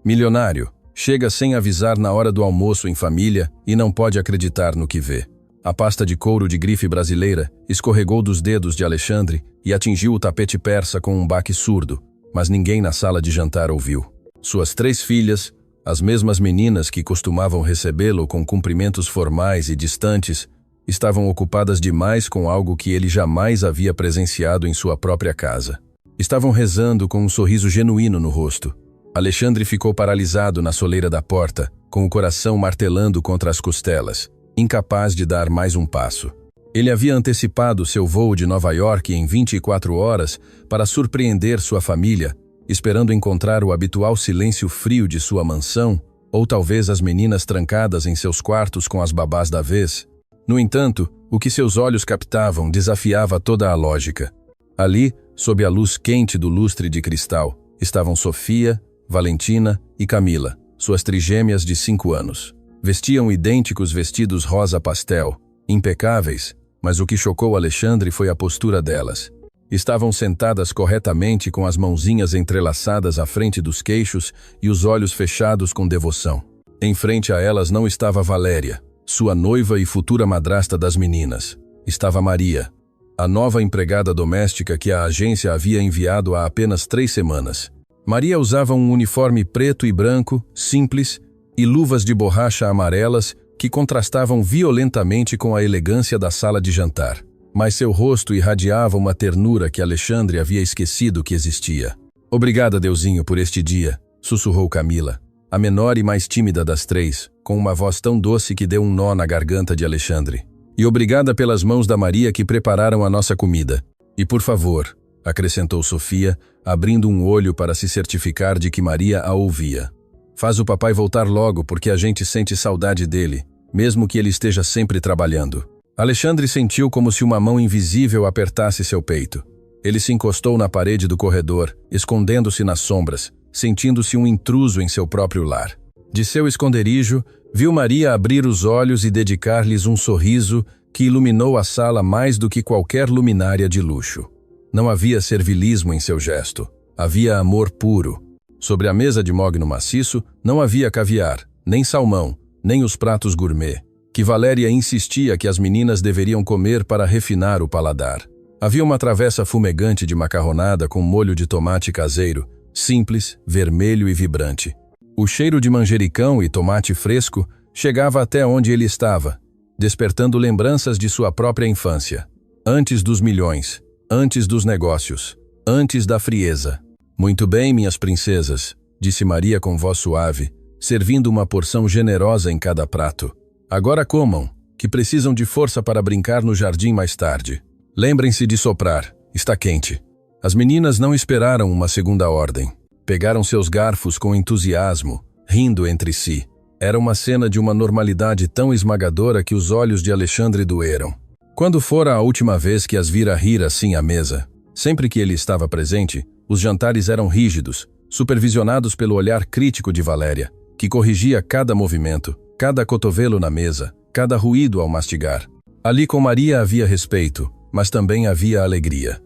Milionário. Chega sem avisar na hora do almoço em família e não pode acreditar no que vê. A pasta de couro de grife brasileira escorregou dos dedos de Alexandre e atingiu o tapete persa com um baque surdo, mas ninguém na sala de jantar ouviu. Suas 3 filhas, as mesmas meninas que costumavam recebê-lo com cumprimentos formais e distantes, estavam ocupadas demais com algo que ele jamais havia presenciado em sua própria casa. Estavam rezando com um sorriso genuíno no rosto. Alexandre ficou paralisado na soleira da porta, com o coração martelando contra as costelas, incapaz de dar mais um passo. Ele havia antecipado seu voo de Nova York em 24 horas para surpreender sua família, esperando encontrar o habitual silêncio frio de sua mansão, ou talvez as meninas trancadas em seus quartos com as babás da vez. No entanto, o que seus olhos captavam desafiava toda a lógica. Ali, sob a luz quente do lustre de cristal, estavam Sofia, Valentina e Camila, suas trigêmeas de 5 anos. Vestiam idênticos vestidos rosa pastel, impecáveis, mas o que chocou Alexandre foi a postura delas. Estavam sentadas corretamente com as mãozinhas entrelaçadas à frente dos queixos e os olhos fechados com devoção. Em frente a elas não estava Valéria, sua noiva e futura madrasta das meninas. Estava Maria, a nova empregada doméstica que a agência havia enviado há apenas 3 semanas. Maria usava um uniforme preto e branco, simples, e luvas de borracha amarelas que contrastavam violentamente com a elegância da sala de jantar. Mas seu rosto irradiava uma ternura que Alexandre havia esquecido que existia. "Obrigada, Deusinho, por este dia", sussurrou Camila, a menor e mais tímida das 3, com uma voz tão doce que deu um nó na garganta de Alexandre. "E obrigada pelas mãos da Maria que prepararam a nossa comida. E por favor", acrescentou Sofia, abrindo um olho para se certificar de que Maria a ouvia, "faz o papai voltar logo porque a gente sente saudade dele, mesmo que ele esteja sempre trabalhando." Alexandre sentiu como se uma mão invisível apertasse seu peito. Ele se encostou na parede do corredor, escondendo-se nas sombras, sentindo-se um intruso em seu próprio lar. De seu esconderijo, viu Maria abrir os olhos e dedicar-lhes um sorriso que iluminou a sala mais do que qualquer luminária de luxo. Não havia servilismo em seu gesto, havia amor puro. Sobre a mesa de mogno maciço não havia caviar, nem salmão, nem os pratos gourmet, que Valéria insistia que as meninas deveriam comer para refinar o paladar. Havia uma travessa fumegante de macarronada com molho de tomate caseiro, simples, vermelho e vibrante. O cheiro de manjericão e tomate fresco chegava até onde ele estava, despertando lembranças de sua própria infância. Antes dos milhões, antes dos negócios, antes da frieza. "Muito bem, minhas princesas", disse Maria com voz suave, servindo uma porção generosa em cada prato. "Agora comam, que precisam de força para brincar no jardim mais tarde. Lembrem-se de soprar, está quente." As meninas não esperaram uma segunda ordem. Pegaram seus garfos com entusiasmo, rindo entre si. Era uma cena de uma normalidade tão esmagadora que os olhos de Alexandre doeram. Quando fora a última vez que as vira rir assim à mesa? Sempre que ele estava presente, os jantares eram rígidos, supervisionados pelo olhar crítico de Valéria, que corrigia cada movimento, cada cotovelo na mesa, cada ruído ao mastigar. Ali com Maria havia respeito, mas também havia alegria.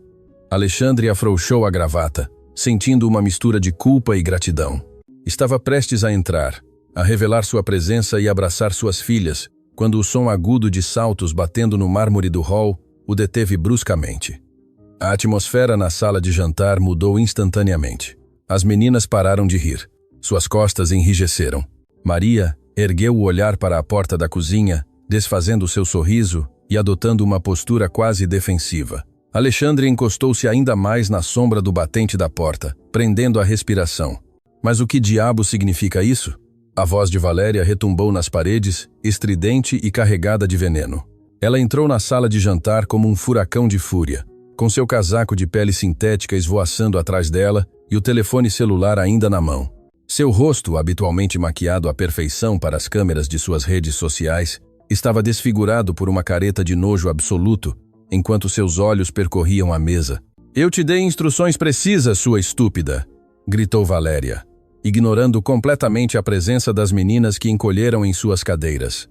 Alexandre afrouxou a gravata, sentindo uma mistura de culpa e gratidão. Estava prestes a entrar, a revelar sua presença e abraçar suas filhas, quando o som agudo de saltos batendo no mármore do hall o deteve bruscamente. A atmosfera na sala de jantar mudou instantaneamente. As meninas pararam de rir. Suas costas enrijeceram. Maria ergueu o olhar para a porta da cozinha, desfazendo seu sorriso e adotando uma postura quase defensiva. Alexandre encostou-se ainda mais na sombra do batente da porta, prendendo a respiração. Mas o que diabo significa isso? A voz de Valéria retumbou nas paredes, estridente e carregada de veneno. Ela entrou na sala de jantar como um furacão de fúria, com seu casaco de pele sintética esvoaçando atrás dela e o telefone celular ainda na mão. Seu rosto, habitualmente maquiado à perfeição para as câmeras de suas redes sociais, estava desfigurado por uma careta de nojo absoluto, enquanto seus olhos percorriam a mesa. "Eu te dei instruções precisas, sua estúpida", gritou Valéria, ignorando completamente a presença das meninas que encolheram em suas cadeiras.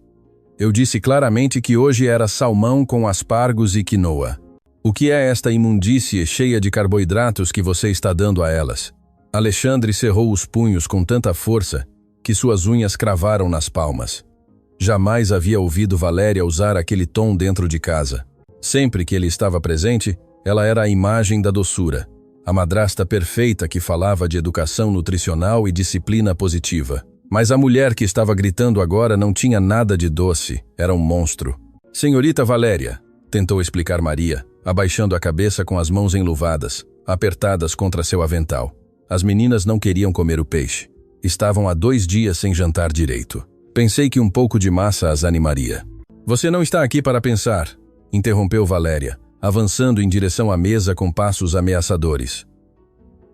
"Eu disse claramente que hoje era salmão com aspargos e quinoa. O que é esta imundície cheia de carboidratos que você está dando a elas?" Alexandre cerrou os punhos com tanta força que suas unhas cravaram nas palmas. Jamais havia ouvido Valéria usar aquele tom dentro de casa. Sempre que ele estava presente, ela era a imagem da doçura, a madrasta perfeita que falava de educação nutricional e disciplina positiva. Mas a mulher que estava gritando agora não tinha nada de doce, era um monstro. Senhorita Valéria, tentou explicar Maria, abaixando a cabeça com as mãos enluvadas, apertadas contra seu avental. As meninas não queriam comer o peixe. Estavam há 2 dias sem jantar direito. Pensei que um pouco de massa as animaria. Você não está aqui para pensar, interrompeu Valéria, avançando em direção à mesa com passos ameaçadores.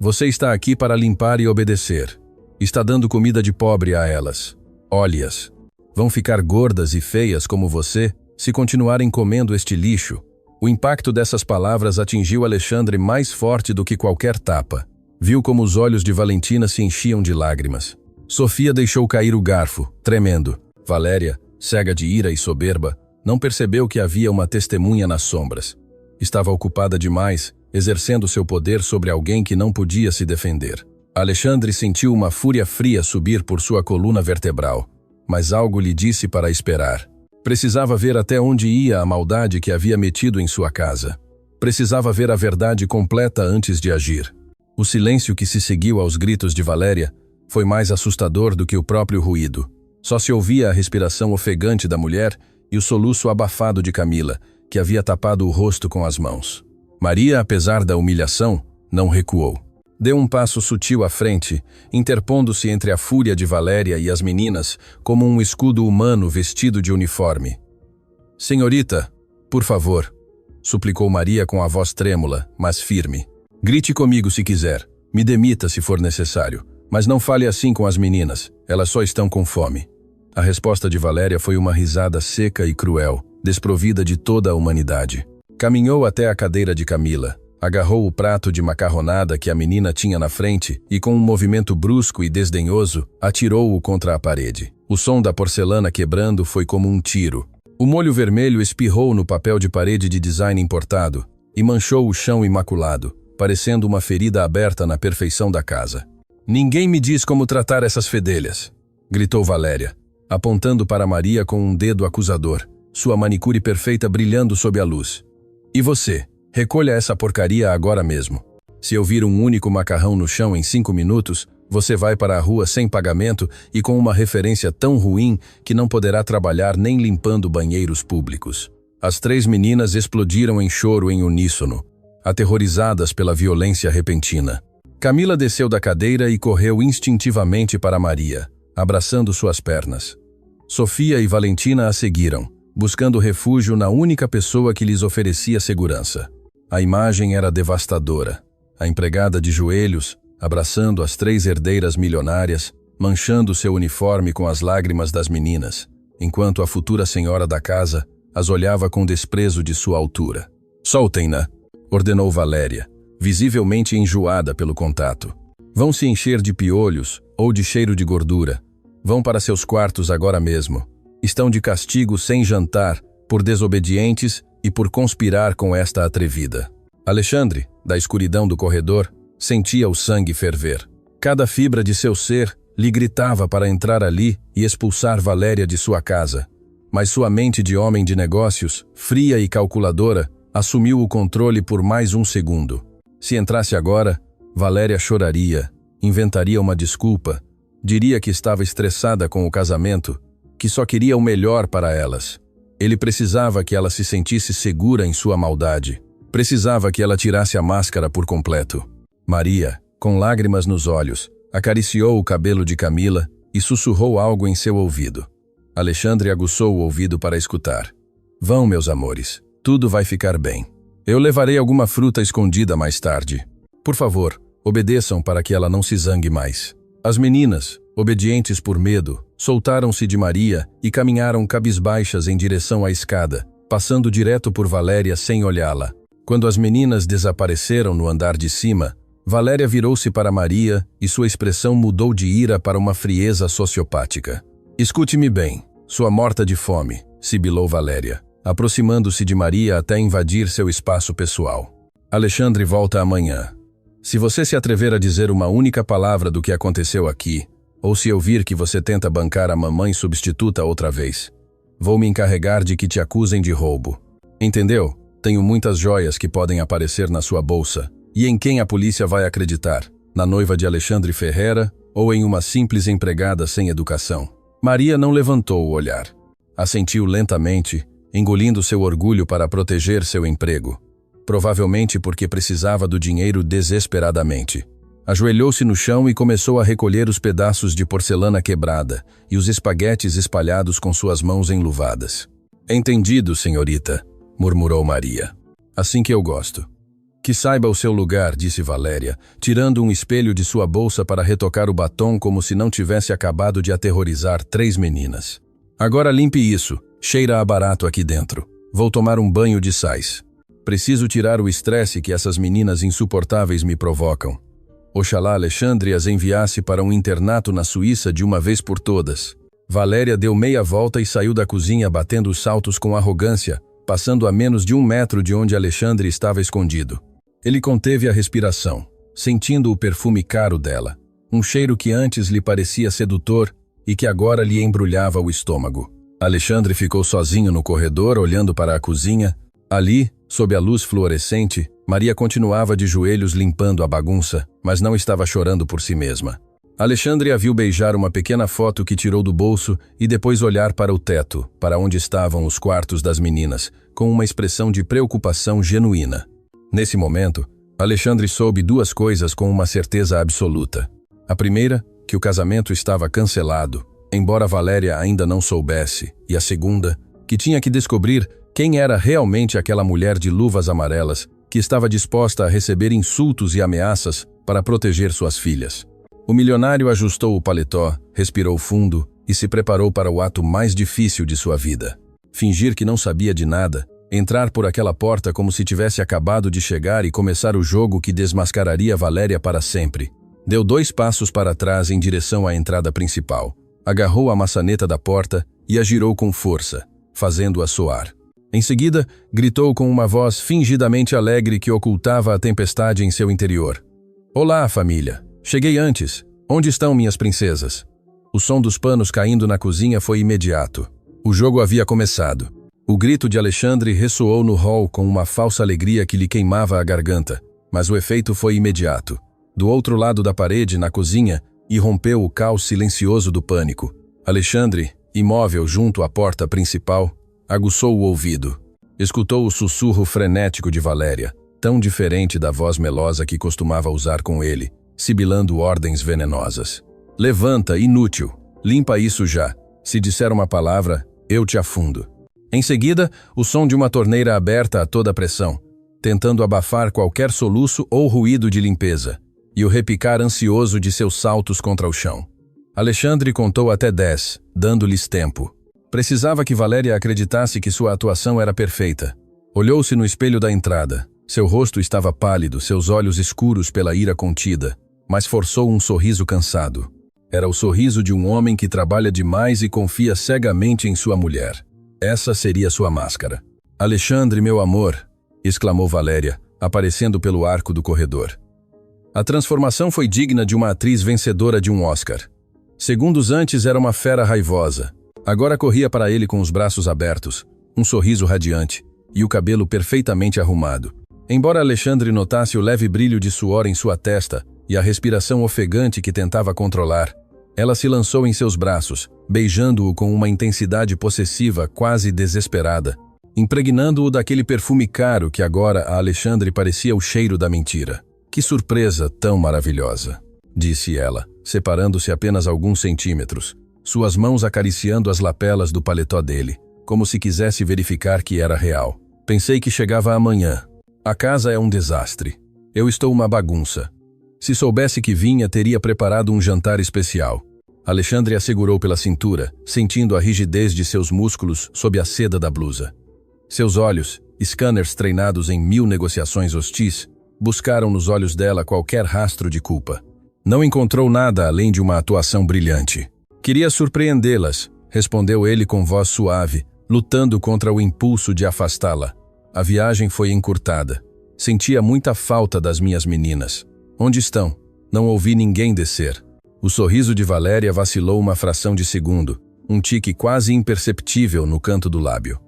Você está aqui para limpar e obedecer. Está dando comida de pobre a elas. Olhe-as. Vão ficar gordas e feias como você se continuarem comendo este lixo. O impacto dessas palavras atingiu Alexandre mais forte do que qualquer tapa. Viu como os olhos de Valentina se enchiam de lágrimas. Sofia deixou cair o garfo, tremendo. Valéria, cega de ira e soberba, não percebeu que havia uma testemunha nas sombras. Estava ocupada demais, exercendo seu poder sobre alguém que não podia se defender. Alexandre sentiu uma fúria fria subir por sua coluna vertebral, mas algo lhe disse para esperar. Precisava ver até onde ia a maldade que havia metido em sua casa. Precisava ver a verdade completa antes de agir. O silêncio que se seguiu aos gritos de Valéria foi mais assustador do que o próprio ruído. Só se ouvia a respiração ofegante da mulher e o soluço abafado de Camila, que havia tapado o rosto com as mãos. Maria, apesar da humilhação, não recuou. Deu um passo sutil à frente, interpondo-se entre a fúria de Valéria e as meninas como um escudo humano vestido de uniforme. Senhorita, por favor, suplicou Maria com a voz trêmula, mas firme. Grite comigo se quiser, me demita se for necessário, mas não fale assim com as meninas, elas só estão com fome. A resposta de Valéria foi uma risada seca e cruel, desprovida de toda a humanidade. Caminhou até a cadeira de Camila, agarrou o prato de macarronada que a menina tinha na frente e, com um movimento brusco e desdenhoso, atirou-o contra a parede. O som da porcelana quebrando foi como um tiro. O molho vermelho espirrou no papel de parede de design importado e manchou o chão imaculado, parecendo uma ferida aberta na perfeição da casa. Ninguém me diz como tratar essas fedelhas, gritou Valéria, apontando para Maria com um dedo acusador, sua manicure perfeita brilhando sob a luz. E você? Recolha essa porcaria agora mesmo. Se eu vir um único macarrão no chão em 5 minutos, você vai para a rua sem pagamento e com uma referência tão ruim que não poderá trabalhar nem limpando banheiros públicos. As 3 meninas explodiram em choro em uníssono, aterrorizadas pela violência repentina. Camila desceu da cadeira e correu instintivamente para Maria, abraçando suas pernas. Sofia e Valentina a seguiram, buscando refúgio na única pessoa que lhes oferecia segurança. A imagem era devastadora. A empregada de joelhos, abraçando as 3 herdeiras milionárias, manchando seu uniforme com as lágrimas das meninas, enquanto a futura senhora da casa as olhava com desprezo de sua altura. Soltem-na, ordenou Valéria, visivelmente enjoada pelo contato. Vão se encher de piolhos ou de cheiro de gordura. Vão para seus quartos agora mesmo. Estão de castigo sem jantar, por desobedientes e por conspirar com esta atrevida. Alexandre, da escuridão do corredor, sentia o sangue ferver. Cada fibra de seu ser lhe gritava para entrar ali e expulsar Valéria de sua casa. Mas sua mente de homem de negócios, fria e calculadora, assumiu o controle por mais um segundo. Se entrasse agora, Valéria choraria, inventaria uma desculpa, diria que estava estressada com o casamento, que só queria o melhor para elas. Ele precisava que ela se sentisse segura em sua maldade. Precisava que ela tirasse a máscara por completo. Maria, com lágrimas nos olhos, acariciou o cabelo de Camila e sussurrou algo em seu ouvido. Alexandre aguçou o ouvido para escutar. Vão, meus amores, tudo vai ficar bem. Eu levarei alguma fruta escondida mais tarde. Por favor, obedeçam para que ela não se zangue mais. As meninas, obedientes por medo, soltaram-se de Maria e caminharam cabisbaixas em direção à escada, passando direto por Valéria sem olhá-la. Quando as meninas desapareceram no andar de cima, Valéria virou-se para Maria e sua expressão mudou de ira para uma frieza sociopática. Escute-me bem, sua morta de fome, sibilou Valéria, aproximando-se de Maria até invadir seu espaço pessoal. Alexandre volta amanhã. Se você se atrever a dizer uma única palavra do que aconteceu aqui, ou se eu vir que você tenta bancar a mamãe substituta outra vez, vou me encarregar de que te acusem de roubo. Entendeu? Tenho muitas joias que podem aparecer na sua bolsa. E em quem a polícia vai acreditar? Na noiva de Alexandre Ferreira ou em uma simples empregada sem educação? Maria não levantou o olhar. Assentiu lentamente, engolindo seu orgulho para proteger seu emprego. Provavelmente porque precisava do dinheiro desesperadamente. Ajoelhou-se no chão e começou a recolher os pedaços de porcelana quebrada e os espaguetes espalhados com suas mãos enluvadas. Entendido, senhorita, murmurou Maria. Assim que eu gosto. Que saiba o seu lugar, disse Valéria, tirando um espelho de sua bolsa para retocar o batom como se não tivesse acabado de aterrorizar 3 meninas. Agora limpe isso, cheira a barato aqui dentro. Vou tomar um banho de sais. Preciso tirar o estresse que essas meninas insuportáveis me provocam. Oxalá Alexandre as enviasse para um internato na Suíça de uma vez por todas. Valéria deu meia volta e saiu da cozinha batendo os saltos com arrogância, passando a menos de 1 metro de onde Alexandre estava escondido. Ele conteve a respiração, sentindo o perfume caro dela, um cheiro que antes lhe parecia sedutor e que agora lhe embrulhava o estômago. Alexandre ficou sozinho no corredor, olhando para a cozinha. Ali, sob a luz fluorescente, Maria continuava de joelhos limpando a bagunça, mas não estava chorando por si mesma. Alexandre a viu beijar uma pequena foto que tirou do bolso e depois olhar para o teto, para onde estavam os quartos das meninas, com uma expressão de preocupação genuína. Nesse momento, Alexandre soube 2 coisas com uma certeza absoluta. A primeira, que o casamento estava cancelado, embora Valéria ainda não soubesse, e a segunda, que tinha que descobrir quem era realmente aquela mulher de luvas amarelas que estava disposta a receber insultos e ameaças para proteger suas filhas. O milionário ajustou o paletó, respirou fundo e se preparou para o ato mais difícil de sua vida. Fingir que não sabia de nada, entrar por aquela porta como se tivesse acabado de chegar e começar o jogo que desmascararia Valéria para sempre. Deu 2 passos para trás em direção à entrada principal. Agarrou a maçaneta da porta e a girou com força, fazendo-a soar. Em seguida, gritou com uma voz fingidamente alegre que ocultava a tempestade em seu interior. Olá, família. Cheguei antes. Onde estão minhas princesas? O som dos panos caindo na cozinha foi imediato. O jogo havia começado. O grito de Alexandre ressoou no hall com uma falsa alegria que lhe queimava a garganta, mas o efeito foi imediato. Do outro lado da parede, na cozinha, irrompeu o caos silencioso do pânico. Alexandre, imóvel junto à porta principal, aguçou o ouvido. Escutou o sussurro frenético de Valéria, tão diferente da voz melosa que costumava usar com ele, sibilando ordens venenosas. Levanta, inútil. Limpa isso já. Se disser uma palavra, eu te afundo. Em seguida, o som de uma torneira aberta a toda pressão, tentando abafar qualquer soluço ou ruído de limpeza, e o repicar ansioso de seus saltos contra o chão. Alexandre contou até 10, dando-lhes tempo. Precisava que Valéria acreditasse que sua atuação era perfeita. Olhou-se no espelho da entrada. Seu rosto estava pálido, seus olhos escuros pela ira contida, mas forçou um sorriso cansado. Era o sorriso de um homem que trabalha demais e confia cegamente em sua mulher. Essa seria sua máscara. Alexandre, meu amor, exclamou Valéria, aparecendo pelo arco do corredor. A transformação foi digna de uma atriz vencedora de um Oscar. Segundos antes era uma fera raivosa. Agora corria para ele com os braços abertos, um sorriso radiante e o cabelo perfeitamente arrumado. Embora Alexandre notasse o leve brilho de suor em sua testa e a respiração ofegante que tentava controlar, ela se lançou em seus braços, beijando-o com uma intensidade possessiva quase desesperada, impregnando-o daquele perfume caro que agora a Alexandre parecia o cheiro da mentira. Que surpresa tão maravilhosa, disse ela, separando-se apenas alguns centímetros, suas mãos acariciando as lapelas do paletó dele, como se quisesse verificar que era real. Pensei que chegava amanhã. A casa é um desastre. Eu estou uma bagunça. Se soubesse que vinha, teria preparado um jantar especial. Alexandre a segurou pela cintura, sentindo a rigidez de seus músculos sob a seda da blusa. Seus olhos, scanners treinados em 1000 negociações hostis, buscaram nos olhos dela qualquer rastro de culpa. Não encontrou nada além de uma atuação brilhante. Queria surpreendê-las, respondeu ele com voz suave, lutando contra o impulso de afastá-la. A viagem foi encurtada. Sentia muita falta das minhas meninas. Onde estão? Não ouvi ninguém descer. O sorriso de Valéria vacilou uma fração de segundo, um tique quase imperceptível no canto do lábio.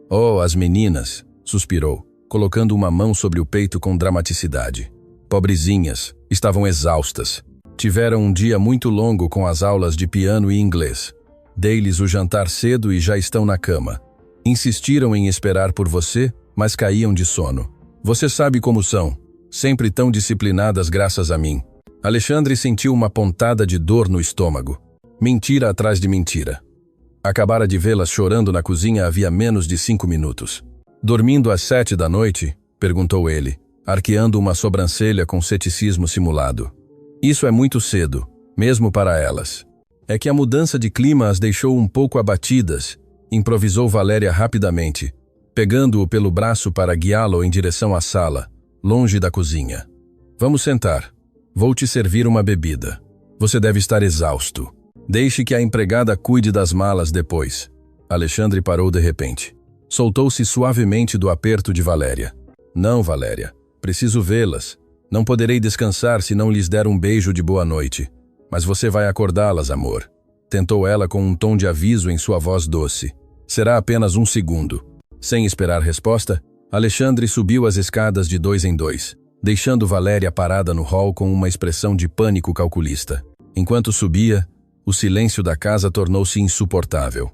Oh, as meninas, suspirou, colocando uma mão sobre o peito com dramaticidade. Pobrezinhas, estavam exaustas. Tiveram um dia muito longo com as aulas de piano e inglês. Dei-lhes o jantar cedo e já estão na cama. Insistiram em esperar por você, mas caíam de sono. Você sabe como são, sempre tão disciplinadas graças a mim. Alexandre sentiu uma pontada de dor no estômago. Mentira atrás de mentira. Acabara de vê-las chorando na cozinha havia menos de 5 minutos. Dormindo às 7 da noite? Perguntou ele, arqueando uma sobrancelha com ceticismo simulado. Isso é muito cedo, mesmo para elas. É que a mudança de clima as deixou um pouco abatidas, improvisou Valéria rapidamente, pegando-o pelo braço para guiá-lo em direção à sala, longe da cozinha. Vamos sentar. Vou te servir uma bebida. Você deve estar exausto. Deixe que a empregada cuide das malas depois. Alexandre parou de repente. Soltou-se suavemente do aperto de Valéria. Não, Valéria. Preciso vê-las. Não poderei descansar se não lhes der um beijo de boa noite. Mas você vai acordá-las, amor. Tentou ela com um tom de aviso em sua voz doce. Será apenas um segundo. Sem esperar resposta, Alexandre subiu as escadas de 2 em 2, deixando Valéria parada no hall com uma expressão de pânico calculista. Enquanto subia, o silêncio da casa tornou-se insuportável.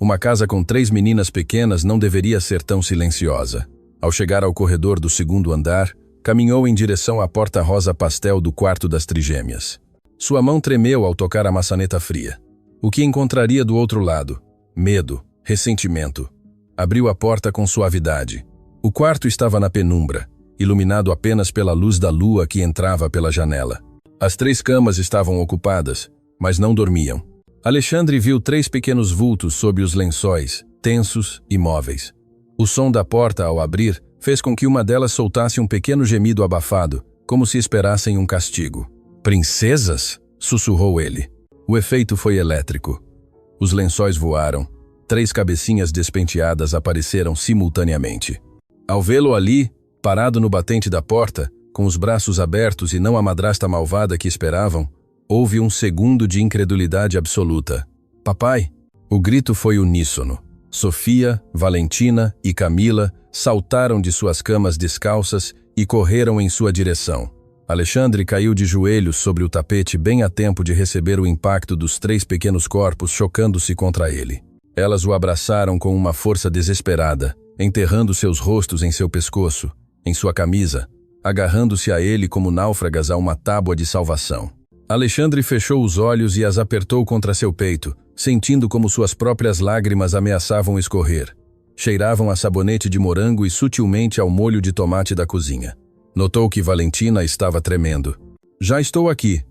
Uma casa com 3 meninas pequenas não deveria ser tão silenciosa. Ao chegar ao corredor do 2º andar, caminhou em direção à porta rosa pastel do quarto das trigêmeas. Sua mão tremeu ao tocar a maçaneta fria. O que encontraria do outro lado? Medo, ressentimento. Abriu a porta com suavidade. O quarto estava na penumbra, iluminado apenas pela luz da lua que entrava pela janela. As 3 camas estavam ocupadas, mas não dormiam. Alexandre viu 3 pequenos vultos sob os lençóis, tensos e móveis. O som da porta ao abrir fez com que uma delas soltasse um pequeno gemido abafado, como se esperassem um castigo. Princesas? Sussurrou ele. O efeito foi elétrico. Os lençóis voaram. 3 cabecinhas despenteadas apareceram simultaneamente. Ao vê-lo ali, parado no batente da porta, com os braços abertos e não a madrasta malvada que esperavam, houve um segundo de incredulidade absoluta. Papai? O grito foi uníssono. Sofia, Valentina e Camila saltaram de suas camas descalças e correram em sua direção. Alexandre caiu de joelhos sobre o tapete bem a tempo de receber o impacto dos 3 pequenos corpos chocando-se contra ele. Elas o abraçaram com uma força desesperada, enterrando seus rostos em seu pescoço, em sua camisa, agarrando-se a ele como náufragas a uma tábua de salvação. Alexandre fechou os olhos e as apertou contra seu peito, sentindo como suas próprias lágrimas ameaçavam escorrer. Cheiravam a sabonete de morango e sutilmente ao molho de tomate da cozinha. Notou que Valentina estava tremendo. Já estou aqui,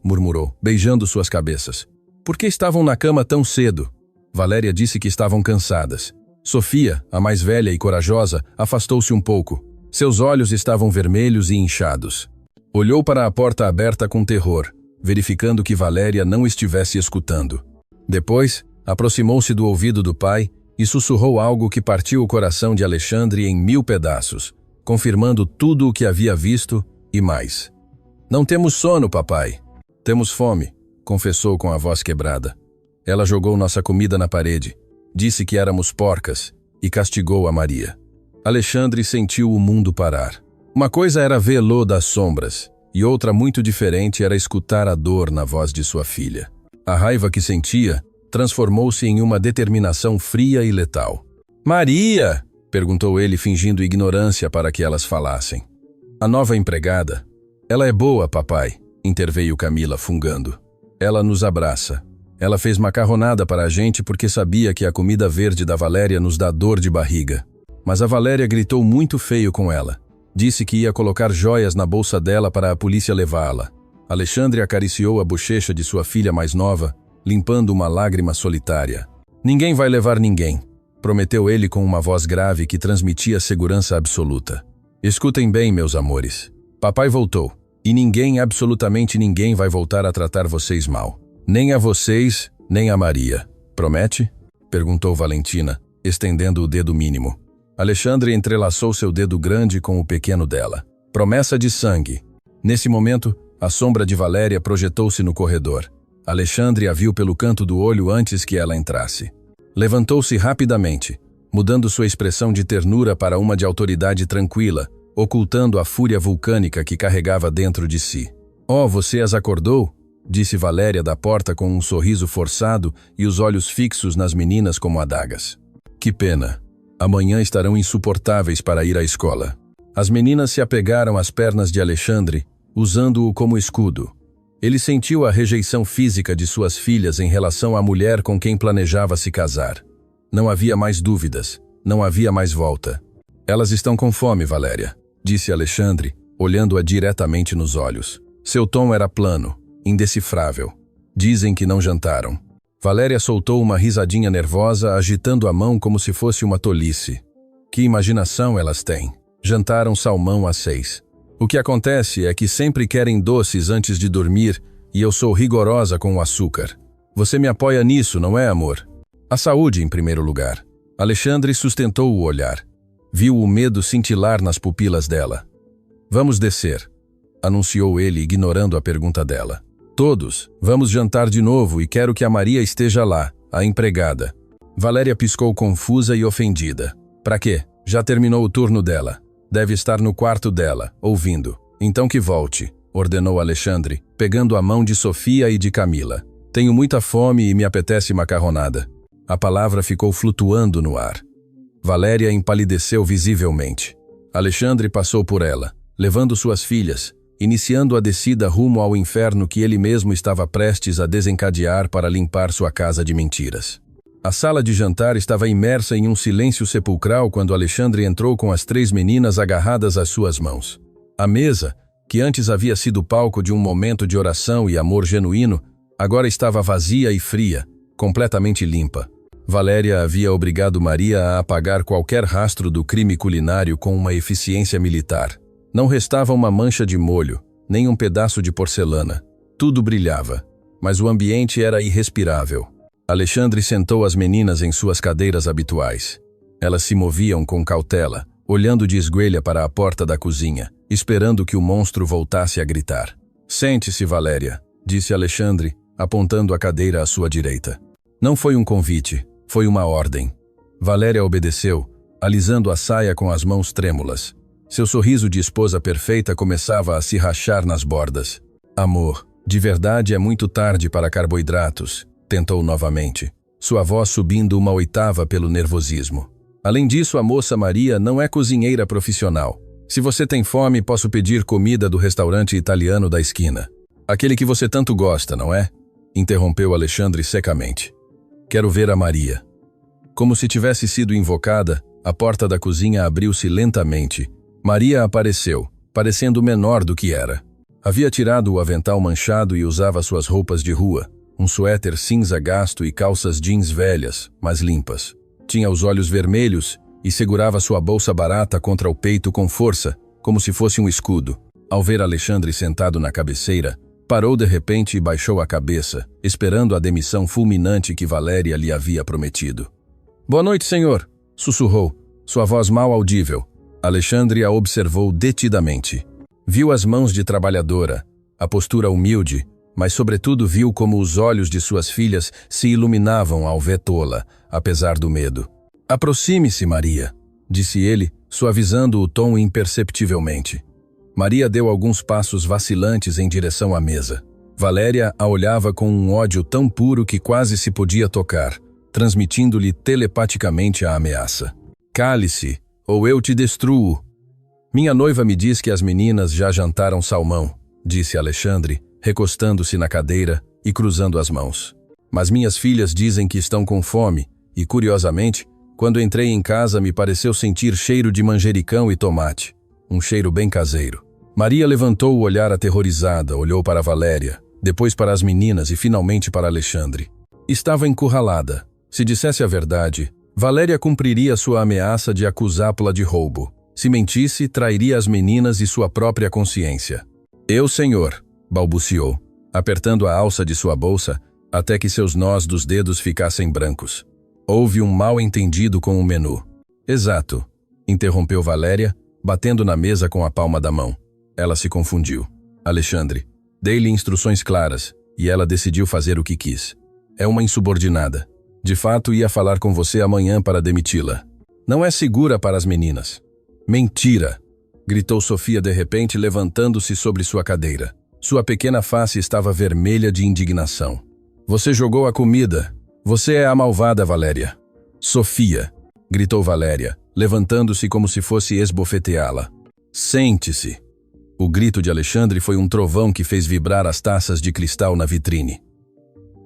murmurou, beijando suas cabeças. Por que estavam na cama tão cedo? Valéria disse que estavam cansadas. Sofia, a mais velha e corajosa, afastou-se um pouco. Seus olhos estavam vermelhos e inchados. Olhou para a porta aberta com terror, verificando que Valéria não estivesse escutando. Depois, aproximou-se do ouvido do pai e sussurrou algo que partiu o coração de Alexandre em 1000 pedaços, confirmando tudo o que havia visto e mais. Não temos sono, papai. Temos fome, confessou com a voz quebrada. Ela jogou nossa comida na parede, disse que éramos porcas e castigou a Maria. Alexandre sentiu o mundo parar. Uma coisa era vê-lo das sombras, e outra muito diferente era escutar a dor na voz de sua filha. A raiva que sentia transformou-se em uma determinação fria e letal. Maria! Perguntou ele fingindo ignorância para que elas falassem. A nova empregada. Ela é boa, papai, interveio Camila fungando. Ela nos abraça. Ela fez macarronada para a gente porque sabia que a comida verde da Valéria nos dá dor de barriga. Mas a Valéria gritou muito feio com ela. Disse que ia colocar joias na bolsa dela para a polícia levá-la. Alexandre acariciou a bochecha de sua filha mais nova, limpando uma lágrima solitária. Ninguém vai levar ninguém, prometeu ele com uma voz grave que transmitia segurança absoluta. Escutem bem, meus amores. Papai voltou, e ninguém, absolutamente ninguém, vai voltar a tratar vocês mal. Nem a vocês, nem a Maria. Promete? Perguntou Valentina, estendendo o dedo mínimo. Alexandre entrelaçou seu dedo grande com o pequeno dela. Promessa de sangue. Nesse momento, a sombra de Valéria projetou-se no corredor. Alexandre a viu pelo canto do olho antes que ela entrasse. Levantou-se rapidamente, mudando sua expressão de ternura para uma de autoridade tranquila, ocultando a fúria vulcânica que carregava dentro de si. "Oh, você as acordou?" disse Valéria da porta com um sorriso forçado e os olhos fixos nas meninas como adagas. "Que pena. Amanhã estarão insuportáveis para ir à escola." As meninas se apegaram às pernas de Alexandre, usando-o como escudo. Ele sentiu a rejeição física de suas filhas em relação à mulher com quem planejava se casar. Não havia mais dúvidas, não havia mais volta. "Elas estão com fome, Valéria", disse Alexandre, olhando-a diretamente nos olhos. Seu tom era plano, indecifrável. "Dizem que não jantaram." Valéria soltou uma risadinha nervosa, agitando a mão como se fosse uma tolice. "Que imaginação elas têm. Jantaram salmão às 6. O que acontece é que sempre querem doces antes de dormir e eu sou rigorosa com o açúcar. Você me apoia nisso, não é, amor?" "A saúde em primeiro lugar." Alexandre sustentou o olhar. Viu o medo cintilar nas pupilas dela. "Vamos descer", anunciou ele, ignorando a pergunta dela. "Todos, vamos jantar de novo e quero que a Maria esteja lá, a empregada." Valéria piscou confusa e ofendida. "Pra quê? Já terminou o turno dela. Deve estar no quarto dela, ouvindo." "Então que volte", ordenou Alexandre, pegando a mão de Sofia e de Camila. "Tenho muita fome e me apetece macarronada." A palavra ficou flutuando no ar. Valéria empalideceu visivelmente. Alexandre passou por ela, levando suas filhas, iniciando a descida rumo ao inferno que ele mesmo estava prestes a desencadear para limpar sua casa de mentiras. A sala de jantar estava imersa em um silêncio sepulcral quando Alexandre entrou com as 3 meninas agarradas às suas mãos. A mesa, que antes havia sido palco de um momento de oração e amor genuíno, agora estava vazia e fria, completamente limpa. Valéria havia obrigado Maria a apagar qualquer rastro do crime culinário com uma eficiência militar. Não restava uma mancha de molho, nem um pedaço de porcelana. Tudo brilhava, mas o ambiente era irrespirável. Alexandre sentou as meninas em suas cadeiras habituais. Elas se moviam com cautela, olhando de esguelha para a porta da cozinha, esperando que o monstro voltasse a gritar. "Sente-se, Valéria", disse Alexandre, apontando a cadeira à sua direita. Não foi um convite, foi uma ordem. Valéria obedeceu, alisando a saia com as mãos trêmulas. Seu sorriso de esposa perfeita começava a se rachar nas bordas. "Amor, de verdade é muito tarde para carboidratos", tentou novamente, sua voz subindo uma oitava pelo nervosismo. "Além disso, a moça Maria não é cozinheira profissional. Se você tem fome, posso pedir comida do restaurante italiano da esquina. Aquele que você tanto gosta, não é?" interrompeu Alexandre secamente. "Quero ver a Maria." Como se tivesse sido invocada, a porta da cozinha abriu-se lentamente. Maria apareceu, parecendo menor do que era. Havia tirado o avental manchado e usava suas roupas de rua, um suéter cinza gasto e calças jeans velhas, mas limpas. Tinha os olhos vermelhos e segurava sua bolsa barata contra o peito com força, como se fosse um escudo. Ao ver Alexandre sentado na cabeceira, parou de repente e baixou a cabeça, esperando a demissão fulminante que Valéria lhe havia prometido. "Boa noite, senhor", sussurrou, sua voz mal audível. Alexandre a observou detidamente. Viu as mãos de trabalhadora, a postura humilde, mas sobretudo viu como os olhos de suas filhas se iluminavam ao vê-la, apesar do medo. "Aproxime-se, Maria", disse ele, suavizando o tom imperceptivelmente. Maria deu alguns passos vacilantes em direção à mesa. Valéria a olhava com um ódio tão puro que quase se podia tocar, transmitindo-lhe telepaticamente a ameaça. "Cale-se, ou eu te destruo." "Minha noiva me diz que as meninas já jantaram salmão", disse Alexandre, recostando-se na cadeira e cruzando as mãos. "Mas minhas filhas dizem que estão com fome e, curiosamente, quando entrei em casa me pareceu sentir cheiro de manjericão e tomate. Um cheiro bem caseiro." Maria levantou o olhar aterrorizada, olhou para Valéria, depois para as meninas e finalmente para Alexandre. Estava encurralada. Se dissesse a verdade, Valéria cumpriria sua ameaça de acusá-la de roubo. Se mentisse, trairia as meninas e sua própria consciência. "Eu, senhor", balbuciou, apertando a alça de sua bolsa até que seus nós dos dedos ficassem brancos. Houve um mal-entendido com o menu. "Exato", interrompeu Valéria, batendo na mesa com a palma da mão. Ela se confundiu. Alexandre, dei-lhe instruções claras, e ela decidiu fazer o que quis. É uma insubordinada. De fato, ia falar com você amanhã para demiti-la. Não é segura para as meninas. Mentira! Gritou Sofia de repente, levantando-se sobre sua cadeira. Sua pequena face estava vermelha de indignação. Você jogou a comida. Você é a malvada, Valéria. Sofia! Gritou Valéria, levantando-se como se fosse esbofeteá-la. Sente-se! O grito de Alexandre foi um trovão que fez vibrar as taças de cristal na vitrine.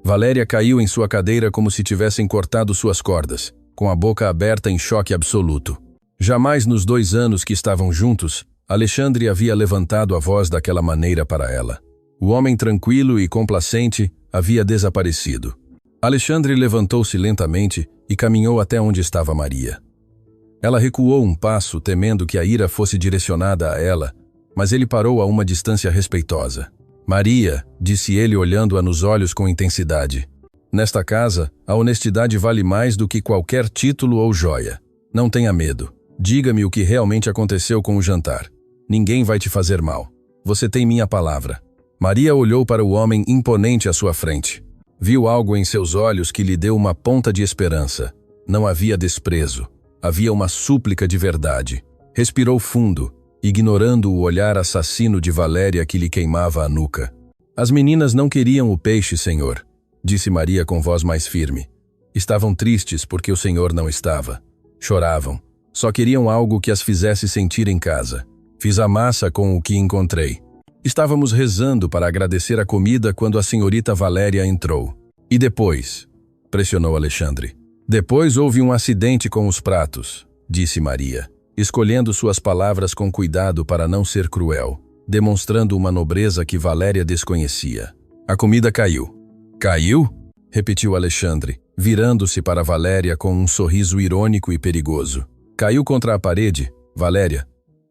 Valéria caiu em sua cadeira como se tivessem cortado suas cordas, com a boca aberta em choque absoluto. Jamais nos 2 anos que estavam juntos, Alexandre havia levantado a voz daquela maneira para ela. O homem tranquilo e complacente havia desaparecido. Alexandre levantou-se lentamente e caminhou até onde estava Maria. Ela recuou um passo, temendo que a ira fosse direcionada a ela, mas ele parou a uma distância respeitosa. Maria, disse ele olhando-a nos olhos com intensidade. Nesta casa, a honestidade vale mais do que qualquer título ou joia. Não tenha medo. Diga-me o que realmente aconteceu com o jantar. Ninguém vai te fazer mal. Você tem minha palavra. Maria olhou para o homem imponente à sua frente. Viu algo em seus olhos que lhe deu uma ponta de esperança. Não havia desprezo. Havia uma súplica de verdade. Respirou fundo, ignorando o olhar assassino de Valéria que lhe queimava a nuca. As meninas não queriam o peixe, senhor, disse Maria com voz mais firme. Estavam tristes porque o senhor não estava. Choravam. Só queriam algo que as fizesse sentir em casa. Fiz a massa com o que encontrei. Estávamos rezando para agradecer a comida quando a senhorita Valéria entrou. E depois? Pressionou Alexandre. Depois houve um acidente com os pratos, disse Maria, escolhendo suas palavras com cuidado para não ser cruel, demonstrando uma nobreza que Valéria desconhecia. A comida caiu. Caiu? Repetiu Alexandre, virando-se para Valéria com um sorriso irônico e perigoso. Caiu contra a parede, Valéria,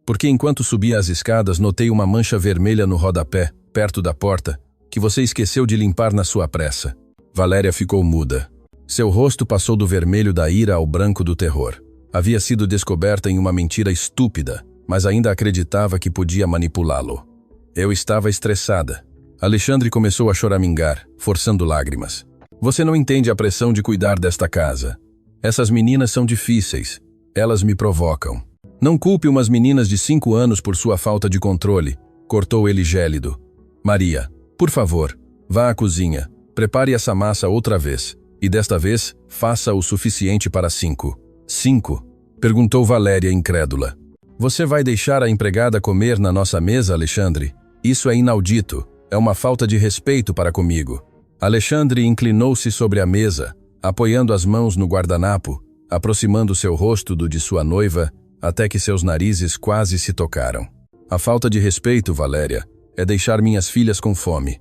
porque enquanto subia as escadas notei uma mancha vermelha no rodapé, perto da porta, que você esqueceu de limpar na sua pressa. Valéria ficou muda. Seu rosto passou do vermelho da ira ao branco do terror. Havia sido descoberta em uma mentira estúpida, mas ainda acreditava que podia manipulá-lo. Eu estava estressada. Alexandre começou a choramingar, forçando lágrimas. Você não entende a pressão de cuidar desta casa. Essas meninas são difíceis. Elas me provocam. Não culpe umas meninas de 5 anos por sua falta de controle, cortou ele gélido. Maria, por favor, vá à cozinha, prepare essa massa outra vez, e desta vez, faça o suficiente para 5. 5? Perguntou Valéria incrédula. Você vai deixar a empregada comer na nossa mesa, Alexandre? Isso é inaudito, é uma falta de respeito para comigo. Alexandre inclinou-se sobre a mesa, apoiando as mãos no guardanapo, aproximando seu rosto do de sua noiva, até que seus narizes quase se tocaram. A falta de respeito, Valéria, é deixar minhas filhas com fome.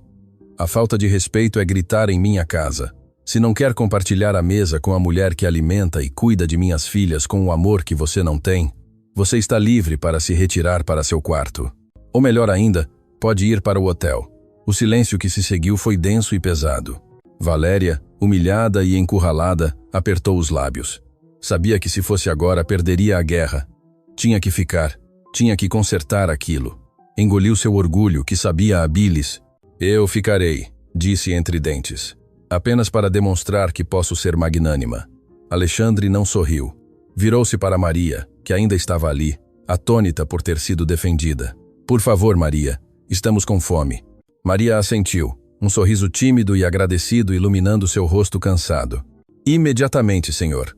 A falta de respeito é gritar em minha casa. Se não quer compartilhar a mesa com a mulher que alimenta e cuida de minhas filhas com o amor que você não tem, você está livre para se retirar para seu quarto. Ou melhor ainda, pode ir para o hotel. O silêncio que se seguiu foi denso e pesado. Valéria, humilhada e encurralada, apertou os lábios. Sabia que se fosse agora perderia a guerra. Tinha que ficar, tinha que consertar aquilo. Engoliu seu orgulho, que sabia a bilis. Eu ficarei, disse entre dentes. Apenas para demonstrar que posso ser magnânima. Alexandre não sorriu. Virou-se para Maria, que ainda estava ali, atônita por ter sido defendida. Por favor, Maria, estamos com fome. Maria assentiu, um sorriso tímido e agradecido iluminando seu rosto cansado. Imediatamente, senhor.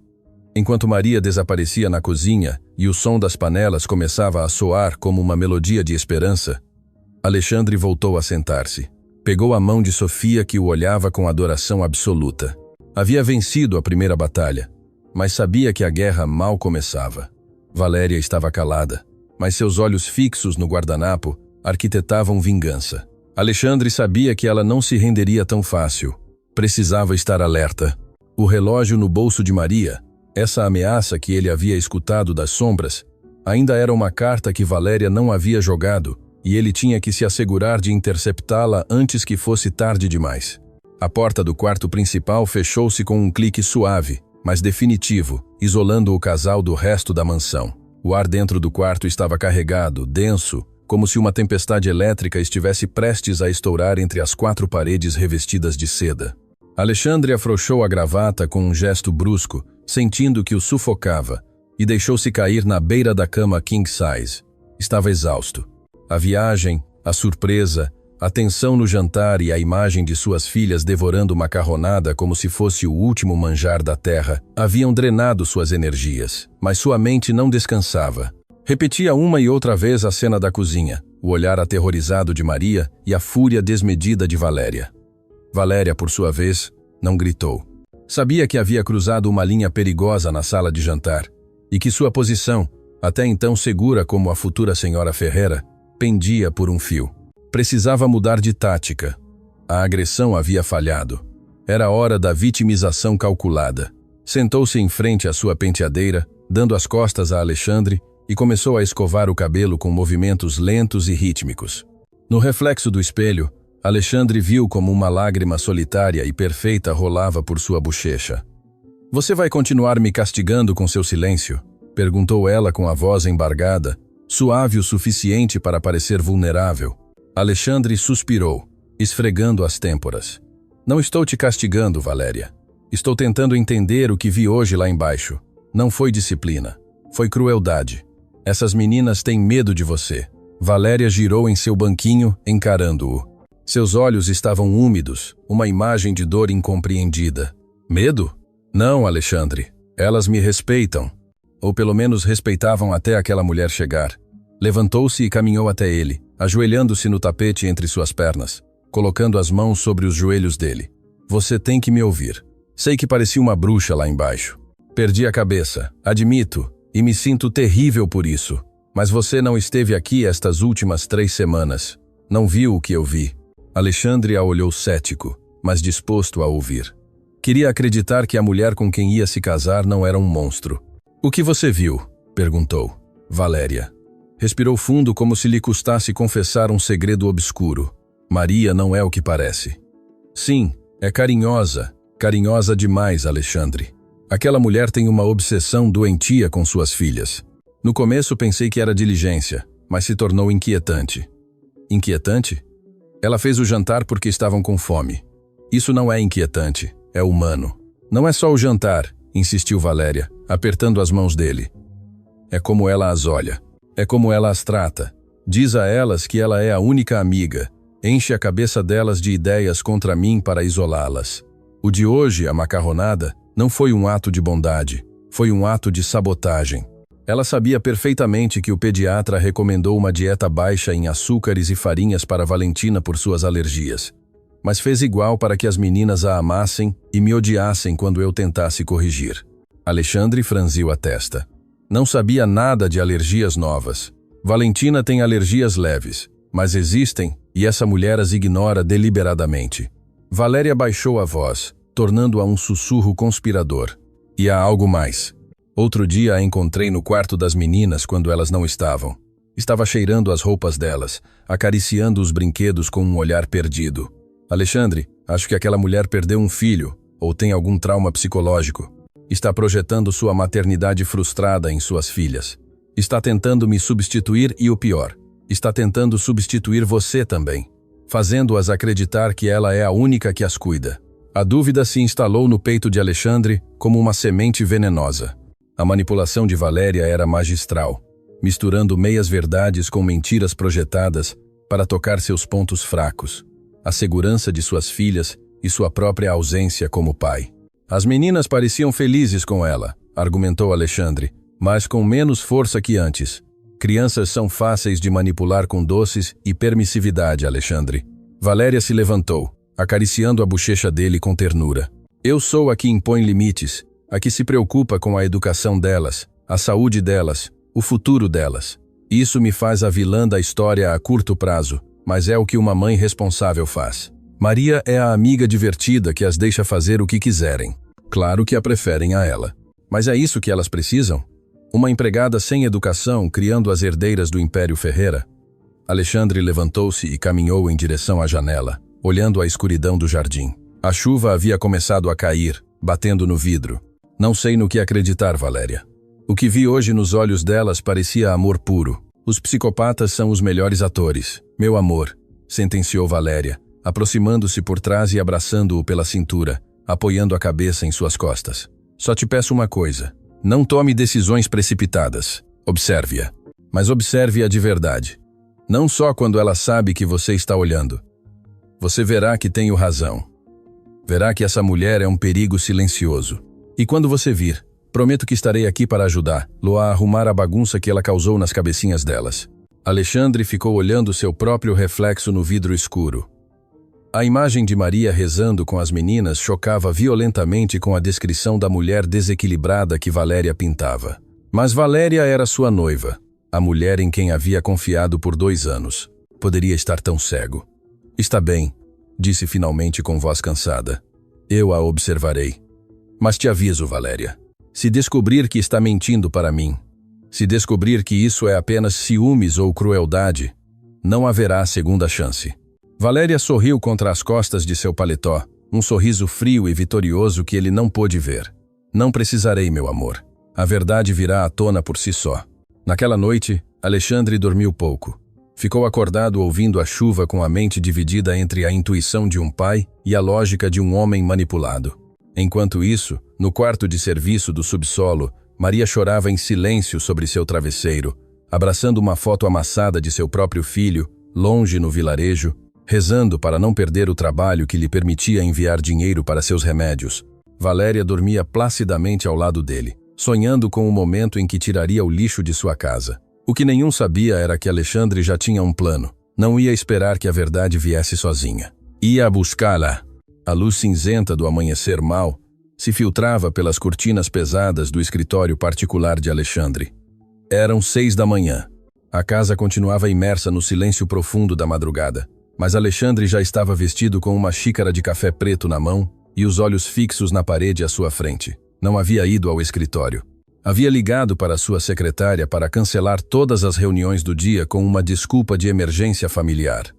Enquanto Maria desaparecia na cozinha e o som das panelas começava a soar como uma melodia de esperança, Alexandre voltou a sentar-se. Pegou a mão de Sofia, que o olhava com adoração absoluta. Havia vencido a primeira batalha, mas sabia que a guerra mal começava. Valéria estava calada, mas seus olhos fixos no guardanapo arquitetavam vingança. Alexandre sabia que ela não se renderia tão fácil. Precisava estar alerta. O relógio no bolso de Maria, essa ameaça que ele havia escutado das sombras, ainda era uma carta que Valéria não havia jogado, e ele tinha que se assegurar de interceptá-la antes que fosse tarde demais. A porta do quarto principal fechou-se com um clique suave, mas definitivo, isolando o casal do resto da mansão. O ar dentro do quarto estava carregado, denso, como se uma tempestade elétrica estivesse prestes a estourar entre as 4 paredes revestidas de seda. Alexandre afrouxou a gravata com um gesto brusco, sentindo que o sufocava, e deixou-se cair na beira da cama king size. Estava exausto. A viagem, a surpresa, a tensão no jantar e a imagem de suas filhas devorando macarronada como se fosse o último manjar da terra haviam drenado suas energias, mas sua mente não descansava. Repetia uma e outra vez a cena da cozinha, o olhar aterrorizado de Maria e a fúria desmedida de Valéria. Valéria, por sua vez, não gritou. Sabia que havia cruzado uma linha perigosa na sala de jantar e que sua posição, até então segura como a futura senhora Ferreira, pendia por um fio. Precisava mudar de tática. A agressão havia falhado. Era hora da vitimização calculada. Sentou-se em frente à sua penteadeira, dando as costas a Alexandre, e começou a escovar o cabelo com movimentos lentos e rítmicos. No reflexo do espelho, Alexandre viu como uma lágrima solitária e perfeita rolava por sua bochecha. "Você vai continuar me castigando com seu silêncio?" perguntou ela com a voz embargada, suave o suficiente para parecer vulnerável. Alexandre suspirou, esfregando as têmporas. "Não estou te castigando, Valéria. Estou tentando entender o que vi hoje lá embaixo. Não foi disciplina. Foi crueldade. Essas meninas têm medo de você." Valéria girou em seu banquinho, encarando-o. Seus olhos estavam úmidos, uma imagem de dor incompreendida. "Medo? Não, Alexandre. Elas me respeitam. Ou pelo menos respeitavam até aquela mulher chegar." Levantou-se e caminhou até ele, ajoelhando-se no tapete entre suas pernas, colocando as mãos sobre os joelhos dele. "Você tem que me ouvir. Sei que parecia uma bruxa lá embaixo. Perdi a cabeça, admito, e me sinto terrível por isso. Mas você não esteve aqui estas últimas 3 semanas. Não viu o que eu vi." Alexandre a olhou cético, mas disposto a ouvir. Queria acreditar que a mulher com quem ia se casar não era um monstro. "O que você viu?" perguntou. Valéria respirou fundo como se lhe custasse confessar um segredo obscuro. "Maria não é o que parece." "Sim, é carinhosa. Carinhosa demais, Alexandre. Aquela mulher tem uma obsessão doentia com suas filhas. No começo pensei que era diligência, mas se tornou inquietante." "Inquietante?" "Ela fez o jantar porque estavam com fome. Isso não é inquietante, é humano." "Não é só o jantar", insistiu Valéria, apertando as mãos dele. "É como ela as olha. É como ela as trata. Diz a elas que ela é a única amiga. Enche a cabeça delas de ideias contra mim para isolá-las. O de hoje, a macarronada, não foi um ato de bondade. Foi um ato de sabotagem." Ela sabia perfeitamente que o pediatra recomendou uma dieta baixa em açúcares e farinhas para Valentina por suas alergias. Mas fez igual para que as meninas a amassem e me odiassem quando eu tentasse corrigir. Alexandre franziu a testa. Não sabia nada de alergias novas. Valentina tem alergias leves, mas existem e essa mulher as ignora deliberadamente. Valéria baixou a voz, tornando-a um sussurro conspirador. "E há algo mais. Outro dia a encontrei no quarto das meninas quando elas não estavam. Estava cheirando as roupas delas, acariciando os brinquedos com um olhar perdido. Alexandre, acho que aquela mulher perdeu um filho, ou tem algum trauma psicológico. Está projetando sua maternidade frustrada em suas filhas. Está tentando me substituir e o pior, está tentando substituir você também, fazendo-as acreditar que ela é a única que as cuida." A dúvida se instalou no peito de Alexandre como uma semente venenosa. A manipulação de Valéria era magistral, misturando meias-verdades com mentiras projetadas para tocar seus pontos fracos, a segurança de suas filhas e sua própria ausência como pai. "As meninas pareciam felizes com ela", argumentou Alexandre, mas com menos força que antes. "Crianças são fáceis de manipular com doces e permissividade, Alexandre." Valéria se levantou, acariciando a bochecha dele com ternura. "Eu sou a que impõe limites, a que se preocupa com a educação delas, a saúde delas, o futuro delas. Isso me faz a vilã da história a curto prazo, mas é o que uma mãe responsável faz. Maria é a amiga divertida que as deixa fazer o que quiserem. Claro que a preferem a ela. Mas é isso que elas precisam? Uma empregada sem educação criando as herdeiras do Império Ferreira?" Alexandre levantou-se e caminhou em direção à janela, olhando a escuridão do jardim. A chuva havia começado a cair, batendo no vidro. "Não sei no que acreditar, Valéria. O que vi hoje nos olhos delas parecia amor puro. Os psicopatas são os melhores atores, meu amor, sentenciou Valéria, aproximando-se por trás e abraçando-o pela cintura, apoiando a cabeça em suas costas. Só te peço uma coisa. Não tome decisões precipitadas. Observe-a. Mas observe-a de verdade. Não só quando ela sabe que você está olhando. Você verá que tenho razão. Verá que essa mulher é um perigo silencioso. E quando você vir, prometo que estarei aqui para ajudá-lo a arrumar a bagunça que ela causou nas cabecinhas delas. Alexandre ficou olhando seu próprio reflexo no vidro escuro. A imagem de Maria rezando com as meninas chocava violentamente com a descrição da mulher desequilibrada que Valéria pintava. Mas Valéria era sua noiva, a mulher em quem havia confiado por 2 anos. Poderia estar tão cego. Está bem, disse finalmente com voz cansada. Eu a observarei. Mas te aviso, Valéria. Se descobrir que está mentindo para mim, se descobrir que isso é apenas ciúmes ou crueldade, não haverá segunda chance. Valéria sorriu contra as costas de seu paletó, um sorriso frio e vitorioso que ele não pôde ver. Não precisarei, meu amor. A verdade virá à tona por si só. Naquela noite, Alexandre dormiu pouco. Ficou acordado ouvindo a chuva com a mente dividida entre a intuição de um pai e a lógica de um homem manipulado. Enquanto isso, no quarto de serviço do subsolo, Maria chorava em silêncio sobre seu travesseiro, abraçando uma foto amassada de seu próprio filho, longe no vilarejo, rezando para não perder o trabalho que lhe permitia enviar dinheiro para seus remédios. Valéria dormia placidamente ao lado dele, sonhando com o momento em que tiraria o lixo de sua casa. O que nenhum sabia era que Alexandre já tinha um plano. Não ia esperar que a verdade viesse sozinha. Ia buscá-la. A luz cinzenta do amanhecer mau se filtrava pelas cortinas pesadas do escritório particular de Alexandre. Eram 6 da manhã. A casa continuava imersa no silêncio profundo da madrugada, mas Alexandre já estava vestido com uma xícara de café preto na mão e os olhos fixos na parede à sua frente. Não havia ido ao escritório. Havia ligado para sua secretária para cancelar todas as reuniões do dia com uma desculpa de emergência familiar.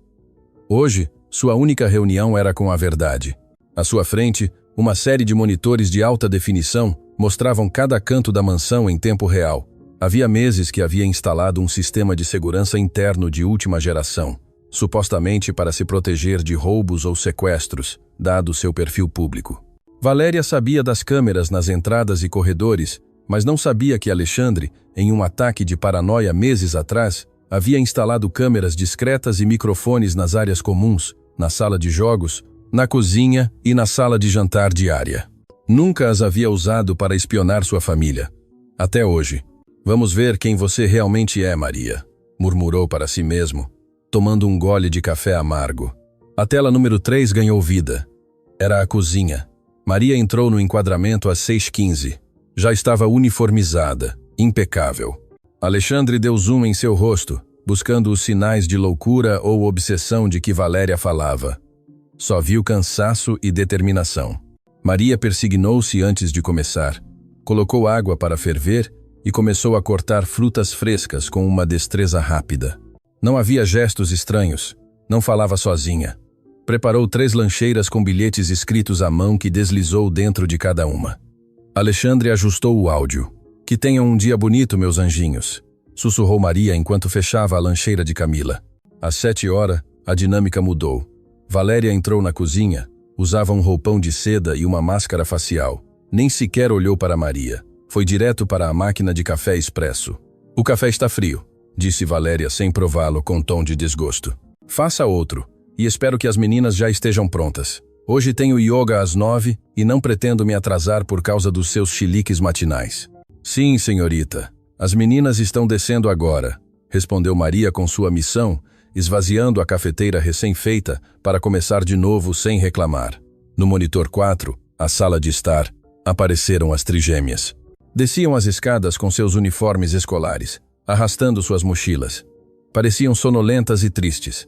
Hoje, sua única reunião era com a verdade. À sua frente, uma série de monitores de alta definição mostravam cada canto da mansão em tempo real. Havia meses que havia instalado um sistema de segurança interno de última geração, supostamente para se proteger de roubos ou sequestros, dado seu perfil público. Valéria sabia das câmeras nas entradas e corredores, mas não sabia que Alexandre, em um ataque de paranoia meses atrás, havia instalado câmeras discretas e microfones nas áreas comuns, na sala de jogos, na cozinha e na sala de jantar diária. Nunca as havia usado para espionar sua família. Até hoje. Vamos ver quem você realmente é, Maria, murmurou para si mesmo, tomando um gole de café amargo. A tela número 3 ganhou vida. Era a cozinha. Maria entrou no enquadramento às 6h15. Já estava uniformizada, impecável. Alexandre deu zoom em seu rosto, buscando os sinais de loucura ou obsessão de que Valéria falava. Só viu cansaço e determinação. Maria persignou-se antes de começar. Colocou água para ferver e começou a cortar frutas frescas com uma destreza rápida. Não havia gestos estranhos. Não falava sozinha. Preparou 3 lancheiras com bilhetes escritos à mão que deslizou dentro de cada uma. Alexandre ajustou o áudio. Que tenham um dia bonito, meus anjinhos, sussurrou Maria enquanto fechava a lancheira de Camila. Às 7h, a dinâmica mudou. Valéria entrou na cozinha, usava um roupão de seda e uma máscara facial. Nem sequer olhou para Maria. Foi direto para a máquina de café expresso. O café está frio, disse Valéria sem prová-lo com tom de desgosto. Faça outro, e espero que as meninas já estejam prontas. Hoje tenho yoga às 9 e não pretendo me atrasar por causa dos seus chiliques matinais. Sim, senhorita. As meninas estão descendo agora, respondeu Maria com sua missão, esvaziando a cafeteira recém-feita para começar de novo sem reclamar. No monitor 4, a sala de estar, apareceram as trigêmeas. Desciam as escadas com seus uniformes escolares, arrastando suas mochilas. Pareciam sonolentas e tristes.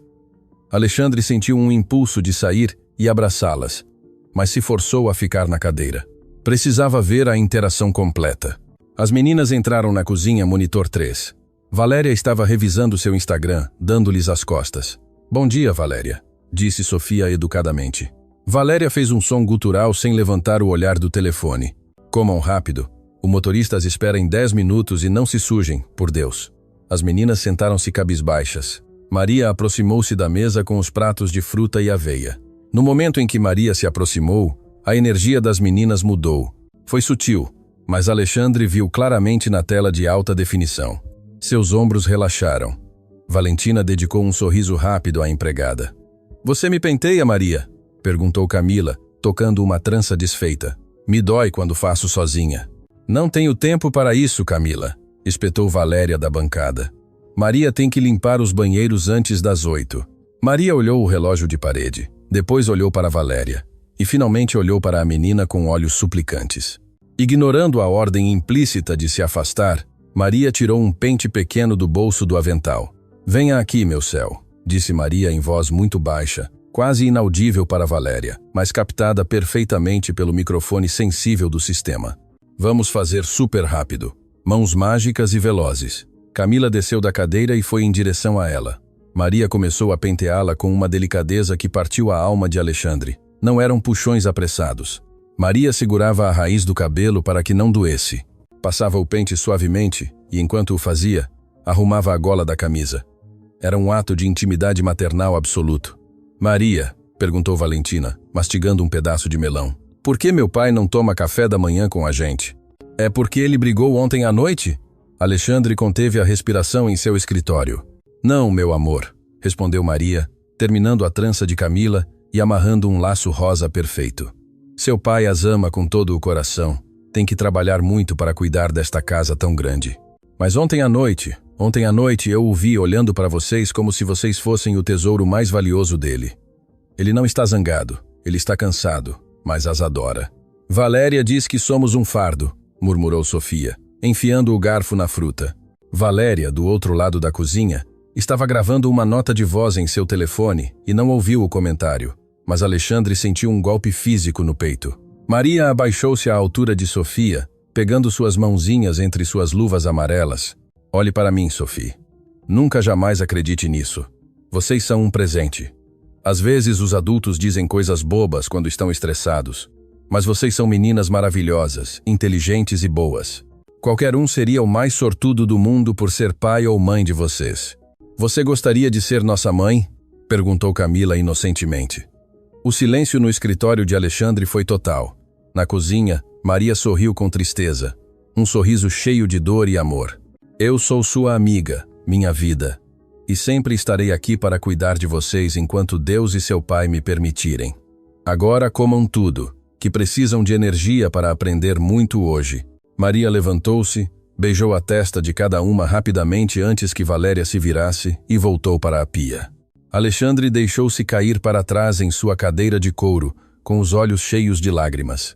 Alexandre sentiu um impulso de sair e abraçá-las, mas se forçou a ficar na cadeira. Precisava ver a interação completa. As meninas entraram na cozinha monitor 3. Valéria estava revisando seu Instagram, dando-lhes as costas. Bom dia, Valéria, disse Sofia educadamente. Valéria fez um som gutural sem levantar o olhar do telefone. Comam rápido. O motorista as espera em 10 minutos e não se sujem, por Deus. As meninas sentaram-se cabisbaixas. Maria aproximou-se da mesa com os pratos de fruta e aveia. No momento em que Maria se aproximou, a energia das meninas mudou. Foi sutil, mas Alexandre viu claramente na tela de alta definição. Seus ombros relaxaram. Valentina dedicou um sorriso rápido à empregada. "Você me penteia, Maria?" perguntou Camila, tocando uma trança desfeita. "Me dói quando faço sozinha." "Não tenho tempo para isso, Camila", espetou Valéria da bancada. "Maria tem que limpar os banheiros antes das 8. Maria olhou o relógio de parede, depois olhou para Valéria e finalmente olhou para a menina com olhos suplicantes. Ignorando a ordem implícita de se afastar, Maria tirou um pente pequeno do bolso do avental. "Venha aqui, meu céu", disse Maria em voz muito baixa, quase inaudível para Valéria, mas captada perfeitamente pelo microfone sensível do sistema. "Vamos fazer super rápido. Mãos mágicas e velozes." Camila desceu da cadeira e foi em direção a ela. Maria começou a penteá-la com uma delicadeza que partiu a alma de Alexandre. Não eram puxões apressados. Maria segurava a raiz do cabelo para que não doesse. Passava o pente suavemente e, enquanto o fazia, arrumava a gola da camisa. Era um ato de intimidade maternal absoluto. "Maria", perguntou Valentina, mastigando um pedaço de melão, "por que meu pai não toma café da manhã com a gente?" "É porque ele brigou ontem à noite?" Alexandre conteve a respiração em seu escritório. "Não, meu amor", respondeu Maria, terminando a trança de Camila e amarrando um laço rosa perfeito. "Seu pai as ama com todo o coração. Tem que trabalhar muito para cuidar desta casa tão grande. Mas ontem à noite eu o vi olhando para vocês como se vocês fossem o tesouro mais valioso dele. Ele não está zangado, ele está cansado, mas as adora." "Valéria diz que somos um fardo", murmurou Sofia, enfiando o garfo na fruta. Valéria, do outro lado da cozinha, estava gravando uma nota de voz em seu telefone e não ouviu o comentário, mas Alexandre sentiu um golpe físico no peito. Maria abaixou-se à altura de Sofia, pegando suas mãozinhas entre suas luvas amarelas. "Olhe para mim, Sophie. Nunca jamais acredite nisso. Vocês são um presente. Às vezes os adultos dizem coisas bobas quando estão estressados, mas vocês são meninas maravilhosas, inteligentes e boas. Qualquer um seria o mais sortudo do mundo por ser pai ou mãe de vocês." "Você gostaria de ser nossa mãe?" perguntou Camila inocentemente. O silêncio no escritório de Alexandre foi total. Na cozinha, Maria sorriu com tristeza, um sorriso cheio de dor e amor. "Eu sou sua amiga, minha vida, e sempre estarei aqui para cuidar de vocês enquanto Deus e seu pai me permitirem. Agora comam tudo, que precisam de energia para aprender muito hoje." Maria levantou-se, beijou a testa de cada uma rapidamente antes que Valéria se virasse e voltou para a pia. Alexandre deixou-se cair para trás em sua cadeira de couro, com os olhos cheios de lágrimas.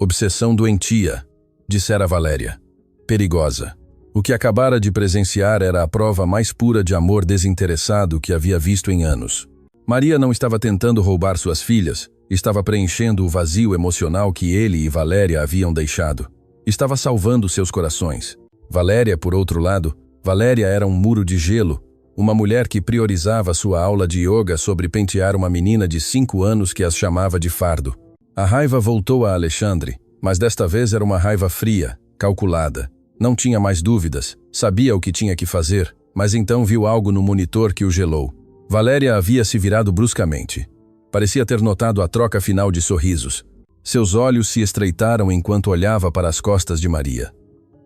"Obsessão doentia", dissera Valéria. "Perigosa." O que acabara de presenciar era a prova mais pura de amor desinteressado que havia visto em anos. Maria não estava tentando roubar suas filhas, estava preenchendo o vazio emocional que ele e Valéria haviam deixado. Estava salvando seus corações. Valéria, por outro lado, Valéria era um muro de gelo, uma mulher que priorizava sua aula de yoga sobre pentear uma menina de 5 anos que as chamava de fardo. A raiva voltou a Alexandre, mas desta vez era uma raiva fria, calculada. Não tinha mais dúvidas, sabia o que tinha que fazer, mas então viu algo no monitor que o gelou. Valéria havia se virado bruscamente. Parecia ter notado a troca final de sorrisos. Seus olhos se estreitaram enquanto olhava para as costas de Maria.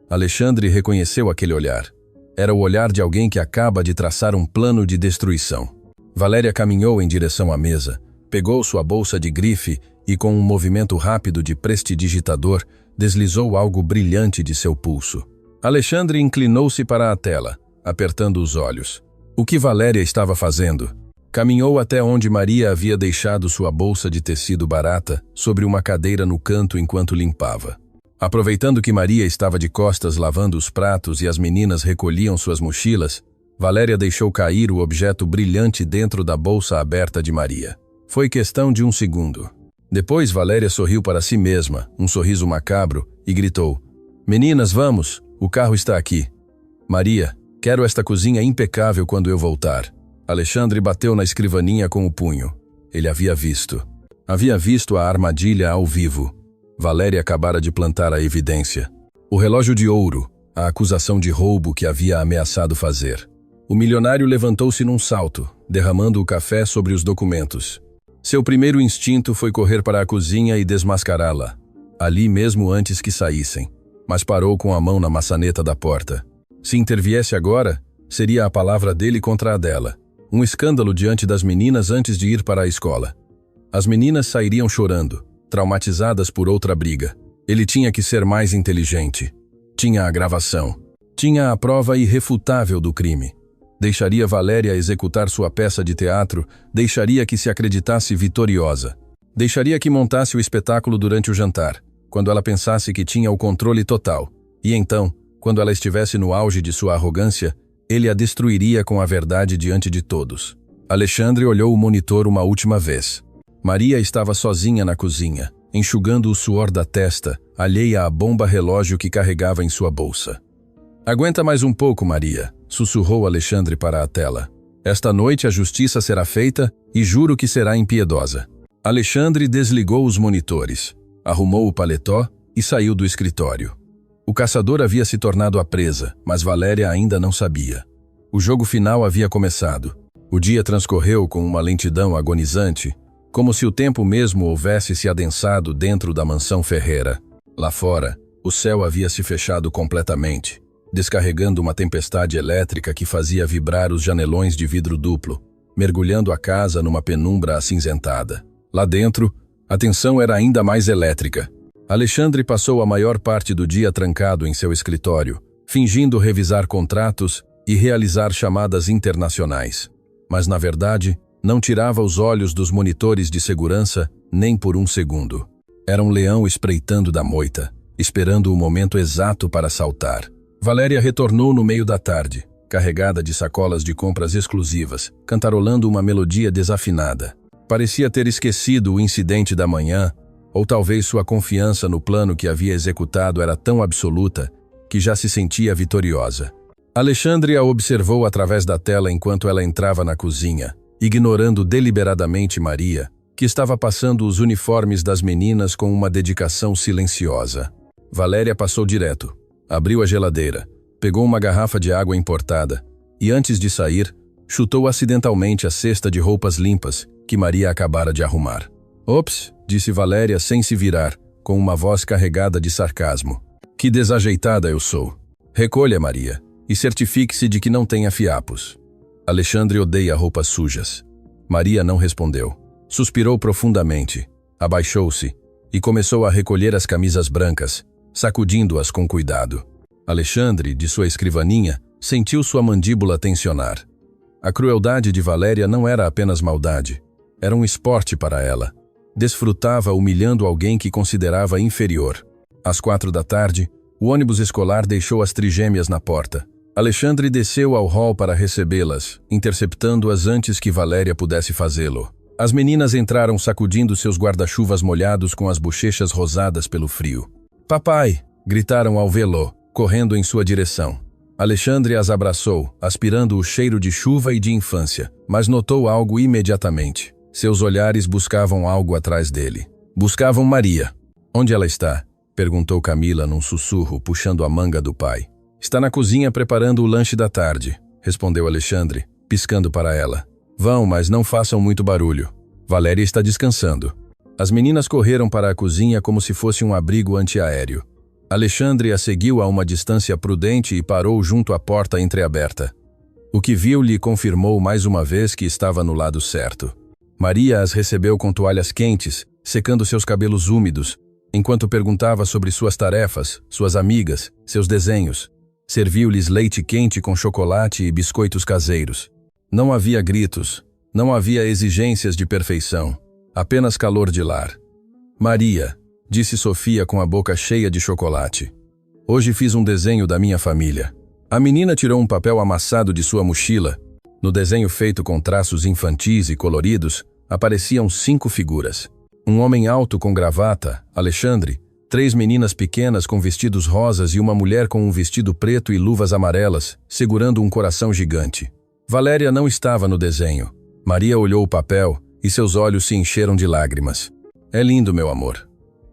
Alexandre reconheceu aquele olhar. Era o olhar de alguém que acaba de traçar um plano de destruição. Valéria caminhou em direção à mesa, pegou sua bolsa de grife e, com um movimento rápido de prestidigitador, deslizou algo brilhante de seu pulso. Alexandre inclinou-se para a tela, apertando os olhos. O que Valéria estava fazendo? Caminhou até onde Maria havia deixado sua bolsa de tecido barata sobre uma cadeira no canto enquanto limpava. Aproveitando que Maria estava de costas lavando os pratos e as meninas recolhiam suas mochilas, Valéria deixou cair o objeto brilhante dentro da bolsa aberta de Maria. Foi questão de um segundo. Depois Valéria sorriu para si mesma, um sorriso macabro, e gritou: "Meninas, vamos, o carro está aqui." "Maria, quero esta cozinha impecável quando eu voltar." Alexandre bateu na escrivaninha com o punho. Ele havia visto. Havia visto a armadilha ao vivo. Valéria acabara de plantar a evidência. O relógio de ouro, a acusação de roubo que havia ameaçado fazer. O milionário levantou-se num salto, derramando o café sobre os documentos. Seu primeiro instinto foi correr para a cozinha e desmascará-la, ali mesmo antes que saíssem, mas parou com a mão na maçaneta da porta. Se interviesse agora, seria a palavra dele contra a dela. Um escândalo diante das meninas antes de ir para a escola. As meninas sairiam chorando, traumatizadas por outra briga. Ele tinha que ser mais inteligente. Tinha a gravação. Tinha a prova irrefutável do crime. Deixaria Valéria executar sua peça de teatro, deixaria que se acreditasse vitoriosa. Deixaria que montasse o espetáculo durante o jantar, quando ela pensasse que tinha o controle total. E então, quando ela estivesse no auge de sua arrogância, ele a destruiria com a verdade diante de todos. Alexandre olhou o monitor uma última vez. Maria estava sozinha na cozinha, enxugando o suor da testa, alheia à bomba relógio que carregava em sua bolsa. «Aguenta mais um pouco, Maria», sussurrou Alexandre para a tela. «Esta noite a justiça será feita e juro que será impiedosa». Alexandre desligou os monitores, arrumou o paletó e saiu do escritório. O caçador havia se tornado a presa, mas Valéria ainda não sabia. O jogo final havia começado. O dia transcorreu com uma lentidão agonizante, como se o tempo mesmo houvesse se adensado dentro da mansão Ferreira. Lá fora, o céu havia se fechado completamente, descarregando uma tempestade elétrica que fazia vibrar os janelões de vidro duplo, mergulhando a casa numa penumbra acinzentada. Lá dentro, a tensão era ainda mais elétrica. Alexandre passou a maior parte do dia trancado em seu escritório, fingindo revisar contratos e realizar chamadas internacionais. Mas, na verdade, não tirava os olhos dos monitores de segurança nem por um segundo. Era um leão espreitando da moita, esperando o momento exato para saltar. Valéria retornou no meio da tarde, carregada de sacolas de compras exclusivas, cantarolando uma melodia desafinada. Parecia ter esquecido o incidente da manhã, ou talvez sua confiança no plano que havia executado era tão absoluta que já se sentia vitoriosa. Alexandre a observou através da tela enquanto ela entrava na cozinha, ignorando deliberadamente Maria, que estava passando os uniformes das meninas com uma dedicação silenciosa. Valéria passou direto, abriu a geladeira, pegou uma garrafa de água importada e, antes de sair, chutou acidentalmente a cesta de roupas limpas que Maria acabara de arrumar. «Ops», disse Valéria sem se virar, com uma voz carregada de sarcasmo. «Que desajeitada eu sou. Recolha, Maria, e certifique-se de que não tenha fiapos». Alexandre odeia roupas sujas. Maria não respondeu. Suspirou profundamente, abaixou-se e começou a recolher as camisas brancas, sacudindo-as com cuidado. Alexandre, de sua escrivaninha, sentiu sua mandíbula tensionar. A crueldade de Valéria não era apenas maldade, era um esporte para ela. Desfrutava humilhando alguém que considerava inferior. Às 4 da tarde, o ônibus escolar deixou as trigêmeas na porta. Alexandre desceu ao hall para recebê-las, interceptando-as antes que Valéria pudesse fazê-lo. As meninas entraram sacudindo seus guarda-chuvas molhados com as bochechas rosadas pelo frio. «Papai!» gritaram ao vê-lo, correndo em sua direção. Alexandre as abraçou, aspirando o cheiro de chuva e de infância, mas notou algo imediatamente. Seus olhares buscavam algo atrás dele. Buscavam Maria. «Onde ela está?» perguntou Camila num sussurro, puxando a manga do pai. «Está na cozinha preparando o lanche da tarde», respondeu Alexandre, piscando para ela. «Vão, mas não façam muito barulho. Valéria está descansando». As meninas correram para a cozinha como se fosse um abrigo antiaéreo. Alexandre a seguiu a uma distância prudente e parou junto à porta entreaberta. O que viu lhe confirmou mais uma vez que estava no lado certo. Maria as recebeu com toalhas quentes, secando seus cabelos úmidos, enquanto perguntava sobre suas tarefas, suas amigas, seus desenhos. Serviu-lhes leite quente com chocolate e biscoitos caseiros. Não havia gritos, não havia exigências de perfeição, apenas calor de lar. «Maria», disse Sofia com a boca cheia de chocolate. «Hoje fiz um desenho da minha família». A menina tirou um papel amassado de sua mochila. No desenho feito com traços infantis e coloridos, apareciam 5 figuras. Um homem alto com gravata, Alexandre, 3 meninas pequenas com vestidos rosas e uma mulher com um vestido preto e luvas amarelas, segurando um coração gigante. Valéria não estava no desenho. Maria olhou o papel e seus olhos se encheram de lágrimas. «É lindo, meu amor.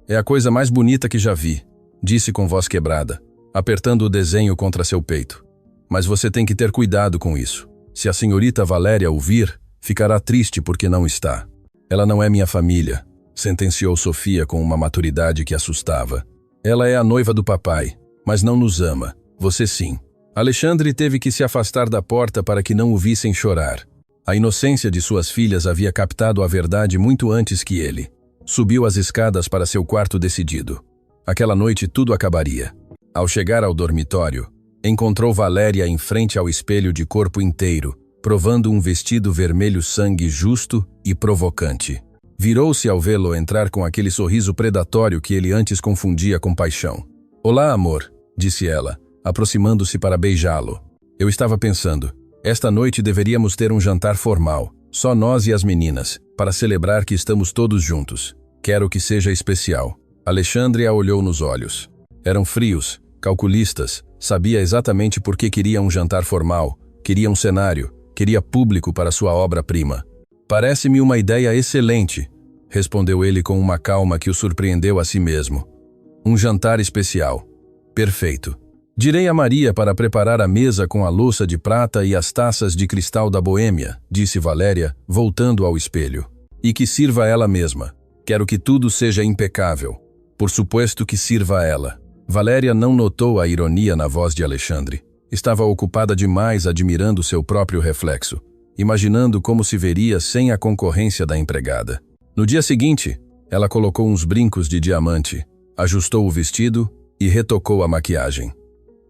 É a coisa mais bonita que já vi», disse com voz quebrada. apertando o desenho contra seu peito. Mas você tem que ter cuidado com isso. Se a senhorita Valéria o vir, ficará triste porque não está. Ela não é minha família, sentenciou Sofia com uma maturidade que assustava. Ela é a noiva do papai, mas não nos ama. Você sim. Alexandre teve que se afastar da porta para que não o vissem chorar. A inocência de suas filhas havia captado a verdade muito antes que ele. Subiu as escadas para seu quarto decidido. Aquela noite tudo acabaria. Ao chegar ao dormitório, encontrou Valéria em frente ao espelho de corpo inteiro, provando um vestido vermelho sangue justo e provocante. Virou-se ao vê-lo entrar com aquele sorriso predatório que ele antes confundia com paixão. "Olá, amor", disse ela, aproximando-se para beijá-lo. "Eu estava pensando, esta noite deveríamos ter um jantar formal, só nós e as meninas, para celebrar que estamos todos juntos. Quero que seja especial." Alexandre a olhou nos olhos. Eram frios, calculistas, sabia exatamente por que queria um jantar formal, queria um cenário, queria público para sua obra-prima. "Parece-me uma ideia excelente", respondeu ele com uma calma que o surpreendeu a si mesmo. "Um jantar especial. Perfeito. Direi a Maria para preparar a mesa com a louça de prata e as taças de cristal da Boêmia", disse Valéria, voltando ao espelho. "E que sirva ela mesma. Quero que tudo seja impecável. Por suposto que sirva a ela." Valéria não notou a ironia na voz de Alexandre. Estava ocupada demais admirando seu próprio reflexo, imaginando como se veria sem a concorrência da empregada. No dia seguinte, ela colocou uns brincos de diamante, ajustou o vestido e retocou a maquiagem.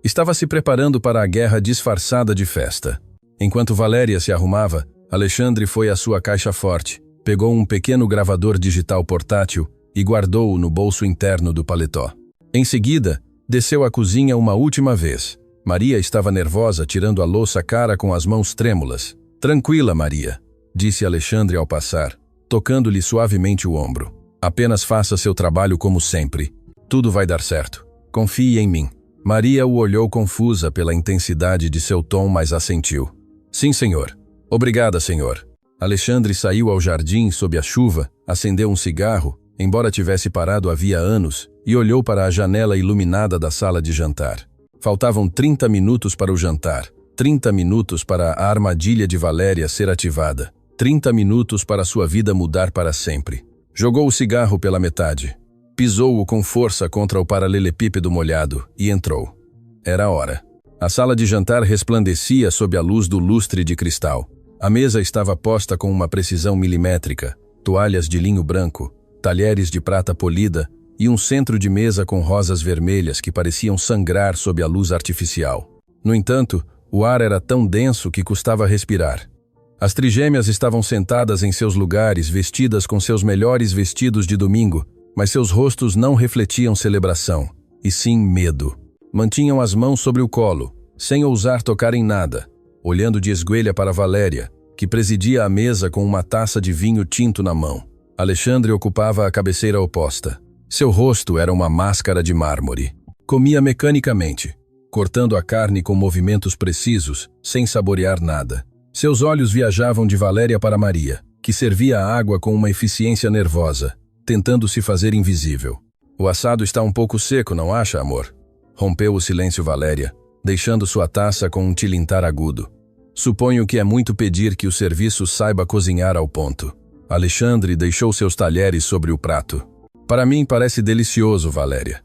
Estava se preparando para a guerra disfarçada de festa. Enquanto Valéria se arrumava, Alexandre foi à sua caixa forte, pegou um pequeno gravador digital portátil e guardou-o no bolso interno do paletó. Em seguida, desceu à cozinha uma última vez. Maria estava nervosa, tirando a louça cara com as mãos trêmulas. "Tranquila, Maria", disse Alexandre ao passar, tocando-lhe suavemente o ombro. "Apenas faça seu trabalho como sempre. Tudo vai dar certo. Confie em mim." Maria o olhou confusa pela intensidade de seu tom, mas assentiu. "Sim, senhor. Obrigada, senhor." Alexandre saiu ao jardim sob a chuva, acendeu um cigarro, embora tivesse parado havia anos, e olhou para a janela iluminada da sala de jantar. Faltavam 30 minutos para o jantar, 30 minutos para a armadilha de Valéria ser ativada, 30 minutos para sua vida mudar para sempre. Jogou o cigarro pela metade, pisou-o com força contra o paralelepípedo molhado e entrou. Era a hora. A sala de jantar resplandecia sob a luz do lustre de cristal. A mesa estava posta com uma precisão milimétrica, toalhas de linho branco, talheres de prata polida e um centro de mesa com rosas vermelhas que pareciam sangrar sob a luz artificial. No entanto, o ar era tão denso que custava respirar. As trigêmeas estavam sentadas em seus lugares, vestidas com seus melhores vestidos de domingo, mas seus rostos não refletiam celebração, e sim medo. Mantinham as mãos sobre o colo, sem ousar tocar em nada, olhando de esguelha para Valéria, que presidia a mesa com uma taça de vinho tinto na mão. Alexandre ocupava a cabeceira oposta. Seu rosto era uma máscara de mármore. Comia mecanicamente, cortando a carne com movimentos precisos, sem saborear nada. Seus olhos viajavam de Valéria para Maria, que servia a água com uma eficiência nervosa, tentando se fazer invisível. "O assado está um pouco seco, não acha, amor?" Rompeu o silêncio Valéria, deixando sua taça com um tilintar agudo. "Suponho que é muito pedir que o serviço saiba cozinhar ao ponto." Alexandre deixou seus talheres sobre o prato. "Para mim parece delicioso, Valéria.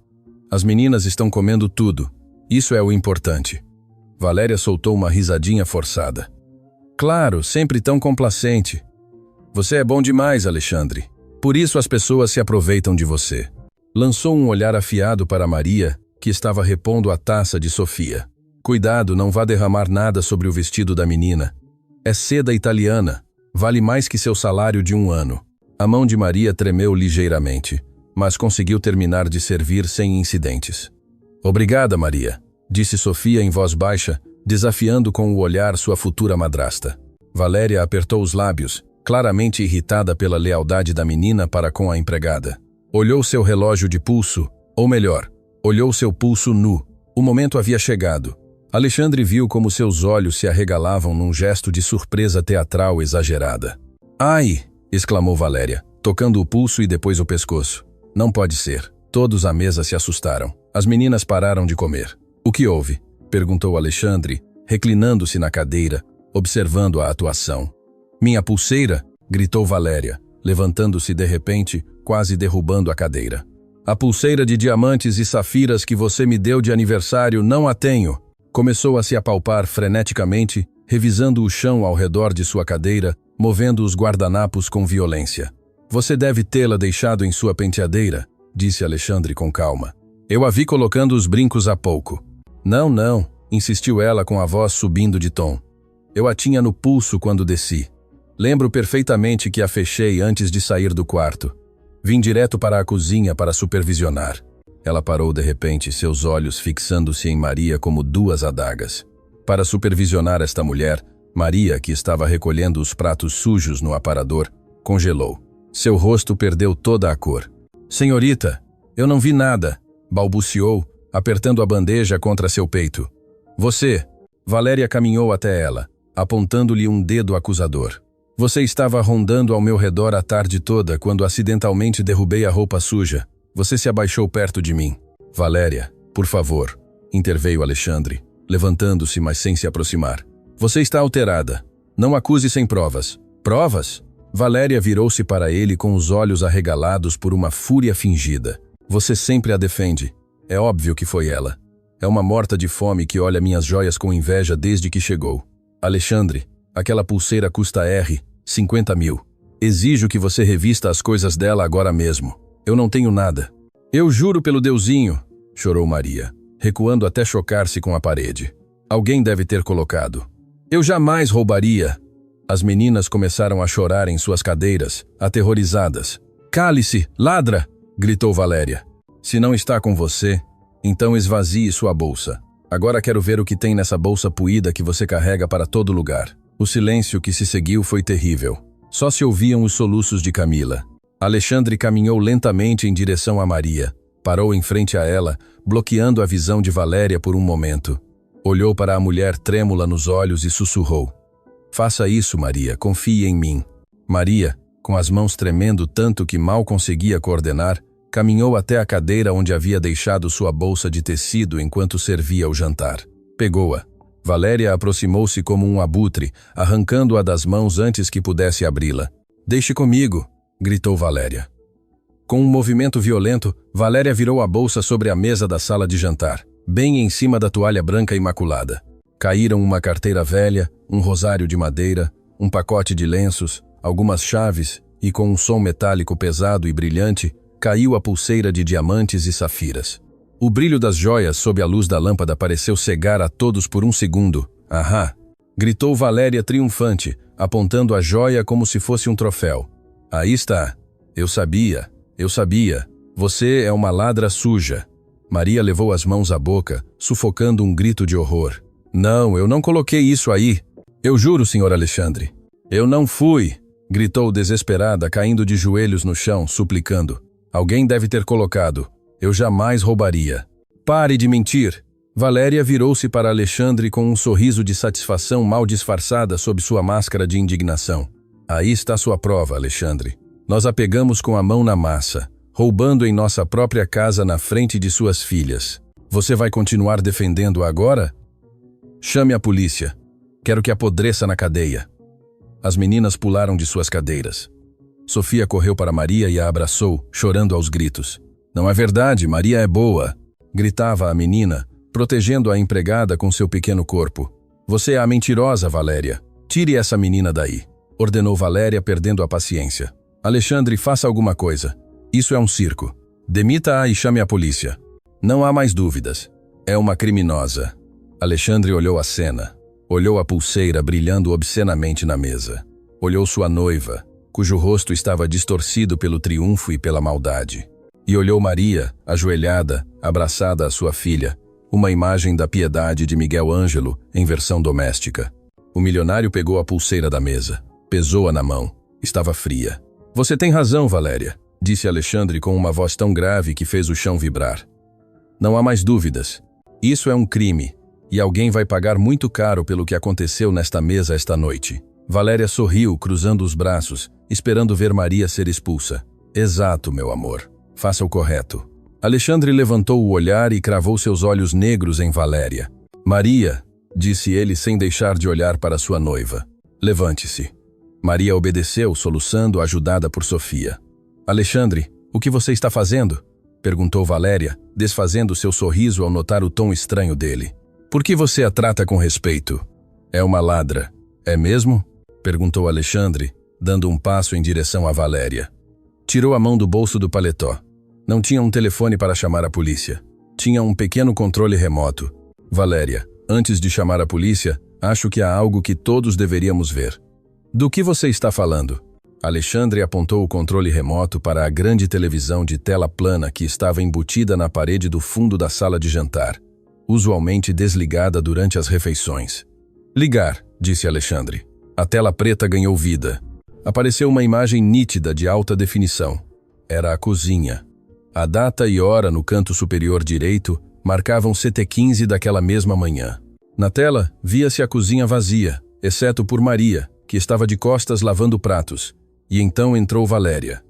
As meninas estão comendo tudo. Isso é o importante." Valéria soltou uma risadinha forçada. "Claro, sempre tão complacente. Você é bom demais, Alexandre. Por isso as pessoas se aproveitam de você." Lançou um olhar afiado para Maria, que estava repondo a taça de Sofia. "Cuidado, não vá derramar nada sobre o vestido da menina. É seda italiana. Vale mais que seu salário de 1 ano." A mão de Maria tremeu ligeiramente, mas conseguiu terminar de servir sem incidentes. "Obrigada, Maria", disse Sofia em voz baixa, desafiando com o olhar sua futura madrasta. Valéria apertou os lábios, claramente irritada pela lealdade da menina para com a empregada. Olhou seu relógio de pulso, ou melhor, olhou seu pulso nu. O momento havia chegado. Alexandre viu como seus olhos se arregalavam num gesto de surpresa teatral exagerada. "Ai!" exclamou Valéria, tocando o pulso e depois o pescoço. "Não pode ser." Todos à mesa se assustaram. As meninas pararam de comer. O que houve? Perguntou Alexandre, reclinando-se na cadeira, observando a atuação. Minha pulseira? Gritou Valéria, levantando-se de repente, quase derrubando a cadeira. A pulseira de diamantes e safiras que você me deu de aniversário não a tenho. Começou a se apalpar freneticamente, revisando o chão ao redor de sua cadeira, movendo os guardanapos com violência. Você deve tê-la deixado em sua penteadeira, disse Alexandre com calma. Eu a vi colocando os brincos há pouco. Não, não, insistiu ela com a voz subindo de tom. Eu a tinha no pulso quando desci. Lembro perfeitamente que a fechei antes de sair do quarto. Vim direto para a cozinha para supervisionar. Ela parou de repente, seus olhos fixando-se em Maria como duas adagas. Para supervisionar esta mulher, Maria, que estava recolhendo os pratos sujos no aparador, congelou. Seu rosto perdeu toda a cor. Senhorita, eu não vi nada, balbuciou, apertando a bandeja contra seu peito. Você, Valéria caminhou até ela, apontando-lhe um dedo acusador. Você estava rondando ao meu redor a tarde toda quando acidentalmente derrubei a roupa suja. Você se abaixou perto de mim. Valéria, por favor, interveio Alexandre, levantando-se, mas sem se aproximar. Você está alterada. Não acuse sem provas. Provas? Valéria virou-se para ele com os olhos arregalados por uma fúria fingida. Você sempre a defende. É óbvio que foi ela. É uma morta de fome que olha minhas joias com inveja desde que chegou. Alexandre, aquela pulseira custa 50 mil. Exijo que você revista as coisas dela agora mesmo. Eu não tenho nada. Eu juro pelo Deusinho, chorou Maria, recuando até chocar-se com a parede. Alguém deve ter colocado. Eu jamais roubaria. As meninas começaram a chorar em suas cadeiras, aterrorizadas. Cale-se, ladra! Gritou Valéria. Se não está com você, então esvazie sua bolsa. Agora quero ver o que tem nessa bolsa puída que você carrega para todo lugar. O silêncio que se seguiu foi terrível. Só se ouviam os soluços de Camila. Alexandre caminhou lentamente em direção a Maria. Parou em frente a ela, bloqueando a visão de Valéria por um momento. Olhou para a mulher trêmula nos olhos e sussurrou. Faça isso, Maria, confie em mim. Maria, com as mãos tremendo tanto que mal conseguia coordenar, caminhou até a cadeira onde havia deixado sua bolsa de tecido enquanto servia o jantar. Pegou-a. Valéria aproximou-se como um abutre, arrancando-a das mãos antes que pudesse abri-la. Deixe comigo, gritou Valéria. Com um movimento violento, Valéria virou a bolsa sobre a mesa da sala de jantar, bem em cima da toalha branca imaculada. Caíram uma carteira velha, um rosário de madeira, um pacote de lenços, algumas chaves e, com um som metálico pesado e brilhante, caiu a pulseira de diamantes e safiras. O brilho das joias sob a luz da lâmpada pareceu cegar a todos por um segundo. Ahá! Gritou Valéria triunfante, apontando a joia como se fosse um troféu. Aí está. Eu sabia. Você é uma ladra suja. Maria levou as mãos à boca, sufocando um grito de horror. Não, eu não coloquei isso aí. Eu juro, senhor Alexandre. Eu não fui, gritou desesperada, caindo de joelhos no chão, suplicando. Alguém deve ter colocado. Eu jamais roubaria. Pare de mentir. Valéria virou-se para Alexandre com um sorriso de satisfação mal disfarçada sob sua máscara de indignação. Aí está sua prova, Alexandre. Nós a pegamos com a mão na massa, roubando em nossa própria casa na frente de suas filhas. Você vai continuar defendendo-a agora? Chame a polícia. Quero que apodreça na cadeia. As meninas pularam de suas cadeiras. Sofia correu para Maria e a abraçou, chorando aos gritos. Não é verdade, Maria é boa, gritava a menina, protegendo a empregada com seu pequeno corpo. Você é a mentirosa, Valéria. Tire essa menina daí, ordenou Valéria, perdendo a paciência. Alexandre, faça alguma coisa. Isso é um circo. Demita-a e chame a polícia. Não há mais dúvidas. É uma criminosa. Alexandre olhou a cena. Olhou a pulseira brilhando obscenamente na mesa. Olhou sua noiva, cujo rosto estava distorcido pelo triunfo e pela maldade. E olhou Maria, ajoelhada, abraçada à sua filha, uma imagem da piedade de Miguel Ângelo em versão doméstica. O milionário pegou a pulseira da mesa, pesou-a na mão. Estava fria. Você tem razão, Valéria, disse Alexandre com uma voz tão grave que fez o chão vibrar. Não há mais dúvidas. Isso é um crime, e alguém vai pagar muito caro pelo que aconteceu nesta mesa esta noite. Valéria sorriu, cruzando os braços, esperando ver Maria ser expulsa. Exato, meu amor. Faça o correto. Alexandre levantou o olhar e cravou seus olhos negros em Valéria. Maria, disse ele sem deixar de olhar para sua noiva. Levante-se. Maria obedeceu, soluçando, ajudada por Sofia. Alexandre, o que você está fazendo? Perguntou Valéria, desfazendo seu sorriso ao notar o tom estranho dele. Por que você a trata com respeito? É uma ladra. É mesmo? Perguntou Alexandre, dando um passo em direção a Valéria. Tirou a mão do bolso do paletó. Não tinha um telefone para chamar a polícia. Tinha um pequeno controle remoto. Valéria, antes de chamar a polícia, acho que há algo que todos deveríamos ver. Do que você está falando? Alexandre apontou o controle remoto para a grande televisão de tela plana que estava embutida na parede do fundo da sala de jantar, usualmente desligada durante as refeições. Ligar, disse Alexandre. A tela preta ganhou vida. Apareceu uma imagem nítida de alta definição. Era a cozinha. A data e hora no canto superior direito marcavam CT15 daquela mesma manhã. Na tela, via-se a cozinha vazia, exceto por Maria, que estava de costas lavando pratos. E então entrou Valéria.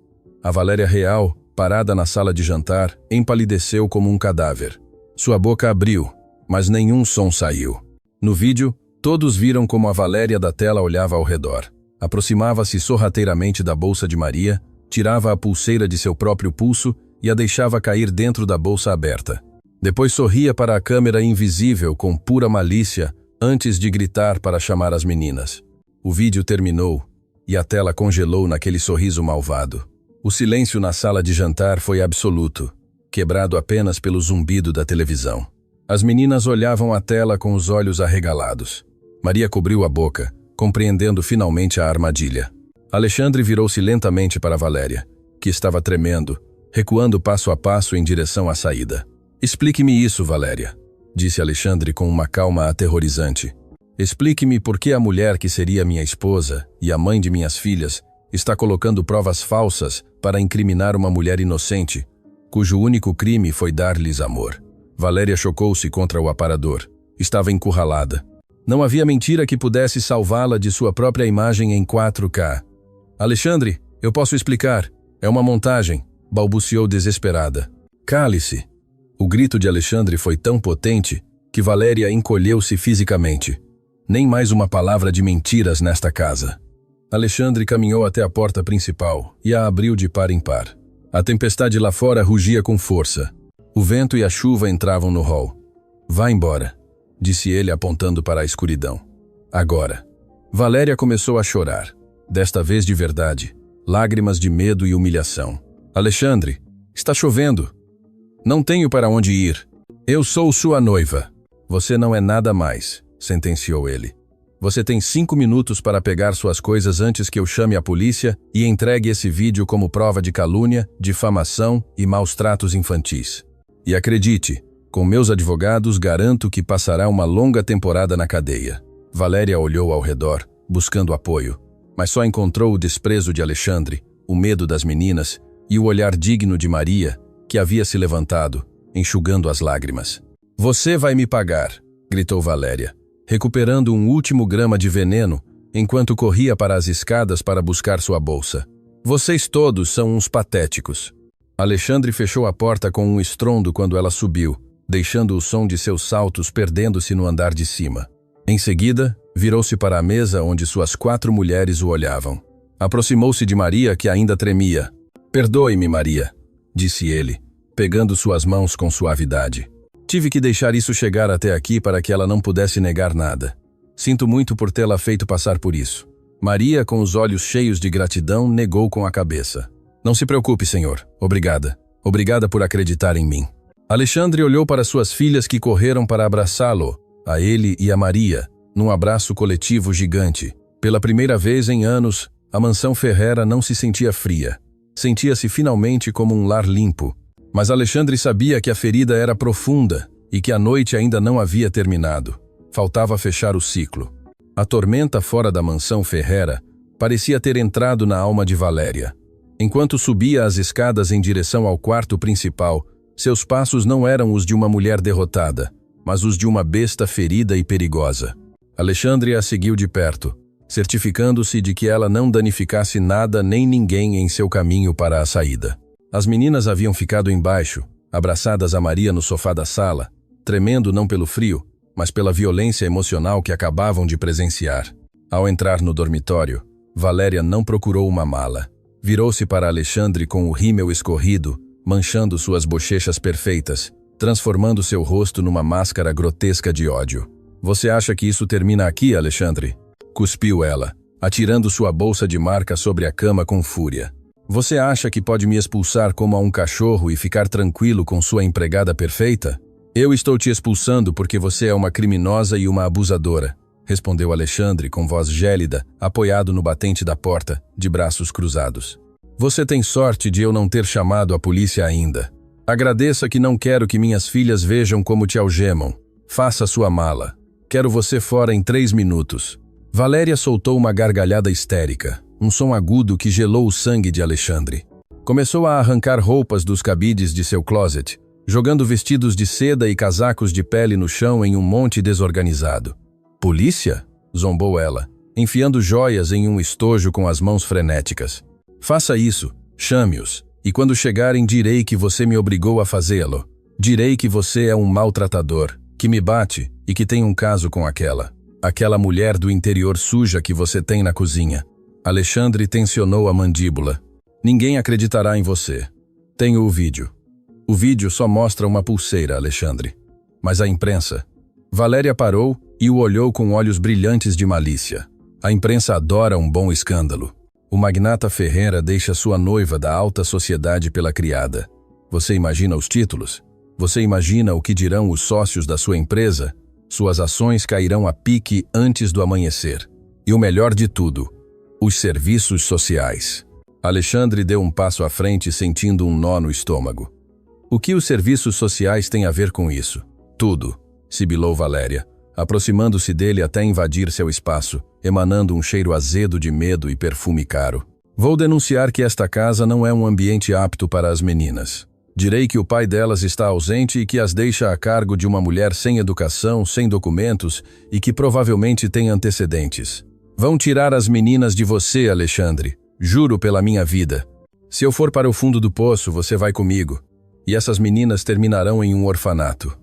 A Valéria real, parada na sala de jantar, empalideceu como um cadáver. Sua boca abriu, mas nenhum som saiu. No vídeo, todos viram como a Valéria da tela olhava ao redor. Aproximava-se sorrateiramente da bolsa de Maria, tirava a pulseira de seu próprio pulso e a deixava cair dentro da bolsa aberta. Depois sorria para a câmera invisível com pura malícia antes de gritar para chamar as meninas. O vídeo terminou e a tela congelou naquele sorriso malvado. O silêncio na sala de jantar foi absoluto, quebrado apenas pelo zumbido da televisão. As meninas olhavam a tela com os olhos arregalados. Maria cobriu a boca, compreendendo finalmente a armadilha. Alexandre virou-se lentamente para Valéria, que estava tremendo, recuando passo a passo em direção à saída. Explique-me isso, Valéria, disse Alexandre com uma calma aterrorizante. Explique-me por que a mulher que seria minha esposa e a mãe de minhas filhas está colocando provas falsas para incriminar uma mulher inocente, cujo único crime foi dar-lhes amor. Valéria chocou-se contra o aparador. Estava encurralada. Não havia mentira que pudesse salvá-la de sua própria imagem em 4K. Alexandre, eu posso explicar. É uma montagem, balbuciou desesperada. Cale-se. O grito de Alexandre foi tão potente que Valéria encolheu-se fisicamente. Nem mais uma palavra de mentiras nesta casa. Alexandre caminhou até a porta principal e a abriu de par em par. A tempestade lá fora rugia com força. O vento e a chuva entravam no hall. Vá embora, disse ele apontando para a escuridão. Agora. Valéria começou a chorar. Desta vez de verdade. Lágrimas de medo e humilhação. Alexandre, está chovendo. Não tenho para onde ir. Eu sou sua noiva. Você não é nada mais, sentenciou ele. Você tem 5 minutos para pegar suas coisas antes que eu chame a polícia e entregue esse vídeo como prova de calúnia, difamação e maus tratos infantis. E acredite, com meus advogados garanto que passará uma longa temporada na cadeia. Valéria olhou ao redor, buscando apoio, mas só encontrou o desprezo de Alexandre, o medo das meninas e o olhar digno de Maria, que havia se levantado, enxugando as lágrimas. Você vai me pagar, gritou Valéria, recuperando um último grama de veneno enquanto corria para as escadas para buscar sua bolsa. Vocês todos são uns patéticos. Alexandre fechou a porta com um estrondo quando ela subiu, deixando o som de seus saltos perdendo-se no andar de cima. Em seguida, virou-se para a mesa onde suas 4 mulheres o olhavam. Aproximou-se de Maria, que ainda tremia. Perdoe-me, Maria, disse ele, pegando suas mãos com suavidade. Tive que deixar isso chegar até aqui para que ela não pudesse negar nada. Sinto muito por tê-la feito passar por isso. Maria, com os olhos cheios de gratidão, negou com a cabeça. Não se preocupe, senhor. Obrigada. Obrigada por acreditar em mim. Alexandre olhou para suas filhas que correram para abraçá-lo, a ele e a Maria, num abraço coletivo gigante. Pela primeira vez em anos, a mansão Ferrera não se sentia fria. Sentia-se finalmente como um lar limpo. Mas Alexandre sabia que a ferida era profunda e que a noite ainda não havia terminado. Faltava fechar o ciclo. A tormenta fora da mansão Ferrera parecia ter entrado na alma de Valéria. Enquanto subia as escadas em direção ao quarto principal, seus passos não eram os de uma mulher derrotada, mas os de uma besta ferida e perigosa. Alexandre a seguiu de perto, certificando-se de que ela não danificasse nada nem ninguém em seu caminho para a saída. As meninas haviam ficado embaixo, abraçadas a Maria no sofá da sala, tremendo não pelo frio, mas pela violência emocional que acabavam de presenciar. Ao entrar no dormitório, Valéria não procurou uma mala. Virou-se para Alexandre com o rímel escorrido, manchando suas bochechas perfeitas, transformando seu rosto numa máscara grotesca de ódio. Você acha que isso termina aqui, Alexandre? Cuspiu ela, atirando sua bolsa de marca sobre a cama com fúria. Você acha que pode me expulsar como a um cachorro e ficar tranquilo com sua empregada perfeita? Eu estou te expulsando porque você é uma criminosa e uma abusadora, respondeu Alexandre com voz gélida, apoiado no batente da porta, de braços cruzados. Você tem sorte de eu não ter chamado a polícia ainda. Agradeça que não quero que minhas filhas vejam como te algemam. Faça sua mala. Quero você fora em 3 minutos. Valéria soltou uma gargalhada histérica, um som agudo que gelou o sangue de Alexandre. Começou a arrancar roupas dos cabides de seu closet, jogando vestidos de seda e casacos de pele no chão em um monte desorganizado. Polícia? Zombou ela, enfiando joias em um estojo com as mãos frenéticas. Faça isso, chame-os, e quando chegarem direi que você me obrigou a fazê-lo. Direi que você é um maltratador, que me bate e que tem um caso com aquela mulher do interior suja que você tem na cozinha. Alexandre tensionou a mandíbula. Ninguém acreditará em você. Tenho o vídeo. O vídeo só mostra uma pulseira, Alexandre. Mas a imprensa... Valéria parou e o olhou com olhos brilhantes de malícia. A imprensa adora um bom escândalo. O magnata Ferreira deixa sua noiva da alta sociedade pela criada. Você imagina os títulos? Você imagina o que dirão os sócios da sua empresa? Suas ações cairão a pique antes do amanhecer. E o melhor de tudo, os serviços sociais. Alexandre deu um passo à frente sentindo um nó no estômago. O que os serviços sociais têm a ver com isso? Tudo, sibilou Valéria, aproximando-se dele até invadir seu espaço, emanando um cheiro azedo de medo e perfume caro. Vou denunciar que esta casa não é um ambiente apto para as meninas. Direi que o pai delas está ausente e que as deixa a cargo de uma mulher sem educação, sem documentos e que provavelmente tem antecedentes. Vão tirar as meninas de você, Alexandre. Juro pela minha vida. Se eu for para o fundo do poço, você vai comigo. E essas meninas terminarão em um orfanato.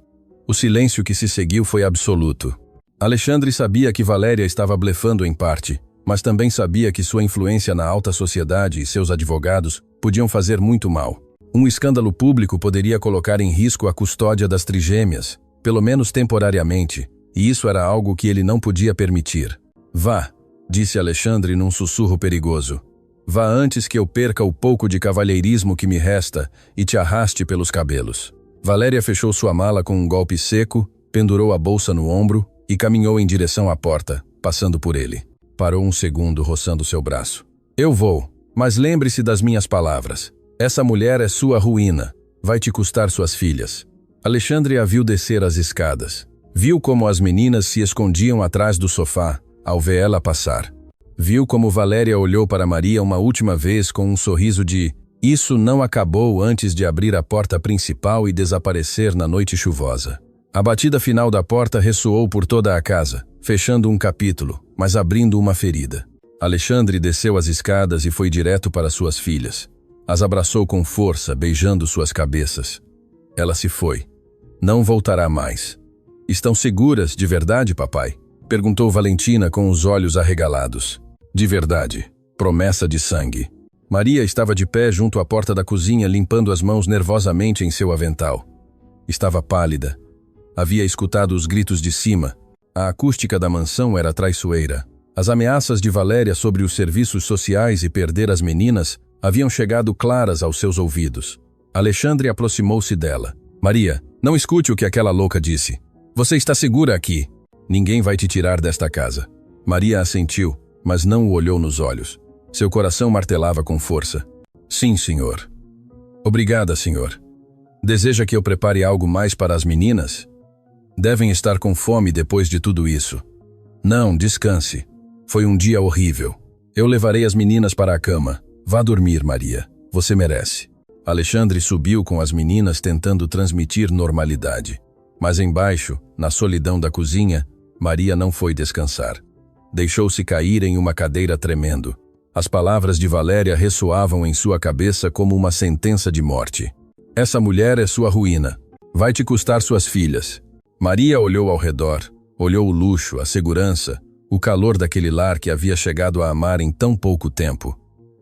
O silêncio que se seguiu foi absoluto. Alexandre sabia que Valéria estava blefando em parte, mas também sabia que sua influência na alta sociedade e seus advogados podiam fazer muito mal. Um escândalo público poderia colocar em risco a custódia das trigêmeas, pelo menos temporariamente, e isso era algo que ele não podia permitir. Vá, disse Alexandre num sussurro perigoso. Vá antes que eu perca o pouco de cavalheirismo que me resta e te arraste pelos cabelos. Valéria fechou sua mala com um golpe seco, pendurou a bolsa no ombro e caminhou em direção à porta, passando por ele. Parou um segundo, roçando seu braço. Eu vou, mas lembre-se das minhas palavras. Essa mulher é sua ruína. Vai te custar suas filhas. Alexandre a viu descer as escadas. Viu como as meninas se escondiam atrás do sofá, ao ver ela passar. Viu como Valéria olhou para Maria uma última vez com um sorriso de "Isso não acabou" antes de abrir a porta principal e desaparecer na noite chuvosa. A batida final da porta ressoou por toda a casa, fechando um capítulo, mas abrindo uma ferida. Alexandre desceu as escadas e foi direto para suas filhas. As abraçou com força, beijando suas cabeças. Ela se foi. Não voltará mais. Estão seguras, de verdade, papai? Perguntou Valentina com os olhos arregalados. De verdade. Promessa de sangue. Maria estava de pé junto à porta da cozinha, limpando as mãos nervosamente em seu avental. Estava pálida. Havia escutado os gritos de cima. A acústica da mansão era traiçoeira. As ameaças de Valéria sobre os serviços sociais e perder as meninas haviam chegado claras aos seus ouvidos. Alexandre aproximou-se dela. Maria, não escute o que aquela louca disse. Você está segura aqui. Ninguém vai te tirar desta casa. Maria assentiu, mas não o olhou nos olhos. Seu coração martelava com força. Sim, senhor. Obrigada, senhor. Deseja que eu prepare algo mais para as meninas? Devem estar com fome depois de tudo isso. Não, descanse. Foi um dia horrível. Eu levarei as meninas para a cama. Vá dormir, Maria. Você merece. Alexandre subiu com as meninas tentando transmitir normalidade. Mas embaixo, na solidão da cozinha, Maria não foi descansar. Deixou-se cair em uma cadeira tremendo. As palavras de Valéria ressoavam em sua cabeça como uma sentença de morte. Essa mulher é sua ruína. Vai te custar suas filhas. Maria olhou ao redor, olhou o luxo, a segurança, o calor daquele lar que havia chegado a amar em tão pouco tempo.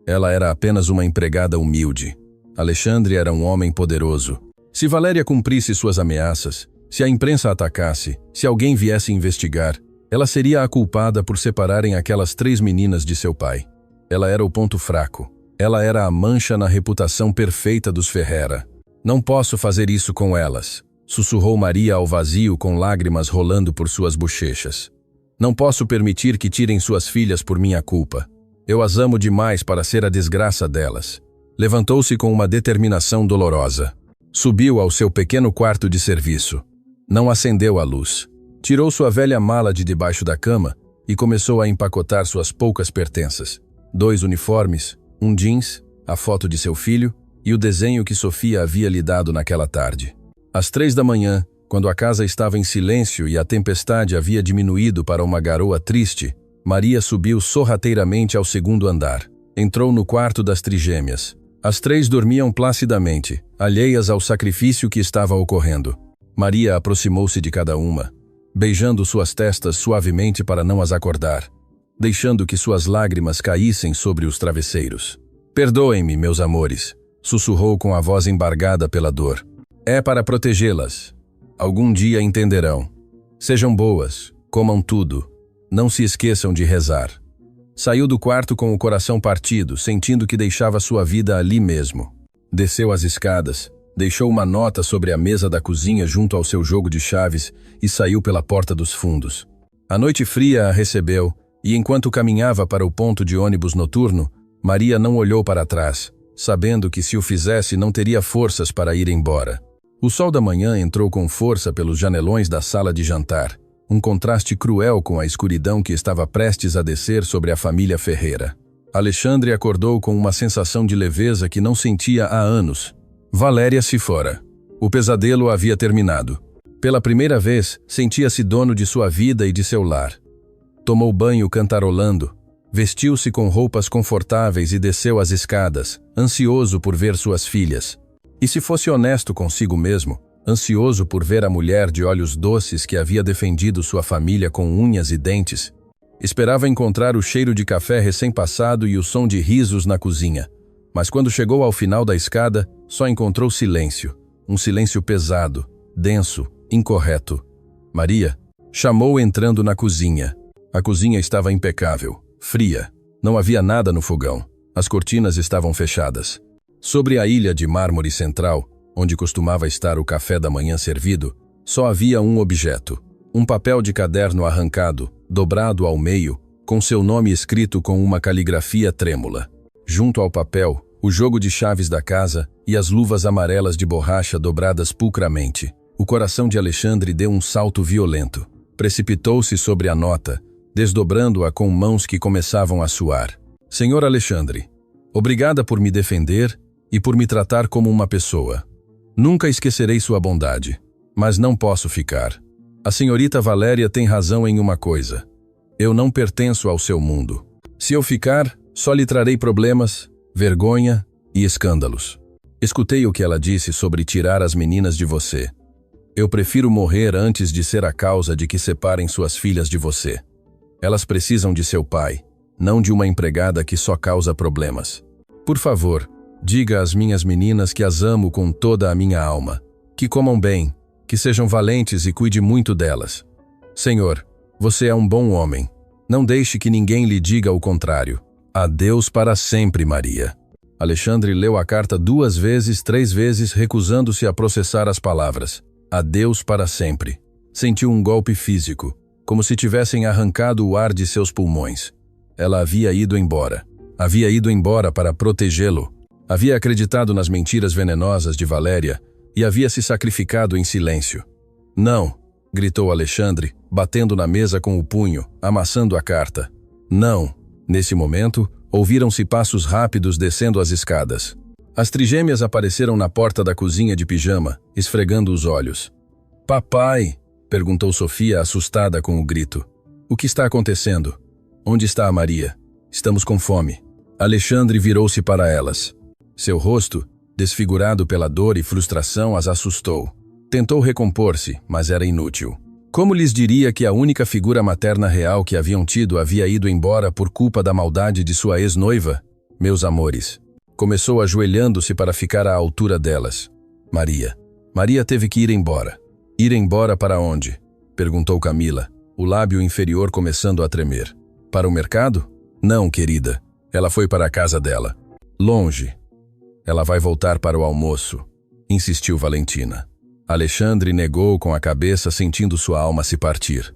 Ela era apenas uma empregada humilde. Alexandre era um homem poderoso. Se Valéria cumprisse suas ameaças, se a imprensa atacasse, se alguém viesse investigar, ela seria a culpada por separarem aquelas 3 meninas de seu pai. Ela era o ponto fraco. Ela era a mancha na reputação perfeita dos Ferreira. Não posso fazer isso com elas, sussurrou Maria ao vazio com lágrimas rolando por suas bochechas. Não posso permitir que tirem suas filhas por minha culpa. Eu as amo demais para ser a desgraça delas. Levantou-se com uma determinação dolorosa. Subiu ao seu pequeno quarto de serviço. Não acendeu a luz. Tirou sua velha mala de debaixo da cama e começou a empacotar suas poucas pertenças. 2 uniformes, um jeans, a foto de seu filho e o desenho que Sofia havia lhe dado naquela tarde. Às 3 da manhã, quando a casa estava em silêncio e a tempestade havia diminuído para uma garoa triste, Maria subiu sorrateiramente ao 2º andar. Entrou no quarto das trigêmeas. As 3 dormiam placidamente, alheias ao sacrifício que estava ocorrendo. Maria aproximou-se de cada uma, beijando suas testas suavemente para não as acordar, deixando que suas lágrimas caíssem sobre os travesseiros. Perdoem-me, meus amores, sussurrou com a voz embargada pela dor. É para protegê-las. Algum dia entenderão. Sejam boas, comam tudo. Não se esqueçam de rezar. Saiu do quarto com o coração partido, sentindo que deixava sua vida ali mesmo. Desceu as escadas, deixou uma nota sobre a mesa da cozinha junto ao seu jogo de chaves e saiu pela porta dos fundos. A noite fria a recebeu, e enquanto caminhava para o ponto de ônibus noturno, Maria não olhou para trás, sabendo que se o fizesse não teria forças para ir embora. O sol da manhã entrou com força pelos janelões da sala de jantar, um contraste cruel com a escuridão que estava prestes a descer sobre a família Ferreira. Alexandre acordou com uma sensação de leveza que não sentia há anos. Valéria se fora. O pesadelo havia terminado. Pela primeira vez, sentia-se dono de sua vida e de seu lar. Tomou banho cantarolando, vestiu-se com roupas confortáveis e desceu as escadas, ansioso por ver suas filhas. E se fosse honesto consigo mesmo, ansioso por ver a mulher de olhos doces que havia defendido sua família com unhas e dentes, esperava encontrar o cheiro de café recém-passado e o som de risos na cozinha. Mas quando chegou ao final da escada, só encontrou silêncio. Um silêncio pesado, denso, incorreto. Maria chamou entrando na cozinha. A cozinha estava impecável, fria. Não havia nada no fogão. As cortinas estavam fechadas. Sobre a ilha de mármore central, onde costumava estar o café da manhã servido, só havia um objeto. Um papel de caderno arrancado, dobrado ao meio, com seu nome escrito com uma caligrafia trêmula. Junto ao papel, o jogo de chaves da casa e as luvas amarelas de borracha dobradas pulcramente. O coração de Alexandre deu um salto violento. Precipitou-se sobre a nota, desdobrando-a com mãos que começavam a suar. Senhor Alexandre, obrigada por me defender e por me tratar como uma pessoa. Nunca esquecerei sua bondade, mas não posso ficar. A senhorita Valéria tem razão em uma coisa. Eu não pertenço ao seu mundo. Se eu ficar, só lhe trarei problemas, vergonha e escândalos. Escutei o que ela disse sobre tirar as meninas de você. Eu prefiro morrer antes de ser a causa de que separem suas filhas de você. Elas precisam de seu pai, não de uma empregada que só causa problemas. Por favor, diga às minhas meninas que as amo com toda a minha alma, que comam bem, que sejam valentes e cuide muito delas. Senhor, você é um bom homem. Não deixe que ninguém lhe diga o contrário. Adeus para sempre, Maria. Alexandre leu a carta 2 vezes, 3 vezes, recusando-se a processar as palavras. Adeus para sempre. Sentiu um golpe físico, como se tivessem arrancado o ar de seus pulmões. Ela havia ido embora. Havia ido embora para protegê-lo. Havia acreditado nas mentiras venenosas de Valéria e havia se sacrificado em silêncio. Não, gritou Alexandre, batendo na mesa com o punho, amassando a carta. Não. Nesse momento, ouviram-se passos rápidos descendo as escadas. As trigêmeas apareceram na porta da cozinha de pijama, esfregando os olhos. Papai, perguntou Sofia, assustada com o grito. O que está acontecendo? Onde está a Maria? Estamos com fome. Alexandre virou-se para elas. Seu rosto, Desfigurado pela dor e frustração, as assustou. Tentou recompor-se, mas era inútil. Como lhes diria que a única figura materna real que haviam tido havia ido embora por culpa da maldade de sua ex-noiva? Meus amores. Começou ajoelhando-se para ficar à altura delas. Maria. Maria teve que ir embora. Ir embora para onde? Perguntou Camila, o lábio inferior começando a tremer. Para o mercado? Não, querida. Ela foi para a casa dela. Longe. Ela vai voltar para o almoço, insistiu Valentina. Alexandre negou com a cabeça, sentindo sua alma se partir.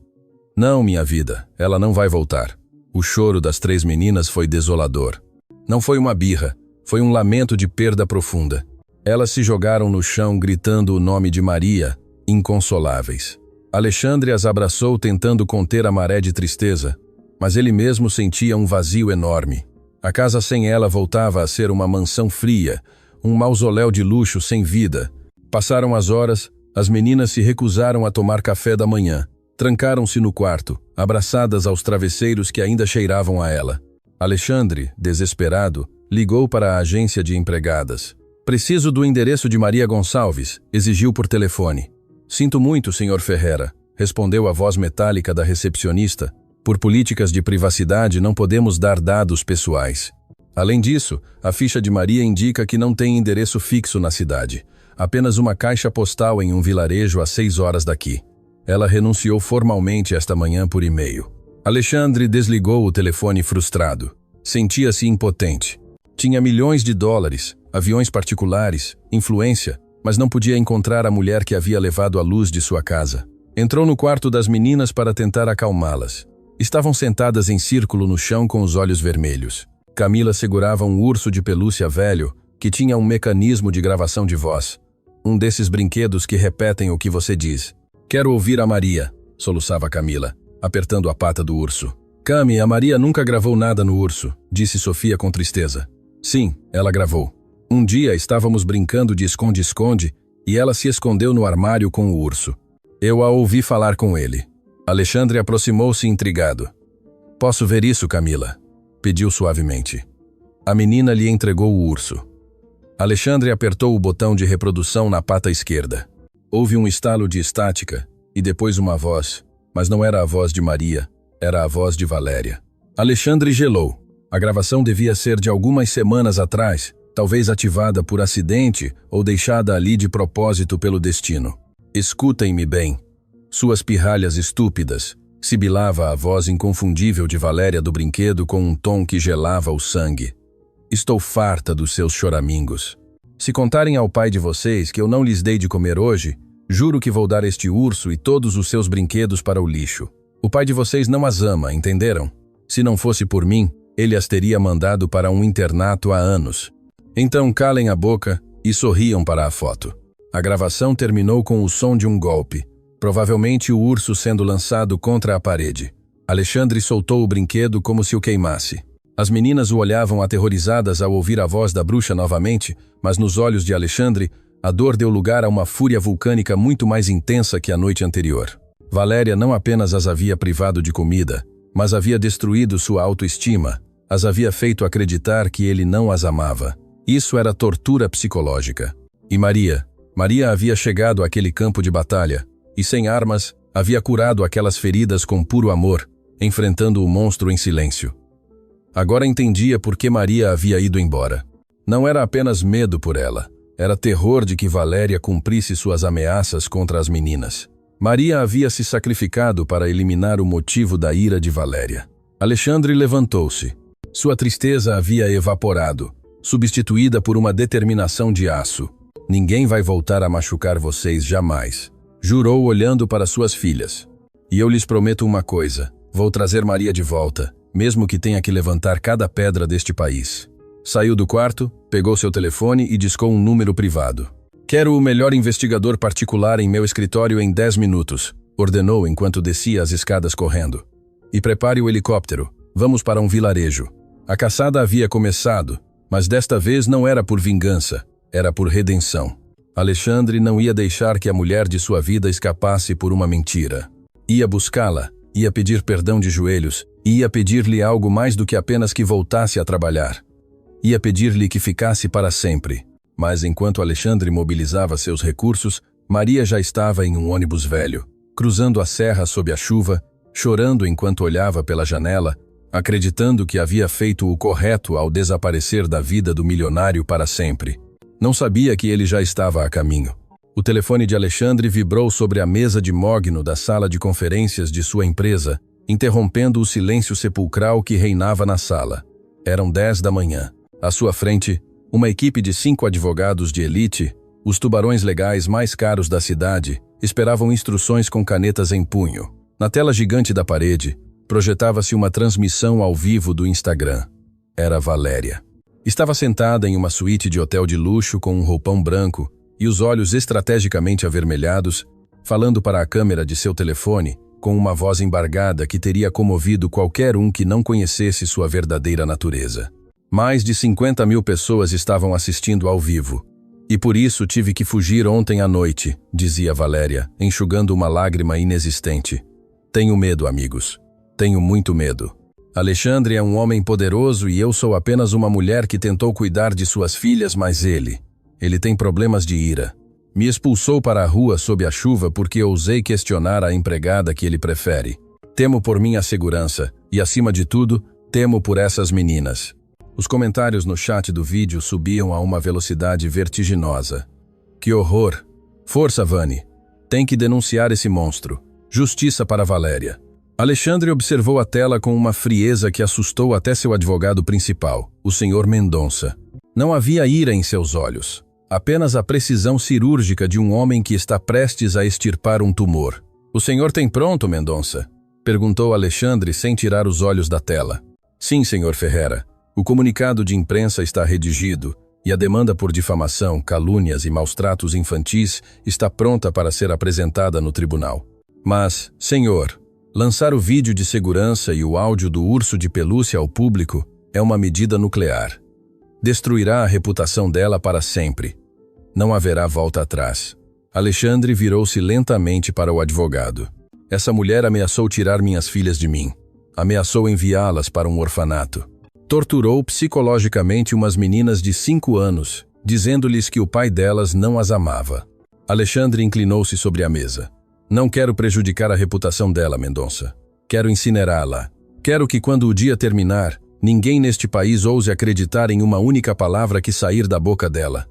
Não, minha vida, ela não vai voltar. O choro das 3 meninas foi desolador. Não foi uma birra, foi um lamento de perda profunda. Elas se jogaram no chão gritando o nome de Maria, inconsoláveis. Alexandre as abraçou tentando conter a maré de tristeza, mas ele mesmo sentia um vazio enorme. A casa sem ela voltava a ser uma mansão fria, um mausoléu de luxo sem vida. Passaram as horas, as meninas se recusaram a tomar café da manhã. Trancaram-se no quarto, abraçadas aos travesseiros que ainda cheiravam a ela. Alexandre, desesperado, ligou para a agência de empregadas. Preciso do endereço de Maria Gonçalves, exigiu por telefone. Sinto muito, Sr. Ferreira, respondeu a voz metálica da recepcionista. Por políticas de privacidade não podemos dar dados pessoais. Além disso, a ficha de Maria indica que não tem endereço fixo na cidade. Apenas uma caixa postal em um vilarejo a 6 horas daqui. Ela renunciou formalmente esta manhã por e-mail. Alexandre desligou o telefone frustrado. Sentia-se impotente. Tinha milhões de dólares, aviões particulares, influência, mas não podia encontrar a mulher que havia levado a luz de sua casa. Entrou no quarto das meninas para tentar acalmá-las. Estavam sentadas em círculo no chão com os olhos vermelhos. Camila segurava um urso de pelúcia velho que tinha um mecanismo de gravação de voz. Um desses brinquedos que repetem o que você diz. Quero ouvir a Maria, soluçava Camila, apertando a pata do urso. Cami, a Maria nunca gravou nada no urso, disse Sofia com tristeza. Sim, ela gravou. Um dia estávamos brincando de esconde-esconde e ela se escondeu no armário com o urso. Eu a ouvi falar com ele. Alexandre aproximou-se intrigado. Posso ver isso, Camila? Pediu suavemente. A menina lhe entregou o urso. Alexandre apertou o botão de reprodução na pata esquerda. Houve um estalo de estática e depois uma voz, mas não era a voz de Maria, era a voz de Valéria. Alexandre gelou. A gravação devia ser de algumas semanas atrás, talvez ativada por acidente ou deixada ali de propósito pelo destino. Escutem-me bem. Suas pirralhas estúpidas, sibilava a voz inconfundível de Valéria do brinquedo com um tom que gelava o sangue. Estou farta dos seus choramingos. Se contarem ao pai de vocês que eu não lhes dei de comer hoje, juro que vou dar este urso e todos os seus brinquedos para o lixo. O pai de vocês não as ama, entenderam? Se não fosse por mim, ele as teria mandado para um internato há anos. Então calem a boca e sorriam para a foto. A gravação terminou com o som de um golpe, provavelmente o urso sendo lançado contra a parede. Alexandre soltou o brinquedo como se o queimasse. As meninas o olhavam aterrorizadas ao ouvir a voz da bruxa novamente, mas nos olhos de Alexandre, a dor deu lugar a uma fúria vulcânica muito mais intensa que a noite anterior. Valéria não apenas as havia privado de comida, mas havia destruído sua autoestima, as havia feito acreditar que ele não as amava. Isso era tortura psicológica. E Maria havia chegado àquele campo de batalha, e sem armas, havia curado aquelas feridas com puro amor, enfrentando o monstro em silêncio. Agora entendia por que Maria havia ido embora. Não era apenas medo por ela, era terror de que Valéria cumprisse suas ameaças contra as meninas. Maria havia se sacrificado para eliminar o motivo da ira de Valéria. Alexandre levantou-se. Sua tristeza havia evaporado, substituída por uma determinação de aço. Ninguém vai voltar a machucar vocês jamais, jurou olhando para suas filhas. E eu lhes prometo uma coisa, vou trazer Maria de volta, mesmo que tenha que levantar cada pedra deste país. Saiu do quarto, pegou seu telefone e discou um número privado. Quero o melhor investigador particular em meu escritório em 10 minutos, ordenou enquanto descia as escadas correndo. E prepare o helicóptero, vamos para um vilarejo. A caçada havia começado, mas desta vez não era por vingança, era por redenção. Alexandre não ia deixar que a mulher de sua vida escapasse por uma mentira. Ia buscá-la, ia pedir perdão de joelhos, ia pedir-lhe algo mais do que apenas que voltasse a trabalhar. Ia pedir-lhe que ficasse para sempre. Mas enquanto Alexandre mobilizava seus recursos, Maria já estava em um ônibus velho, cruzando a serra sob a chuva, chorando enquanto olhava pela janela, acreditando que havia feito o correto ao desaparecer da vida do milionário para sempre. Não sabia que ele já estava a caminho. O telefone de Alexandre vibrou sobre a mesa de mogno da sala de conferências de sua empresa, interrompendo o silêncio sepulcral que reinava na sala. Eram 10 da manhã. À sua frente, uma equipe de 5 advogados de elite, os tubarões legais mais caros da cidade, esperavam instruções com canetas em punho. Na tela gigante da parede, projetava-se uma transmissão ao vivo do Instagram. Era Valéria. Estava sentada em uma suíte de hotel de luxo com um roupão branco e os olhos estrategicamente avermelhados, falando para a câmera de seu telefone com uma voz embargada que teria comovido qualquer um que não conhecesse sua verdadeira natureza. Mais de 50 mil pessoas estavam assistindo ao vivo. E por isso tive que fugir ontem à noite, dizia Valéria, enxugando uma lágrima inexistente. Tenho medo, amigos. Tenho muito medo. Alexandre é um homem poderoso e eu sou apenas uma mulher que tentou cuidar de suas filhas, mas ele tem problemas de ira. Me expulsou para a rua sob a chuva porque ousei questionar a empregada que ele prefere. Temo por minha segurança e, acima de tudo, temo por essas meninas. Os comentários no chat do vídeo subiam a uma velocidade vertiginosa. Que horror! Força, Vani! Tem que denunciar esse monstro. Justiça para Valéria. Alexandre observou a tela com uma frieza que assustou até seu advogado principal, o Sr. Mendonça. Não havia ira em seus olhos. Apenas a precisão cirúrgica de um homem que está prestes a extirpar um tumor. O senhor tem pronto, Mendonça? Perguntou Alexandre sem tirar os olhos da tela. Sim, Sr. Ferreira. O comunicado de imprensa está redigido e a demanda por difamação, calúnias e maus-tratos infantis está pronta para ser apresentada no tribunal. Mas, senhor, lançar o vídeo de segurança e o áudio do urso de pelúcia ao público é uma medida nuclear. Destruirá a reputação dela para sempre. Não haverá volta atrás. Alexandre virou-se lentamente para o advogado. Essa mulher ameaçou tirar minhas filhas de mim. Ameaçou enviá-las para um orfanato. Torturou psicologicamente umas meninas de 5 anos, dizendo-lhes que o pai delas não as amava. Alexandre inclinou-se sobre a mesa. Não quero prejudicar a reputação dela, Mendonça. Quero incinerá-la. Quero que quando o dia terminar, ninguém neste país ouse acreditar em uma única palavra que sair da boca dela.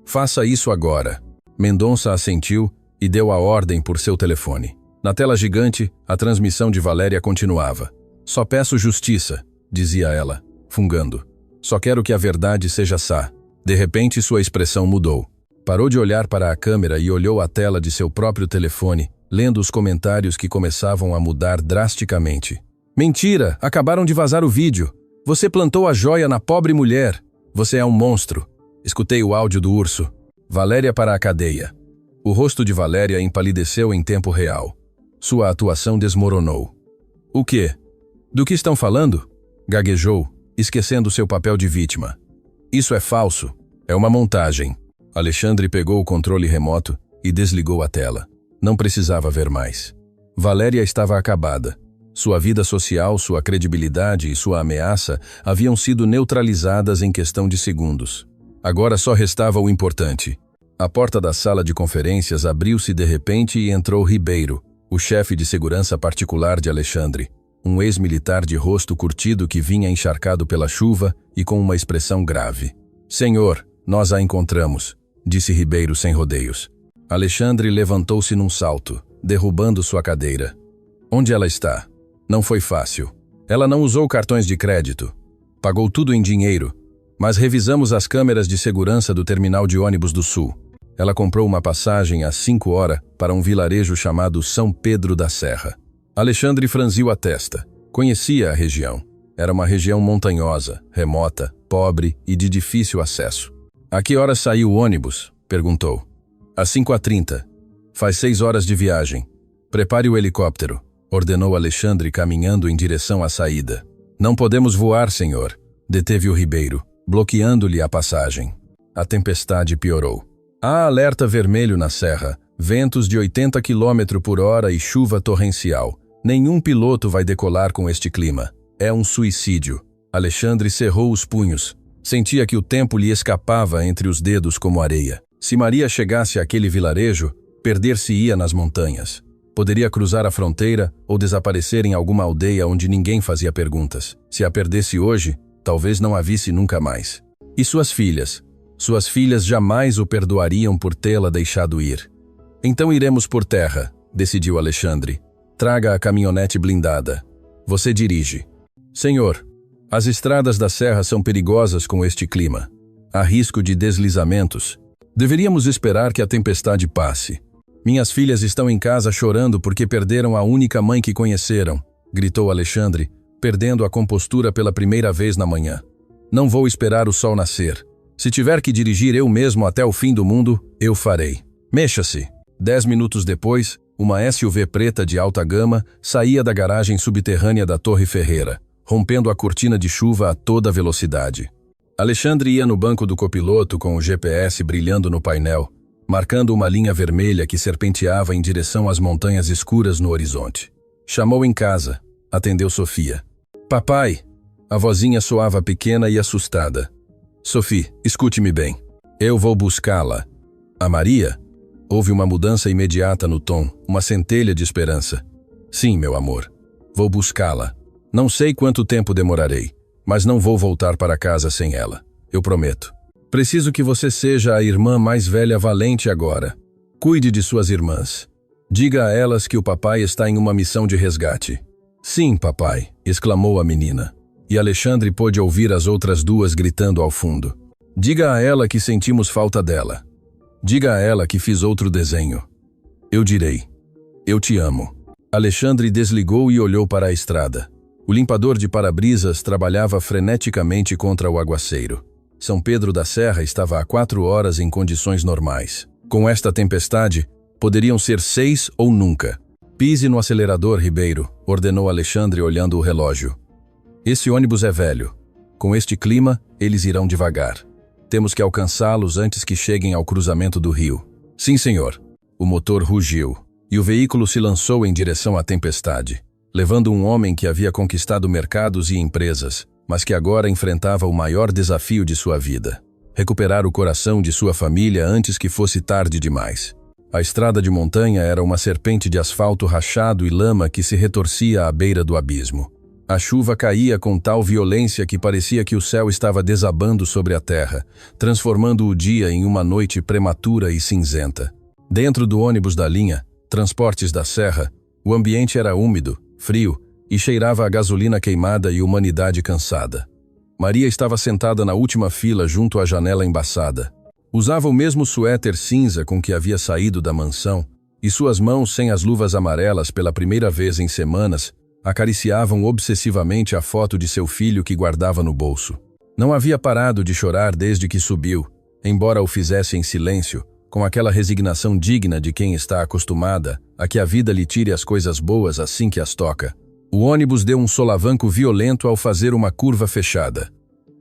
Faça isso agora. Mendonça assentiu e deu a ordem por seu telefone. Na tela gigante, a transmissão de Valéria continuava. Só peço justiça, dizia ela, fungando. Só quero que a verdade seja sã. De repente, sua expressão mudou. Parou de olhar para a câmera e olhou a tela de seu próprio telefone, lendo os comentários que começavam a mudar drasticamente. Mentira! Acabaram de vazar o vídeo. Você plantou a joia na pobre mulher. Você é um monstro. Escutei o áudio do urso. Valéria para a cadeia. O rosto de Valéria empalideceu em tempo real. Sua atuação desmoronou. O quê? Do que estão falando? Gaguejou, esquecendo seu papel de vítima. Isso é falso. É uma montagem. Alexandre pegou o controle remoto e desligou a tela. Não precisava ver mais. Valéria estava acabada. Sua vida social, sua credibilidade e sua ameaça haviam sido neutralizadas em questão de segundos. Agora só restava o importante. A porta da sala de conferências abriu-se de repente e entrou Ribeiro, o chefe de segurança particular de Alexandre, um ex-militar de rosto curtido que vinha encharcado pela chuva e com uma expressão grave. Senhor, nós a encontramos, disse Ribeiro sem rodeios. Alexandre levantou-se num salto, derrubando sua cadeira. Onde ela está? Não foi fácil. Ela não usou cartões de crédito. Pagou tudo em dinheiro. Mas revisamos as câmeras de segurança do terminal de ônibus do Sul. Ela comprou uma passagem às 5 horas para um vilarejo chamado São Pedro da Serra. Alexandre franziu a testa. Conhecia a região. Era uma região montanhosa, remota, pobre e de difícil acesso. A que horas saiu o ônibus? Perguntou. Às 5h30. Faz 6 horas de viagem. Prepare o helicóptero, ordenou Alexandre caminhando em direção à saída. Não podemos voar, senhor, deteve o Ribeiro, bloqueando-lhe a passagem. A tempestade piorou. Há alerta vermelho na serra, ventos de 80 km por hora e chuva torrencial. Nenhum piloto vai decolar com este clima. É um suicídio. Alexandre cerrou os punhos. Sentia que o tempo lhe escapava entre os dedos como areia. Se Maria chegasse àquele vilarejo, perder-se-ia nas montanhas. Poderia cruzar a fronteira ou desaparecer em alguma aldeia onde ninguém fazia perguntas. Se a perdesse hoje, talvez não a visse nunca mais. E suas filhas? Suas filhas jamais o perdoariam por tê-la deixado ir. Então iremos por terra, decidiu Alexandre. Traga a caminhonete blindada. Você dirige. Senhor, as estradas da serra são perigosas com este clima. Há risco de deslizamentos. Deveríamos esperar que a tempestade passe. Minhas filhas estão em casa chorando porque perderam a única mãe que conheceram, gritou Alexandre, perdendo a compostura pela primeira vez na manhã. Não vou esperar o sol nascer. Se tiver que dirigir eu mesmo até o fim do mundo, eu farei. Mexa-se. 10 minutos depois, uma SUV preta de alta gama saía da garagem subterrânea da Torre Ferreira, rompendo a cortina de chuva a toda velocidade. Alexandre ia no banco do copiloto com o GPS brilhando no painel, marcando uma linha vermelha que serpenteava em direção às montanhas escuras no horizonte. Chamou em casa. Atendeu Sofia. Papai! A vozinha soava pequena e assustada. Sophie, escute-me bem. Eu vou buscá-la. A Maria? Houve uma mudança imediata no tom, uma centelha de esperança. Sim, meu amor. Vou buscá-la. Não sei quanto tempo demorarei, mas não vou voltar para casa sem ela. Eu prometo. Preciso que você seja a irmã mais velha valente agora. Cuide de suas irmãs. Diga a elas que o papai está em uma missão de resgate. Sim, papai, exclamou a menina. E Alexandre pôde ouvir as outras duas gritando ao fundo. Diga a ela que sentimos falta dela. Diga a ela que fiz outro desenho. Eu direi. Eu te amo. Alexandre desligou e olhou para a estrada. O limpador de para-brisas trabalhava freneticamente contra o aguaceiro. São Pedro da Serra estava há 4 horas em condições normais. Com esta tempestade, poderiam ser 6 ou nunca. Pise no acelerador, Ribeiro, ordenou Alexandre olhando o relógio. Esse ônibus é velho. Com este clima, eles irão devagar. Temos que alcançá-los antes que cheguem ao cruzamento do rio. Sim, senhor. O motor rugiu, e o veículo se lançou em direção à tempestade, levando um homem que havia conquistado mercados e empresas, mas que agora enfrentava o maior desafio de sua vida: recuperar o coração de sua família antes que fosse tarde demais. A estrada de montanha era uma serpente de asfalto rachado e lama que se retorcia à beira do abismo. A chuva caía com tal violência que parecia que o céu estava desabando sobre a terra, transformando o dia em uma noite prematura e cinzenta. Dentro do ônibus da linha, Transportes da Serra, o ambiente era úmido, frio, e cheirava a gasolina queimada e humanidade cansada. Maria estava sentada na última fila junto à janela embaçada. Usava o mesmo suéter cinza com que havia saído da mansão, e suas mãos, sem as luvas amarelas pela primeira vez em semanas, acariciavam obsessivamente a foto de seu filho que guardava no bolso. Não havia parado de chorar desde que subiu, embora o fizesse em silêncio, com aquela resignação digna de quem está acostumada a que a vida lhe tire as coisas boas assim que as toca. O ônibus deu um solavanco violento ao fazer uma curva fechada.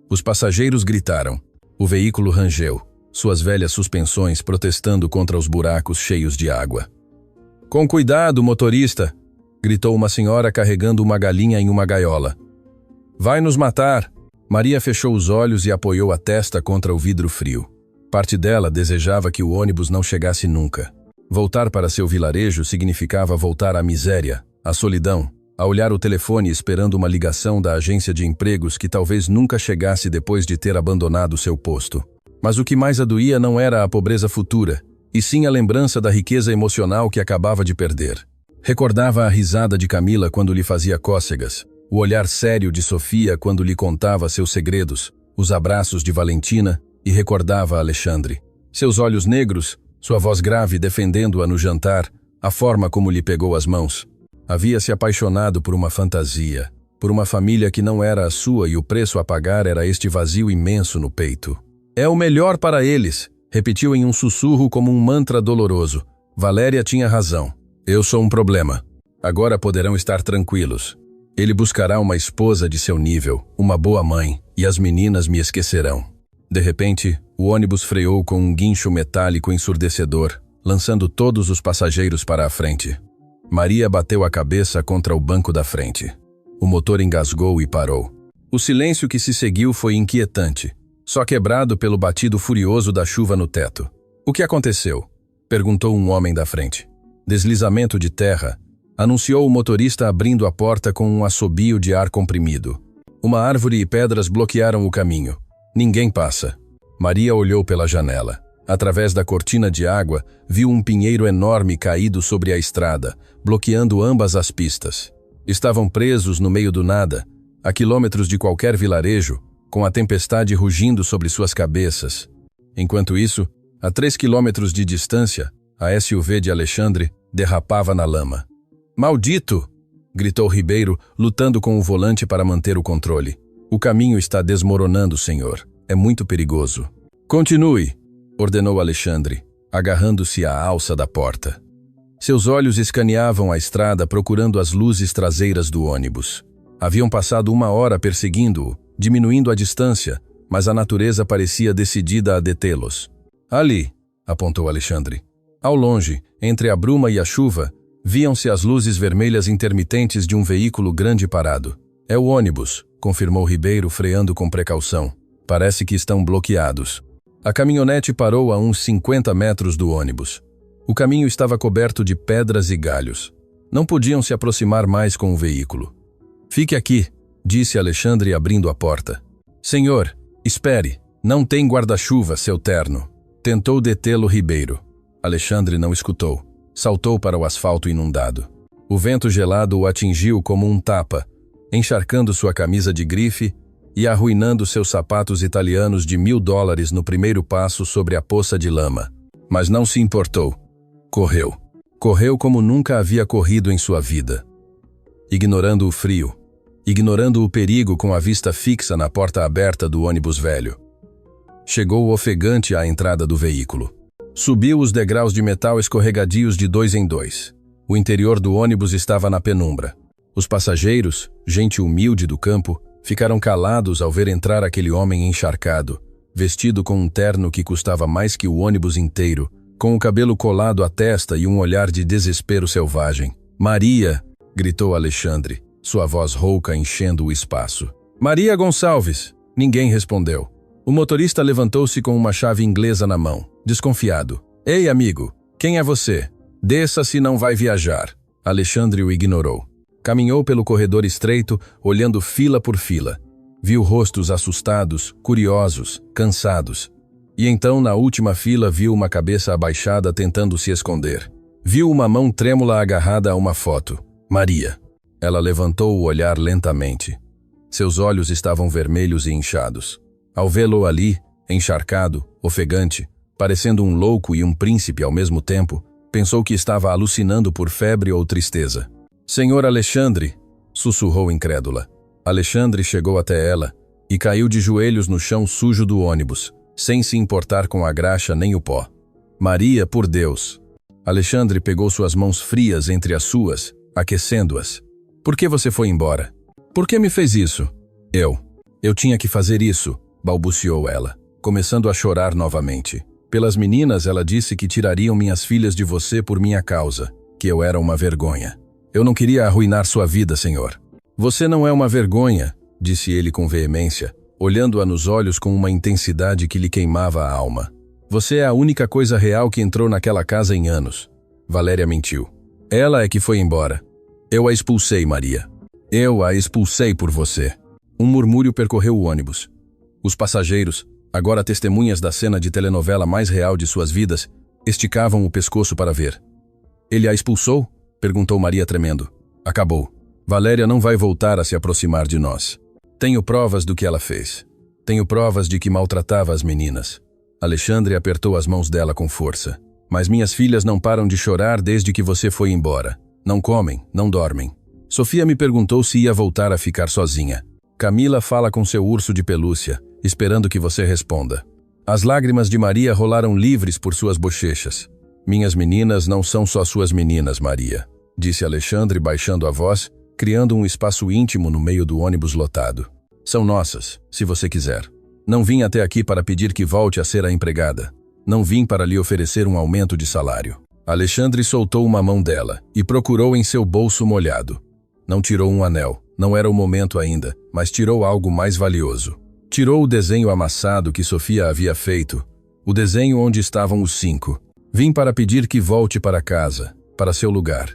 Os passageiros gritaram. O veículo rangeu, suas velhas suspensões protestando contra os buracos cheios de água. Com cuidado, motorista! Gritou uma senhora carregando uma galinha em uma gaiola. Vai nos matar! Maria fechou os olhos e apoiou a testa contra o vidro frio. Parte dela desejava que o ônibus não chegasse nunca. Voltar para seu vilarejo significava voltar à miséria, à solidão, a olhar o telefone esperando uma ligação da agência de empregos que talvez nunca chegasse depois de ter abandonado seu posto. Mas o que mais a doía não era a pobreza futura, e sim a lembrança da riqueza emocional que acabava de perder. Recordava a risada de Camila quando lhe fazia cócegas, o olhar sério de Sofia quando lhe contava seus segredos, os abraços de Valentina, e recordava Alexandre. Seus olhos negros, sua voz grave defendendo-a no jantar, a forma como lhe pegou as mãos. Havia se apaixonado por uma fantasia, por uma família que não era a sua e o preço a pagar era este vazio imenso no peito. É o melhor para eles, repetiu em um sussurro como um mantra doloroso. Valéria tinha razão. Eu sou um problema. Agora poderão estar tranquilos. Ele buscará uma esposa de seu nível, uma boa mãe, e as meninas me esquecerão. De repente, o ônibus freou com um guincho metálico ensurdecedor, lançando todos os passageiros para a frente. Maria bateu a cabeça contra o banco da frente. O motor engasgou e parou. O silêncio que se seguiu foi inquietante. só quebrado pelo batido furioso da chuva no teto. O que aconteceu? Perguntou um homem da frente. Deslizamento de terra, anunciou o motorista abrindo a porta com um assobio de ar comprimido. Uma árvore e pedras bloquearam o caminho. Ninguém passa. Maria olhou pela janela. Através da cortina de água, viu um pinheiro enorme caído sobre a estrada, bloqueando ambas as pistas. Estavam presos no meio do nada, a quilômetros de qualquer vilarejo, com a tempestade rugindo sobre suas cabeças. Enquanto isso, a 3 quilômetros de distância, a SUV de Alexandre derrapava na lama. "Maldito!" gritou Ribeiro, lutando com o volante para manter o controle. "O caminho está desmoronando, senhor. É muito perigoso." "Continue!" ordenou Alexandre, agarrando-se à alça da porta. Seus olhos escaneavam a estrada procurando as luzes traseiras do ônibus. Haviam passado 1 hora perseguindo-o, diminuindo a distância, mas a natureza parecia decidida a detê-los. "Ali", apontou Alexandre. Ao longe, entre a bruma e a chuva, viam-se as luzes vermelhas intermitentes de um veículo grande parado. "É o ônibus", confirmou Ribeiro, freando com precaução. "Parece que estão bloqueados." A caminhonete parou a uns 50 metros do ônibus. O caminho estava coberto de pedras e galhos. Não podiam se aproximar mais com o veículo. "Fique aqui", disse Alexandre abrindo a porta. "Senhor, espere. Não tem guarda-chuva, seu terno." Tentou detê-lo Ribeiro. Alexandre não escutou. Saltou para o asfalto inundado. O vento gelado o atingiu como um tapa, encharcando sua camisa de grife e arruinando seus sapatos italianos de $1000 no primeiro passo sobre a poça de lama. Mas não se importou. Correu. Correu como nunca havia corrido em sua vida. Ignorando o frio. Ignorando o perigo com a vista fixa na porta aberta do ônibus velho. Chegou ofegante à entrada do veículo. Subiu os degraus de metal escorregadios de 2 em 2. O interior do ônibus estava na penumbra. Os passageiros, gente humilde do campo, ficaram calados ao ver entrar aquele homem encharcado, vestido com um terno que custava mais que o ônibus inteiro, com o cabelo colado à testa e um olhar de desespero selvagem. "Maria!" gritou Alexandre, sua voz rouca enchendo o espaço. "Maria Gonçalves!" Ninguém respondeu. O motorista levantou-se com uma chave inglesa na mão, desconfiado. "Ei, amigo, quem é você? Desça se não vai viajar." Alexandre o ignorou. Caminhou pelo corredor estreito, olhando fila por fila. Viu rostos assustados, curiosos, cansados. E então, na última fila, viu uma cabeça abaixada tentando se esconder. Viu uma mão trêmula agarrada a uma foto. Maria. Ela levantou o olhar lentamente. Seus olhos estavam vermelhos e inchados. Ao vê-lo ali, encharcado, ofegante, parecendo um louco e um príncipe ao mesmo tempo, pensou que estava alucinando por febre ou tristeza. "Senhor Alexandre", sussurrou incrédula. Alexandre chegou até ela e caiu de joelhos no chão sujo do ônibus, sem se importar com a graxa nem o pó. "Maria, por Deus." Alexandre pegou suas mãos frias entre as suas, aquecendo-as. "Por que você foi embora? Por que me fez isso?" Eu tinha que fazer isso", balbuciou ela, começando a chorar novamente. "Pelas meninas, ela disse que tirariam minhas filhas de você por minha causa, que eu era uma vergonha. Eu não queria arruinar sua vida, senhor." "Você não é uma vergonha", disse ele com veemência, olhando-a nos olhos com uma intensidade que lhe queimava a alma. "Você é a única coisa real que entrou naquela casa em anos." Valéria mentiu. "Ela é que foi embora. Eu a expulsei, Maria. Eu a expulsei por você." Um murmúrio percorreu o ônibus. Os passageiros, agora testemunhas da cena de telenovela mais real de suas vidas, esticavam o pescoço para ver. "Ele a expulsou?" perguntou Maria tremendo. "Acabou. Valéria não vai voltar a se aproximar de nós. Tenho provas do que ela fez. Tenho provas de que maltratava as meninas." Alexandre apertou as mãos dela com força. "Mas minhas filhas não param de chorar desde que você foi embora. Não comem, não dormem. Sofia me perguntou se ia voltar a ficar sozinha. Camila fala com seu urso de pelúcia, esperando que você responda." As lágrimas de Maria rolaram livres por suas bochechas. "Minhas meninas não são só suas meninas, Maria", disse Alexandre baixando a voz, criando um espaço íntimo no meio do ônibus lotado. "São nossas, se você quiser. Não vim até aqui para pedir que volte a ser a empregada. Não vim para lhe oferecer um aumento de salário." Alexandre soltou uma mão dela e procurou em seu bolso molhado. Não tirou um anel, não era o momento ainda, mas tirou algo mais valioso. Tirou o desenho amassado que Sofia havia feito, o desenho onde estavam os 5. Vim para pedir que volte para casa, para seu lugar.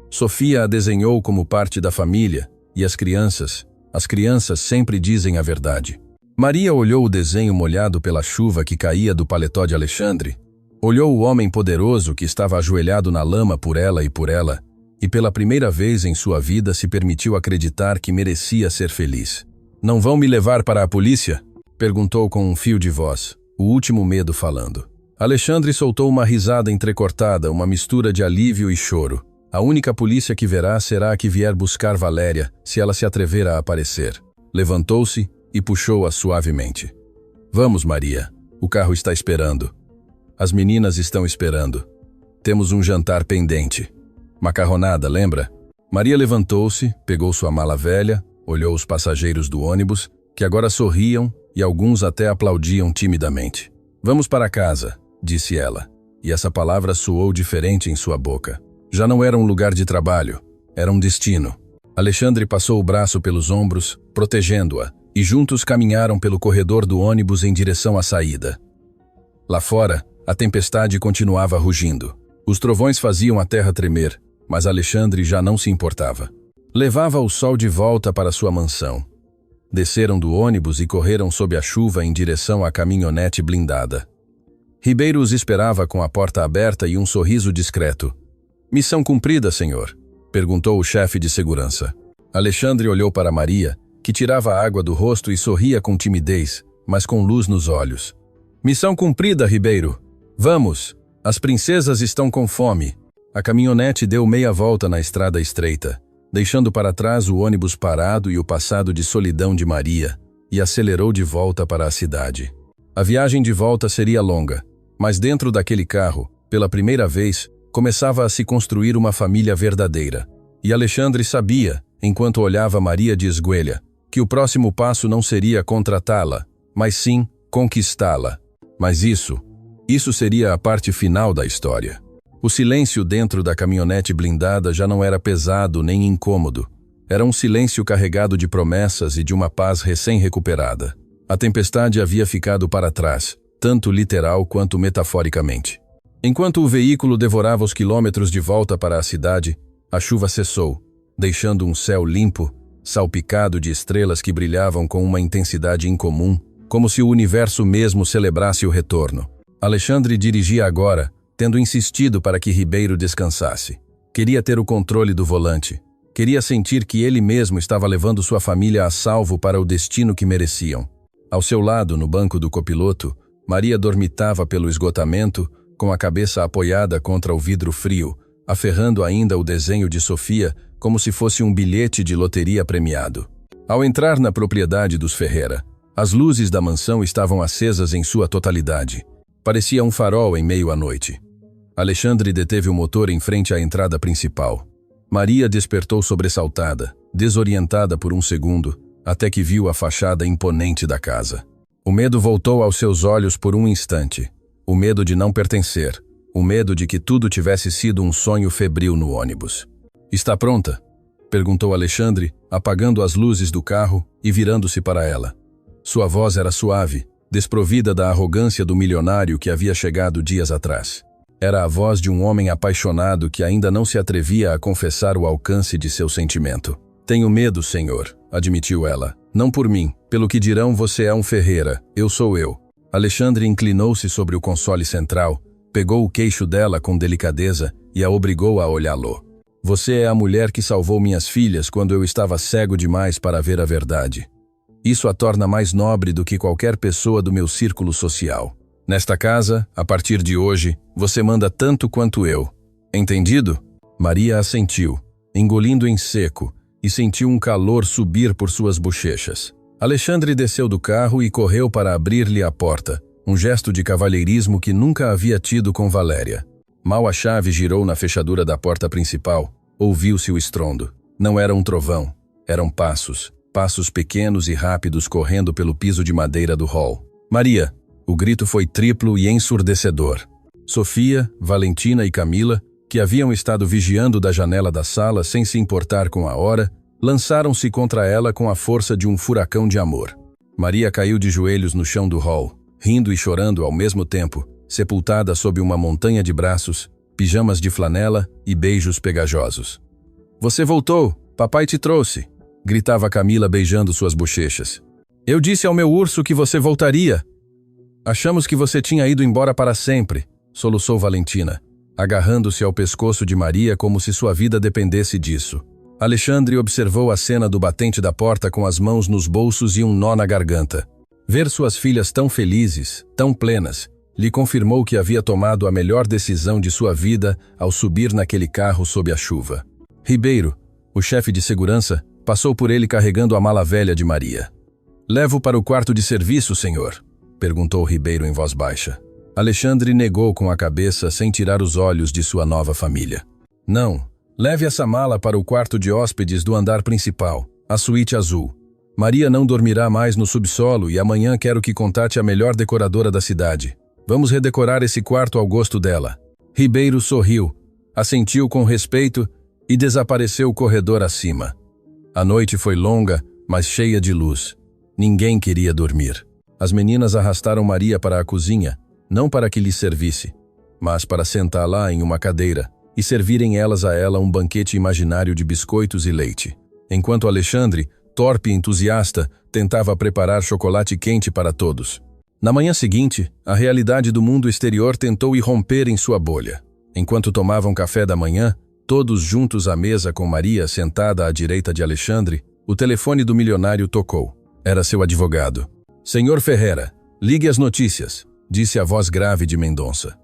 Sofia a desenhou como parte da família, e as crianças sempre dizem a verdade. Maria olhou o desenho molhado pela chuva que caía do paletó de Alexandre, olhou o homem poderoso que estava ajoelhado na lama por ela, e pela primeira vez em sua vida se permitiu acreditar que merecia ser feliz. Não vão me levar para a polícia? Perguntou com um fio de voz, o último medo falando. Alexandre soltou uma risada entrecortada, uma mistura de alívio e choro. A única polícia que verá será a que vier buscar Valéria, se ela se atrever a aparecer. Levantou-se e puxou-a suavemente. Vamos, Maria. O carro está esperando. As meninas estão esperando. Temos um jantar pendente. Macarronada, lembra? Maria levantou-se, pegou sua mala velha, olhou os passageiros do ônibus, que agora sorriam e alguns até aplaudiam timidamente. Vamos para casa, disse ela, e essa palavra soou diferente em sua boca. Já não era um lugar de trabalho, era um destino. Alexandre passou o braço pelos ombros, protegendo-a, e juntos caminharam pelo corredor do ônibus em direção à saída. Lá fora, a tempestade continuava rugindo. Os trovões faziam a terra tremer, mas Alexandre já não se importava. Levava o sol de volta para sua mansão. Desceram do ônibus e correram sob a chuva em direção à caminhonete blindada. Ribeiro os esperava com a porta aberta e um sorriso discreto. Missão cumprida, senhor? Perguntou o chefe de segurança. Alexandre olhou para Maria, que tirava a água do rosto e sorria com timidez, mas com luz nos olhos. Missão cumprida, Ribeiro. Vamos, as princesas estão com fome. A caminhonete deu meia volta na estrada estreita, deixando para trás o ônibus parado e o passado de solidão de Maria, e acelerou de volta para a cidade. A viagem de volta seria longa, mas dentro daquele carro, pela primeira vez, começava a se construir uma família verdadeira. E Alexandre sabia, enquanto olhava Maria de esguelha, que o próximo passo não seria contratá-la, mas sim conquistá-la. Mas isso seria a parte final da história. O silêncio dentro da caminhonete blindada já não era pesado nem incômodo. Era um silêncio carregado de promessas e de uma paz recém-recuperada. A tempestade havia ficado para trás, tanto literal quanto metaforicamente. Enquanto o veículo devorava os quilômetros de volta para a cidade, a chuva cessou, deixando um céu limpo, salpicado de estrelas que brilhavam com uma intensidade incomum, como se o universo mesmo celebrasse o retorno. Alexandre dirigia agora, tendo insistido para que Ribeiro descansasse. Queria ter o controle do volante. Queria sentir que ele mesmo estava levando sua família a salvo para o destino que mereciam. Ao seu lado, no banco do copiloto, Maria dormitava pelo esgotamento, com a cabeça apoiada contra o vidro frio, aferrando ainda o desenho de Sofia como se fosse um bilhete de loteria premiado. Ao entrar na propriedade dos Ferreira, as luzes da mansão estavam acesas em sua totalidade. Parecia um farol em meio à noite. Alexandre deteve o motor em frente à entrada principal. Maria despertou sobressaltada, desorientada por um segundo, até que viu a fachada imponente da casa. O medo voltou aos seus olhos por um instante. O medo de não pertencer. O medo de que tudo tivesse sido um sonho febril no ônibus. Está pronta? Perguntou Alexandre, apagando as luzes do carro e virando-se para ela. Sua voz era suave, desprovida da arrogância do milionário que havia chegado dias atrás. Era a voz de um homem apaixonado que ainda não se atrevia a confessar o alcance de seu sentimento. Tenho medo, senhor, admitiu ela. Não por mim, pelo que dirão você é um Ferreira, eu sou eu. Alexandre inclinou-se sobre o console central, pegou o queixo dela com delicadeza e a obrigou a olhá-lo. Você é a mulher que salvou minhas filhas quando eu estava cego demais para ver a verdade. Isso a torna mais nobre do que qualquer pessoa do meu círculo social. Nesta casa, a partir de hoje, você manda tanto quanto eu. Entendido? Maria assentiu, engolindo em seco, e sentiu um calor subir por suas bochechas. Alexandre desceu do carro e correu para abrir-lhe a porta, um gesto de cavalheirismo que nunca havia tido com Valéria. Mal a chave girou na fechadura da porta principal, ouviu-se o estrondo. Não era um trovão, eram passos pequenos e rápidos correndo pelo piso de madeira do hall. Maria! O grito foi triplo e ensurdecedor. Sofia, Valentina e Camila, que haviam estado vigiando da janela da sala sem se importar com a hora, lançaram-se contra ela com a força de um furacão de amor. Maria caiu de joelhos no chão do hall, rindo e chorando ao mesmo tempo, sepultada sob uma montanha de braços, pijamas de flanela e beijos pegajosos. "Você voltou! Papai te trouxe!" gritava Camila beijando suas bochechas. "Eu disse ao meu urso que você voltaria!" "Achamos que você tinha ido embora para sempre", soluçou Valentina, agarrando-se ao pescoço de Maria como se sua vida dependesse disso. Alexandre observou a cena do batente da porta com as mãos nos bolsos e um nó na garganta. Ver suas filhas tão felizes, tão plenas, lhe confirmou que havia tomado a melhor decisão de sua vida ao subir naquele carro sob a chuva. Ribeiro, o chefe de segurança, passou por ele carregando a mala velha de Maria. "Levo para o quarto de serviço, senhor?" perguntou Ribeiro em voz baixa. Alexandre negou com a cabeça sem tirar os olhos de sua nova família. "Não, leve essa mala para o quarto de hóspedes do andar principal, a suíte azul. Maria não dormirá mais no subsolo e amanhã quero que contate a melhor decoradora da cidade. Vamos redecorar esse quarto ao gosto dela." Ribeiro sorriu, assentiu com respeito e desapareceu o corredor acima. A noite foi longa, mas cheia de luz. Ninguém queria dormir. As meninas arrastaram Maria para a cozinha, não para que lhes servisse, mas para sentá-la em uma cadeira e servirem elas a ela um banquete imaginário de biscoitos e leite. Enquanto Alexandre, torpe e entusiasta, tentava preparar chocolate quente para todos. Na manhã seguinte, a realidade do mundo exterior tentou irromper em sua bolha. Enquanto tomavam café da manhã, todos juntos à mesa com Maria sentada à direita de Alexandre, o telefone do milionário tocou. Era seu advogado. "Senhor Ferreira, ligue as notícias", disse a voz grave de Mendonça.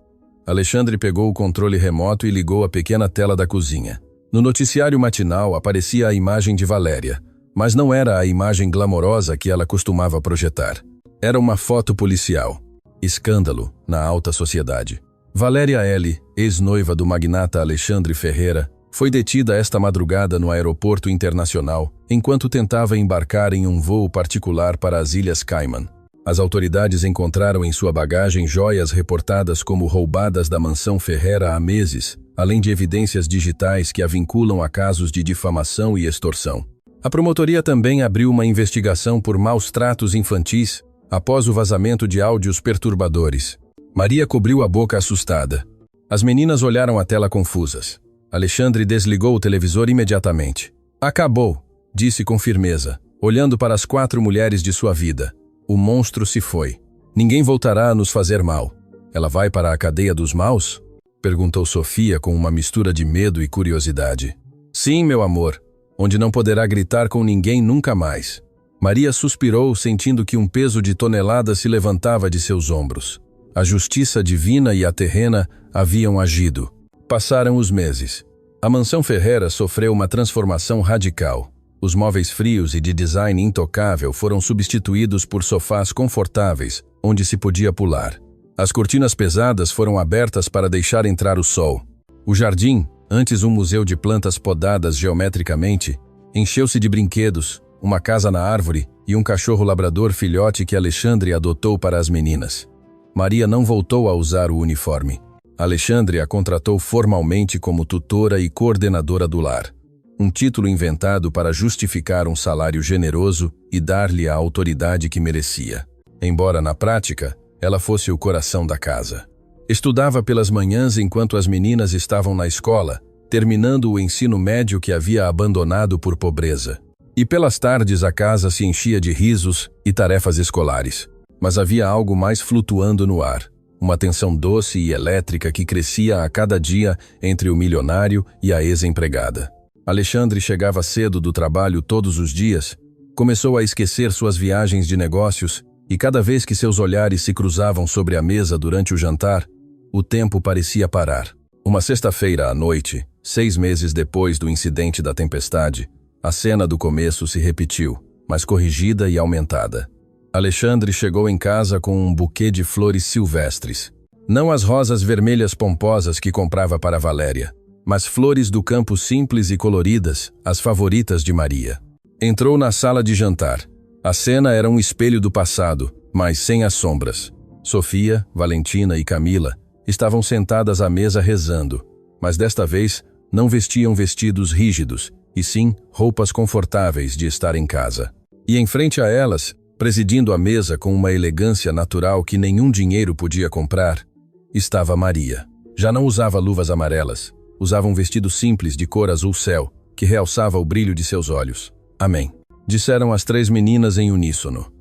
Alexandre pegou o controle remoto e ligou a pequena tela da cozinha. No noticiário matinal aparecia a imagem de Valéria, mas não era a imagem glamourosa que ela costumava projetar. Era uma foto policial. Escândalo na alta sociedade. Valéria L., ex-noiva do magnata Alexandre Ferreira, foi detida esta madrugada no aeroporto internacional, enquanto tentava embarcar em um voo particular para as Ilhas Cayman. As autoridades encontraram em sua bagagem joias reportadas como roubadas da mansão Ferreira há meses, além de evidências digitais que a vinculam a casos de difamação e extorsão. A promotoria também abriu uma investigação por maus tratos infantis após o vazamento de áudios perturbadores. Maria cobriu a boca assustada. As meninas olharam a tela confusas. Alexandre desligou o televisor imediatamente. "Acabou", disse com firmeza, olhando para as 4 mulheres de sua vida. "O monstro se foi. Ninguém voltará a nos fazer mal. Ela vai para a cadeia dos maus?" perguntou Sofia com uma mistura de medo e curiosidade. "Sim, meu amor, onde não poderá gritar com ninguém nunca mais." Maria suspirou, sentindo que um peso de toneladas se levantava de seus ombros. A justiça divina e a terrena haviam agido. Passaram os meses. A mansão Ferreira sofreu uma transformação radical. Os móveis frios e de design intocável foram substituídos por sofás confortáveis, onde se podia pular. As cortinas pesadas foram abertas para deixar entrar o sol. O jardim, antes um museu de plantas podadas geometricamente, encheu-se de brinquedos, uma casa na árvore e um cachorro labrador filhote que Alexandre adotou para as meninas. Maria não voltou a usar o uniforme. Alexandre a contratou formalmente como tutora e coordenadora do lar. Um título inventado para justificar um salário generoso e dar-lhe a autoridade que merecia. Embora, na prática, ela fosse o coração da casa. Estudava pelas manhãs enquanto as meninas estavam na escola, terminando o ensino médio que havia abandonado por pobreza. E pelas tardes a casa se enchia de risos e tarefas escolares. Mas havia algo mais flutuando no ar. Uma tensão doce e elétrica que crescia a cada dia entre o milionário e a ex-empregada. Alexandre chegava cedo do trabalho todos os dias, começou a esquecer suas viagens de negócios e cada vez que seus olhares se cruzavam sobre a mesa durante o jantar, o tempo parecia parar. Uma sexta-feira à noite, 6 meses depois do incidente da tempestade, a cena do começo se repetiu, mas corrigida e aumentada. Alexandre chegou em casa com um buquê de flores silvestres. Não as rosas vermelhas pomposas que comprava para Valéria, mas flores do campo simples e coloridas, as favoritas de Maria. Entrou na sala de jantar. A cena era um espelho do passado, mas sem as sombras. Sofia, Valentina e Camila estavam sentadas à mesa rezando, mas desta vez não vestiam vestidos rígidos, e sim roupas confortáveis de estar em casa. E em frente a elas, Presidindo a mesa com uma elegância natural que nenhum dinheiro podia comprar, estava Maria. Já não usava luvas amarelas, usava um vestido simples de cor azul céu, que realçava o brilho de seus olhos. Amém. Disseram as 3 meninas em uníssono.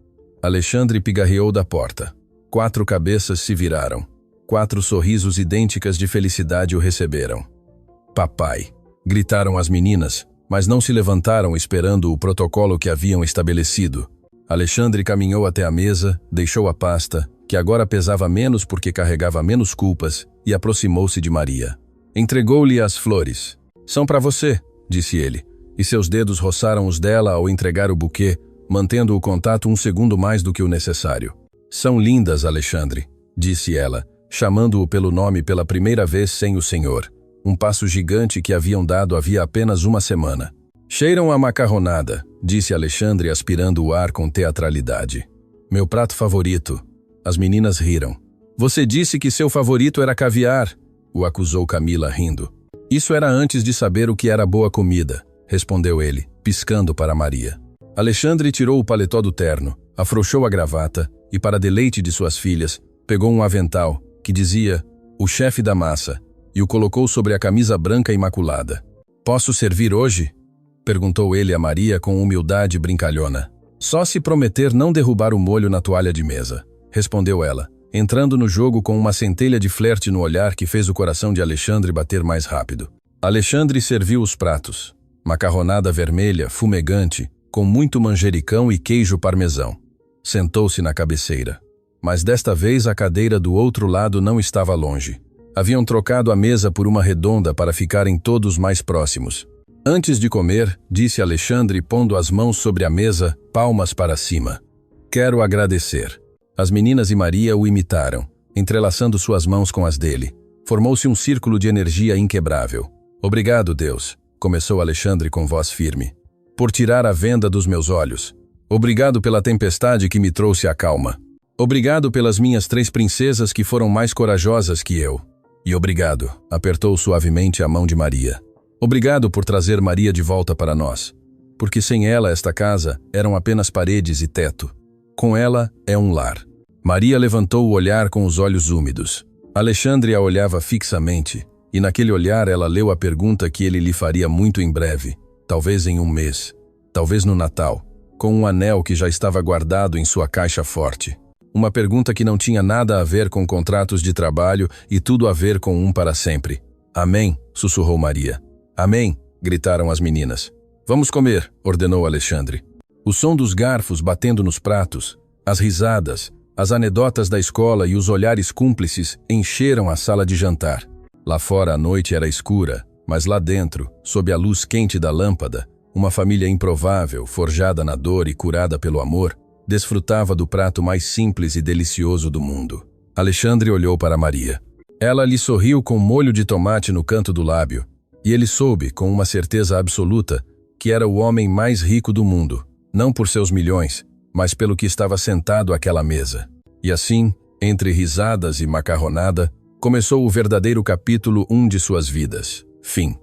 Alexandre pigarreou da porta. 4 cabeças se viraram. 4 sorrisos idênticas de felicidade o receberam. Papai! Gritaram as meninas, mas não se levantaram esperando o protocolo que haviam estabelecido. Alexandre caminhou até a mesa, deixou a pasta, que agora pesava menos porque carregava menos culpas, e aproximou-se de Maria. Entregou-lhe as flores. São para você, disse ele, e seus dedos roçaram os dela ao entregar o buquê, mantendo o contato um segundo mais do que o necessário. São lindas, Alexandre, disse ela, chamando-o pelo nome pela primeira vez sem o senhor. Um passo gigante que haviam dado havia apenas uma semana. Cheiram a macarronada, disse Alexandre aspirando o ar com teatralidade. Meu prato favorito. As meninas riram. Você disse que seu favorito era caviar, o acusou Camila rindo. Isso era antes de saber o que era boa comida, respondeu ele, piscando para Maria. Alexandre tirou o paletó do terno, afrouxou a gravata e, para deleite de suas filhas, pegou um avental que dizia "O chefe da massa" e o colocou sobre a camisa branca imaculada. Posso servir hoje? Perguntou ele a Maria com humildade brincalhona. Só se prometer não derrubar o molho na toalha de mesa, respondeu ela, entrando no jogo com uma centelha de flerte no olhar que fez o coração de Alexandre bater mais rápido. Alexandre serviu os pratos. Macarronada vermelha, fumegante, com muito manjericão e queijo parmesão. Sentou-se na cabeceira. Mas desta vez a cadeira do outro lado não estava longe. Haviam trocado a mesa por uma redonda para ficarem todos mais próximos. Antes de comer, disse Alexandre pondo as mãos sobre a mesa, palmas para cima. Quero agradecer. As meninas e Maria o imitaram, entrelaçando suas mãos com as dele. Formou-se um círculo de energia inquebrável. Obrigado, Deus, começou Alexandre com voz firme. Por tirar a venda dos meus olhos. Obrigado pela tempestade que me trouxe a calma. Obrigado pelas minhas 3 princesas que foram mais corajosas que eu. E obrigado, apertou suavemente a mão de Maria. Obrigado por trazer Maria de volta para nós. Porque sem ela esta casa eram apenas paredes e teto. Com ela é um lar. Maria levantou o olhar com os olhos úmidos. Alexandre a olhava fixamente, e naquele olhar ela leu a pergunta que ele lhe faria muito em breve, talvez em um mês, talvez no Natal, com um anel que já estava guardado em sua caixa forte. Uma pergunta que não tinha nada a ver com contratos de trabalho e tudo a ver com um para sempre. Amém, sussurrou Maria. Amém, gritaram as meninas. Vamos comer, ordenou Alexandre. O som dos garfos batendo nos pratos, as risadas, as anedotas da escola e os olhares cúmplices encheram a sala de jantar. Lá fora a noite era escura, mas lá dentro, sob a luz quente da lâmpada, uma família improvável, forjada na dor e curada pelo amor, desfrutava do prato mais simples e delicioso do mundo. Alexandre olhou para Maria. Ela lhe sorriu com molho de tomate no canto do lábio, e ele soube, com uma certeza absoluta, que era o homem mais rico do mundo, não por seus milhões, mas pelo que estava sentado àquela mesa. E assim, entre risadas e macarronada, começou o verdadeiro capítulo 1 de suas vidas. Fim.